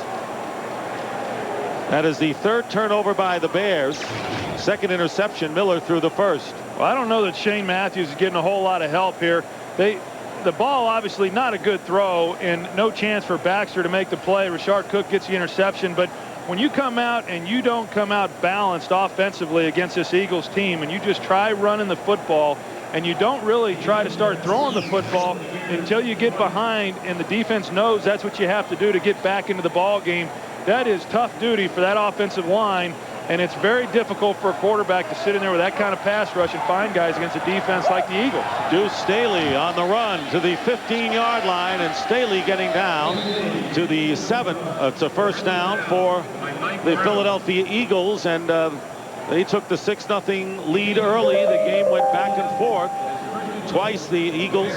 That is the 3rd turnover by the Bears. 2nd interception. Miller threw the 1st. Well, I don't know that Shane Matthews is getting a whole lot of help here. The ball, obviously not a good throw, and no chance for Baxter to make the play. Rashard Cook gets the interception, but when you come out and you don't come out balanced offensively against this Eagles team, and you just try running the football, and you don't really try to start throwing the football until you get behind, and the defense knows that's what you have to do to get back into the ball game, that is tough duty for that offensive line. And it's very difficult for a quarterback to sit in there with that kind of pass rush and find guys against a defense like the Eagles. Deuce Staley on the run to the 15-yard line, and Staley getting down to the 7. It's a 1st down for the Philadelphia Eagles, and they took the 6-0 lead early. The game went back and forth. Twice the Eagles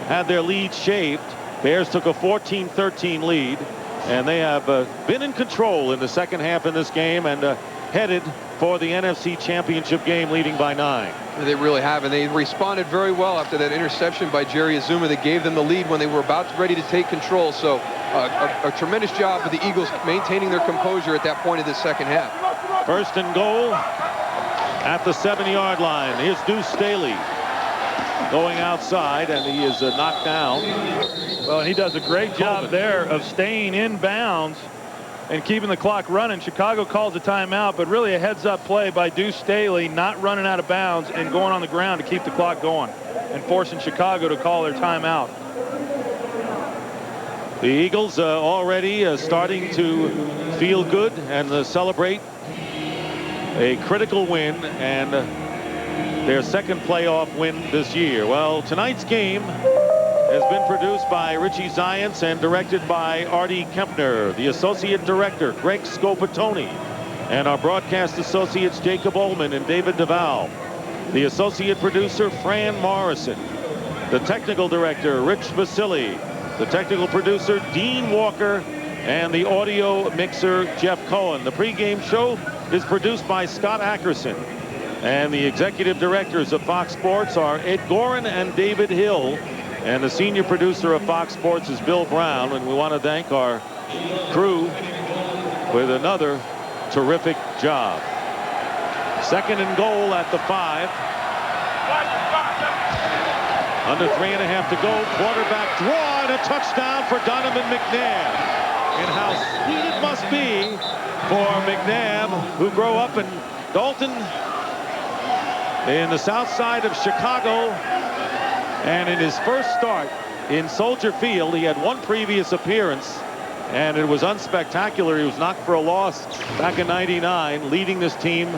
had their lead shaved. Bears took a 14-13 lead, and they have been in control in the 2nd half in this game, and headed for the NFC Championship game, leading by 9. They really have, and they responded very well after that interception by Jerry Azuma that gave them the lead when they were ready to take control. So a tremendous job for the Eagles maintaining their composure at that point of the 2nd half. 1st and goal at the 7-yard line. Here's Deuce Staley going outside, and he is knocked down. Well, he does a great job there of staying in bounds and keeping the clock running. Chicago calls a timeout, but really a heads-up play by Deuce Staley, not running out of bounds and going on the ground to keep the clock going and forcing Chicago to call their timeout. The Eagles already starting to feel good and celebrate a critical win and their 2nd playoff win this year. Well, tonight's game has been produced by Richie Zients and directed by Artie Kempner. The associate director, Greg Scopatoni, and our broadcast associates, Jacob Ullman and David Duval. The associate producer, Fran Morrison. The technical director, Rich Vasili. The technical producer, Dean Walker, and the audio mixer, Jeff Cohen. The pregame show is produced by Scott Ackerson. And the executive directors of Fox Sports are Ed Gorin and David Hill. And the senior producer of Fox Sports is Bill Brown. And we want to thank our crew with another terrific job. 2nd and goal at the 5. Under 3.5 to go. Quarterback draw, and a touchdown for Donovan McNabb. And how sweet it must be for McNabb, who grew up in Dalton in the south side of Chicago. And in his first start in Soldier Field, he had 1 previous appearance And it was unspectacular. He was knocked for a loss back in '99, leading this team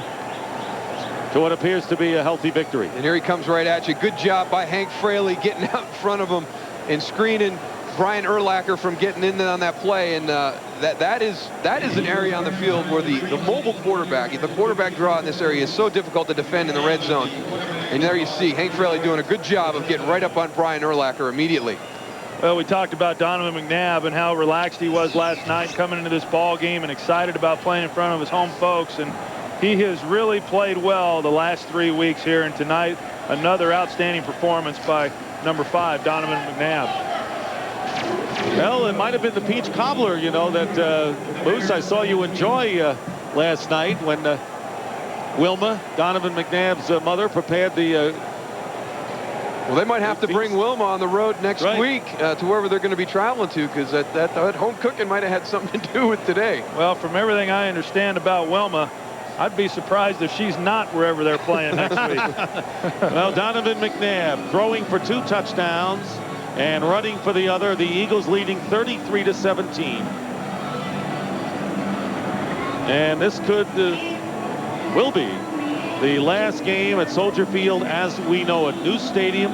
to what appears to be a healthy victory. And here he comes right at you. Good job by Hank Fraley getting out in front of him and screening Brian Urlacher from getting in on that play. And that is an area on the field where the mobile quarterback, the quarterback draw in this area is so difficult to defend in the red zone. And there you see Hank Fraley doing a good job of getting right up on Brian Urlacher immediately. Well, we talked about Donovan McNabb and how relaxed he was last night coming into this ball game and excited about playing in front of his home folks. And he has really played well the last 3 weeks here. And tonight, another outstanding performance by number 5, Donovan McNabb. Well, it might have been the peach cobbler, you know, that Moose, I saw you enjoy last night when Wilma, Donovan McNabb's mother, prepared the well, they might have to bring Wilma on the road next week to wherever they're going to be traveling to, because that home cooking might have had something to do with today. Well, from everything I understand about Wilma, I'd be surprised if she's not wherever they're playing next week. Well, Donovan McNabb throwing for 2 touchdowns and running for the other. The Eagles leading 33-17. And this will be the last game at Soldier Field as we know it. New stadium.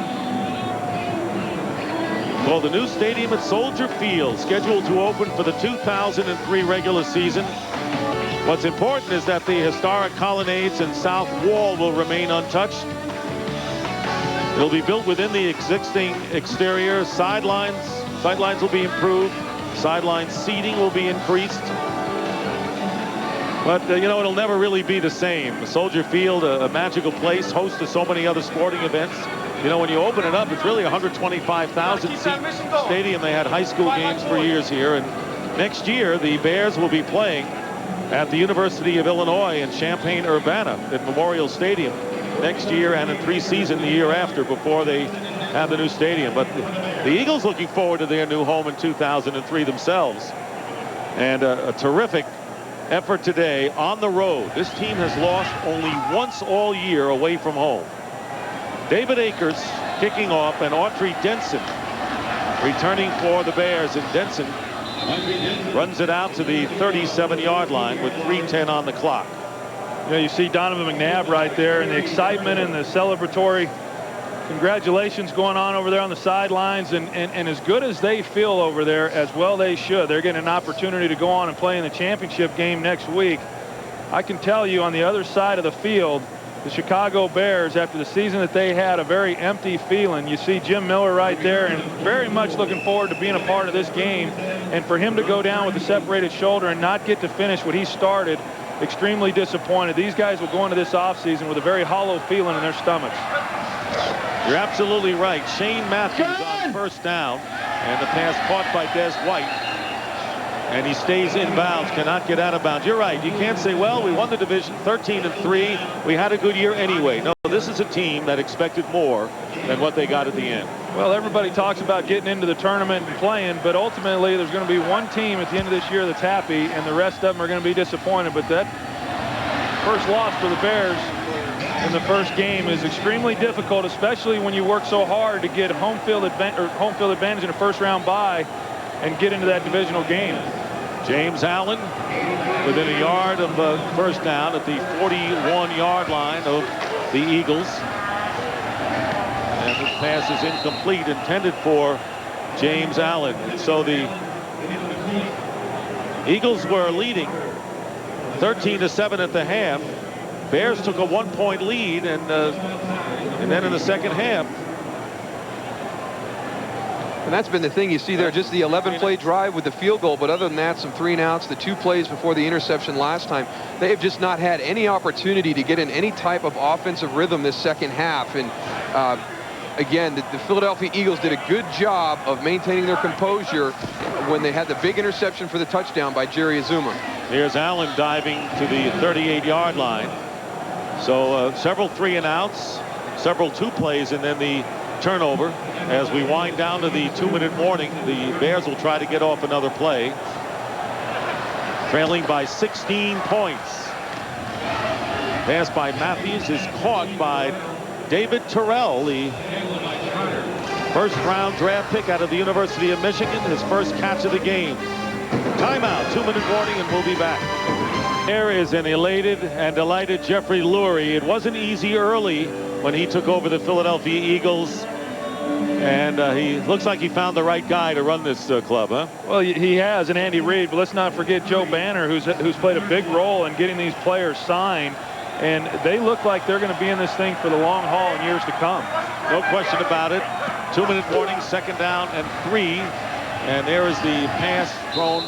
Well, the new stadium at Soldier Field, scheduled to open for the 2003 regular season. What's important is that the historic colonnades and south wall will remain untouched. It'll be built within the existing exterior. Sidelines will be improved. Sideline seating will be increased. But, you know, it'll never really be the same. Soldier Field, a magical place, host to so many other sporting events. You know, when you open it up, it's really a 125,000 seat stadium. They had high school games for years here. And next year, the Bears will be playing at the University of Illinois in Champaign-Urbana at Memorial Stadium next year and in preseason the year after, before they have the new stadium. But the Eagles looking forward to their new home in 2003 themselves. And a terrific effort today on the road. This team has lost only once all year away from home. David Akers kicking off, and Autry Denson returning for the Bears, and Denson runs it out to the 37-yard line with 3:10 on the clock. You know, you see Donovan McNabb right there, and the excitement and the celebratory congratulations going on over there on the sidelines, and as good as they feel over there, as well they should. They're getting an opportunity to go on and play in the championship game next week. I can tell you, on the other side of the field, the Chicago Bears, after the season that they had, a very empty feeling. You see Jim Miller right there, and very much looking forward to being a part of this game. And for him to go down with a separated shoulder and not get to finish what he started, extremely disappointed. These guys will go into this offseason with a very hollow feeling in their stomachs. You're absolutely right. Shane Matthews on first down, and the pass caught by Des White. And he stays in bounds, cannot get out of bounds. You're right. You can't say, well, we won the division 13-3. We had a good year anyway. No, this is a team that expected more than what they got at the end. Well, everybody talks about getting into the tournament and playing, but ultimately there's going to be one team at the end of this year that's happy, and the rest of them are going to be disappointed. But that first loss for the Bears in the first game is extremely difficult, especially when you work so hard to get home field advantage in a first-round bye and get into that divisional game. James Allen within a yard of first down at the 41-yard line of the Eagles. And this pass is incomplete, intended for James Allen. And so the Eagles were leading 13-7 at the half. Bears took a 1-point lead, and then in the second half. And that's been the thing you see there, just the 11-play drive with the field goal. But other than that, some 3-and-outs, the 2 plays before the interception last time. They have just not had any opportunity to get in any type of offensive rhythm this second half. And again, the Philadelphia Eagles did a good job of maintaining their composure when they had the big interception for the touchdown by Jerry Azuma. Here's Allen diving to the 38-yard line. So several 3-and-outs, several 2 plays, and then the turnover. As we wind down to the 2-minute warning, the Bears will try to get off another play. Trailing by 16 points. Pass by Matthews is caught by David Terrell, the first-round draft pick out of the University of Michigan, his first catch of the game. Timeout, 2-minute warning, and we'll be back. There is an elated and delighted Jeffrey Lurie. It wasn't easy early when he took over the Philadelphia Eagles. And he looks like he found the right guy to run this club, huh? Well, he has, and Andy Reid. But let's not forget Joe Banner, who's played a big role in getting these players signed. And they look like they're going to be in this thing for the long haul in years to come. No question about it. 2-minute warning, 2nd down and 3. And there is the pass thrown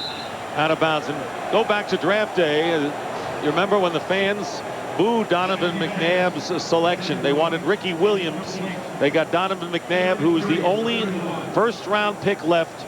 out of bounds. And go back to draft day. You remember when the fans booed Donovan McNabb's selection? They wanted Ricky Williams. They got Donovan McNabb, who was the only first-round pick left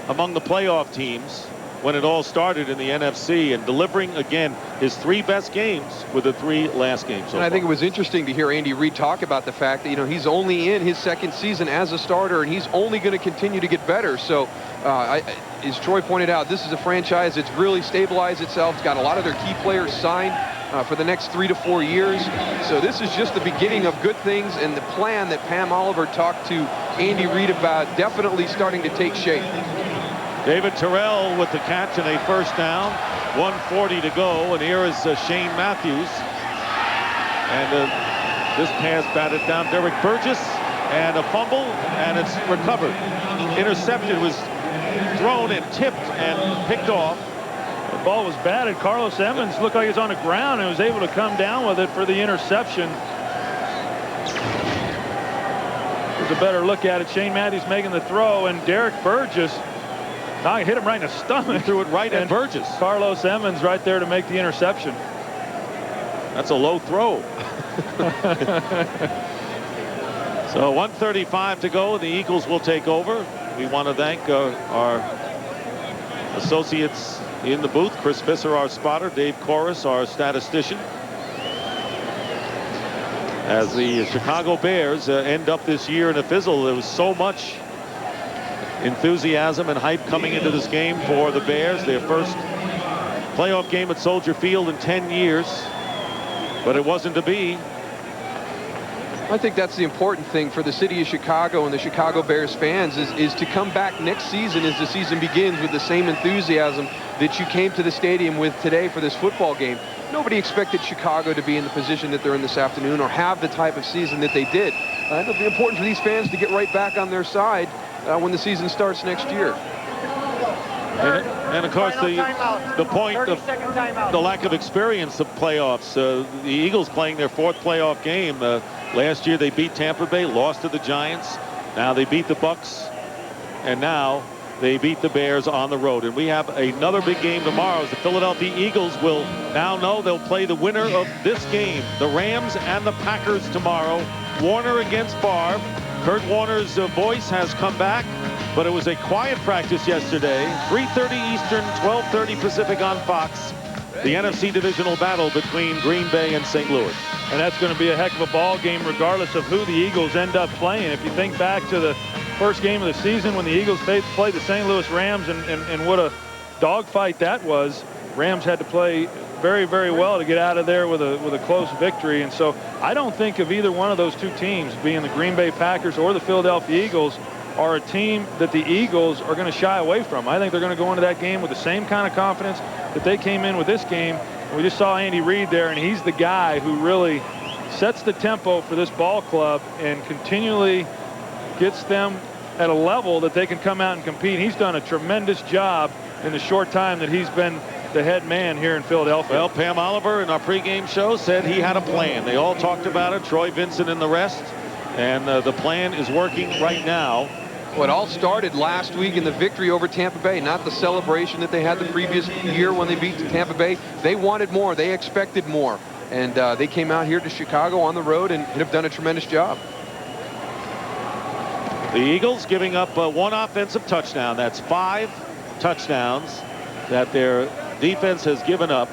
among the playoff teams when it all started in the NFC, and delivering again his 3 best games with the 3 last games. And I think it was interesting to hear Andy Reid talk about the fact that, he's only in his 2nd season as a starter, and he's only going to continue to get better. So as Troy pointed out, this is a franchise that's really stabilized itself. It's got a lot of their key players signed for the next 3 to 4 years. So this is just the beginning of good things, and the plan that Pam Oliver talked to Andy Reid about definitely starting to take shape. David Terrell with the catch and a 1st down. 1:40 to go, and here is Shane Matthews. And this pass batted down Derek Burgess, and a fumble, and it's recovered. Intercepted, was thrown and tipped and picked off. The ball was batted. Carlos Emmons looked like he was on the ground and was able to come down with it for the interception. There's a better look at it. Shane Matthews making the throw, and Derek Burgess, he hit him right in the stomach. Threw it right at Burgess. Carlos Emmons right there to make the interception. That's a low throw. So 1:35 to go. The Eagles will take over. We want to thank our associates in the booth. Chris Visser, our spotter. Dave Corus, our statistician. As the Chicago Bears end up this year in a fizzle, there was so much enthusiasm and hype coming into this game for the Bears. Their first playoff game at Soldier Field in 10 years. But it wasn't to be. I think that's the important thing for the city of Chicago and the Chicago Bears fans is to come back next season as the season begins with the same enthusiasm that you came to the stadium with today for this football game. Nobody expected Chicago to be in the position that they're in this afternoon or have the type of season that they did. It'll be important for these fans to get right back on their side when the season starts next year. And of course, the point of the lack of experience of playoffs. The Eagles playing their 4th playoff game. Last year they beat Tampa Bay, lost to the Giants. Now they beat the Bucks, and now they beat the Bears on the road. And we have another big game tomorrow. As the Philadelphia Eagles will now know they'll play the winner of this game, the Rams and the Packers tomorrow. Warner against Favre. Kurt Warner's voice has come back, but it was a quiet practice yesterday. 3:30 Eastern, 12:30 Pacific on Fox. The NFC Divisional battle between Green Bay and St. Louis. And that's going to be a heck of a ball game regardless of who the Eagles end up playing. If you think back to the first game of the season when the Eagles played the St. Louis Rams, and what a dogfight that was. Rams had to play very, very well to get out of there with a close victory. And so I don't think of either one of those two teams, being the Green Bay Packers or the Philadelphia Eagles, are a team that the Eagles are going to shy away from. I think they're going to go into that game with the same kind of confidence that they came in with this game. And we just saw Andy Reid there, and he's the guy who really sets the tempo for this ball club and continually gets them at a level that they can come out and compete. He's done a tremendous job in the short time that he's been the head man here in Philadelphia. Well, Pam Oliver in our pregame show said he had a plan. They all talked about it, Troy Vincent and the rest, and the plan is working right now. Well, it all started last week in the victory over Tampa Bay, not the celebration that they had the previous year when they beat Tampa Bay. They wanted more. They expected more. And they came out here to Chicago on the road and have done a tremendous job. The Eagles giving up one offensive touchdown. That's 5 touchdowns that their defense has given up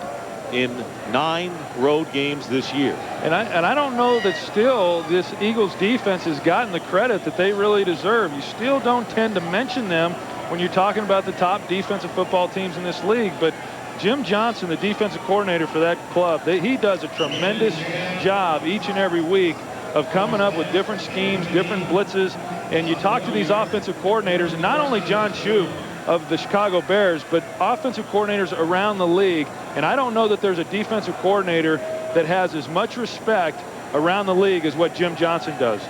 in 9 road games this year. And I don't know that still this Eagles defense has gotten the credit that they really deserve. You still don't tend to mention them when you're talking about the top defensive football teams in this league. But Jim Johnson, the defensive coordinator for that club, he does a tremendous job each and every week of coming up with different schemes, different blitzes. And you talk to these offensive coordinators, and not only John Shoup, of the Chicago Bears, but offensive coordinators around the league. And I don't know that there's a defensive coordinator that has as much respect around the league as what Jim Johnson does.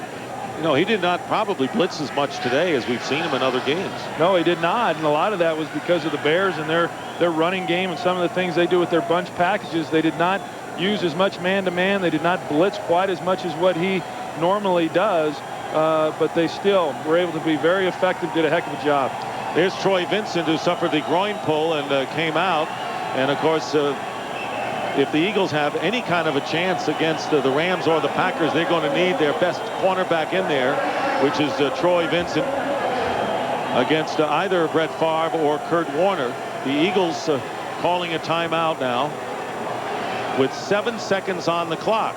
You know, he did not probably blitz as much today as we've seen him in other games. No, he did not. And a lot of that was because of the Bears and their running game and some of the things they do with their bunch packages. They did not use as much man-to-man. They did not blitz quite as much as what he normally does. But they still were able to be very effective, did a heck of a job. There's Troy Vincent, who suffered the groin pull and came out. And, of course, if the Eagles have any kind of a chance against the Rams or the Packers, they're going to need their best cornerback in there, which is Troy Vincent, against either Brett Favre or Kurt Warner. The Eagles calling a timeout now with 7 seconds on the clock.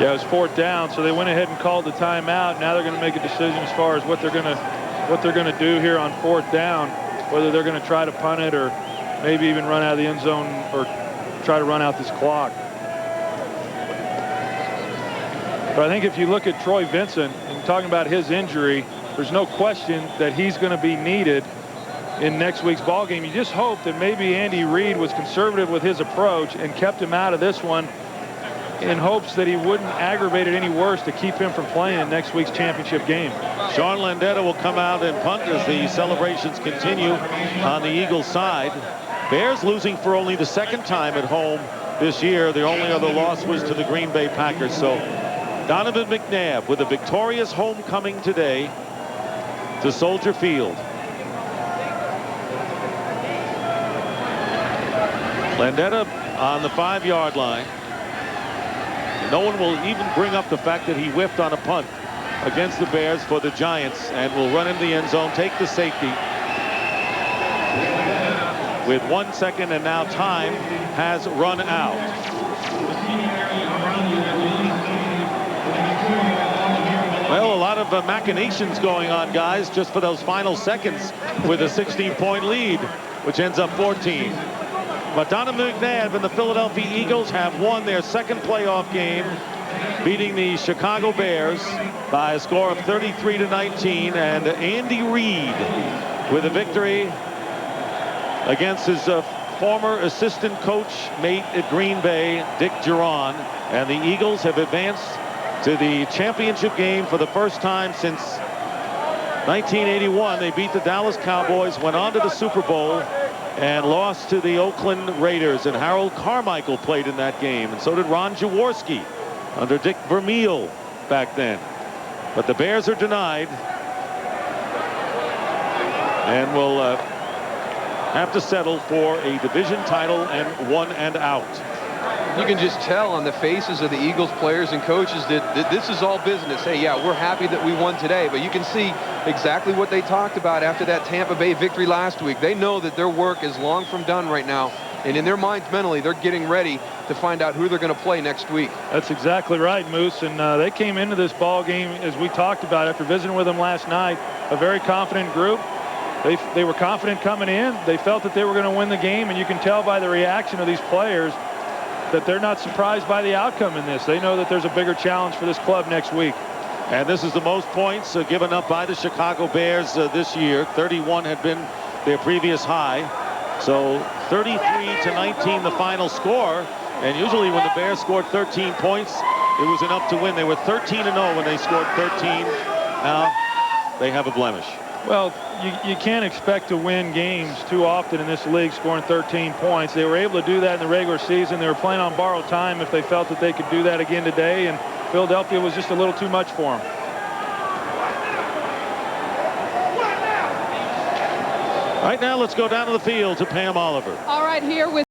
Yeah, it was 4th down, so they went ahead and called the timeout. Now they're going to make a decision as far as what they're going to do here on 4th down, whether they're going to try to punt it or maybe even run out of the end zone or try to run out this clock. But I think if you look at Troy Vincent and talking about his injury, there's no question that he's going to be needed in next week's ball game. You just hope that maybe Andy Reid was conservative with his approach and kept him out of this one in hopes that he wouldn't aggravate it any worse to keep him from playing in next week's championship game. Sean Landeta will come out and punt as the celebrations continue on the Eagles side. Bears losing for only the 2nd time at home this year. The only other loss was to the Green Bay Packers. So Donovan McNabb with a victorious homecoming today to Soldier Field. Landeta on the 5-yard line. No one will even bring up the fact that he whiffed on a punt against the Bears for the Giants, and will run into the end zone, take the safety. With 1 second, and now time has run out. Well, a lot of machinations going on, guys, just for those final seconds with a 16-point lead, which ends up 14. But Donovan McNabb and the Philadelphia Eagles have won their 2nd playoff game, beating the Chicago Bears by a score of 33-19. And Andy Reid with a victory against his former assistant coach mate at Green Bay, Dick Duran. And the Eagles have advanced to the championship game for the first time since 1981. They beat the Dallas Cowboys, went on to the Super Bowl, and lost to the Oakland Raiders. And Harold Carmichael played in that game, and so did Ron Jaworski under Dick Vermeil back then. But the Bears are denied and will have to settle for a division title and 1 and out. You can just tell on the faces of the Eagles players and coaches that this is all business. Hey, yeah, we're happy that we won today, but you can see exactly what they talked about after that Tampa Bay victory last week. They know that their work is long from done right now, and in their minds mentally, they're getting ready to find out who they're going to play next week. That's exactly right, Moose. And they came into this ball game, as we talked about after visiting with them last night, a very confident group. They were confident coming in. They felt that they were going to win the game, and you can tell by the reaction of these players that they're not surprised by the outcome in this. They know that there's a bigger challenge for this club next week. And this is the most points given up by the Chicago Bears this year. 31 had been their previous high. So 33-19 the final score. And usually when the Bears scored 13 points, it was enough to win. They were 13-0 when they scored 13. Now they have a blemish. Well, you can't expect to win games too often in this league scoring 13 points. They were able to do that in the regular season. They were playing on borrowed time if they felt that they could do that again today, and Philadelphia was just a little too much for them. Right now, let's go down to the field to Pam Oliver. All right, here with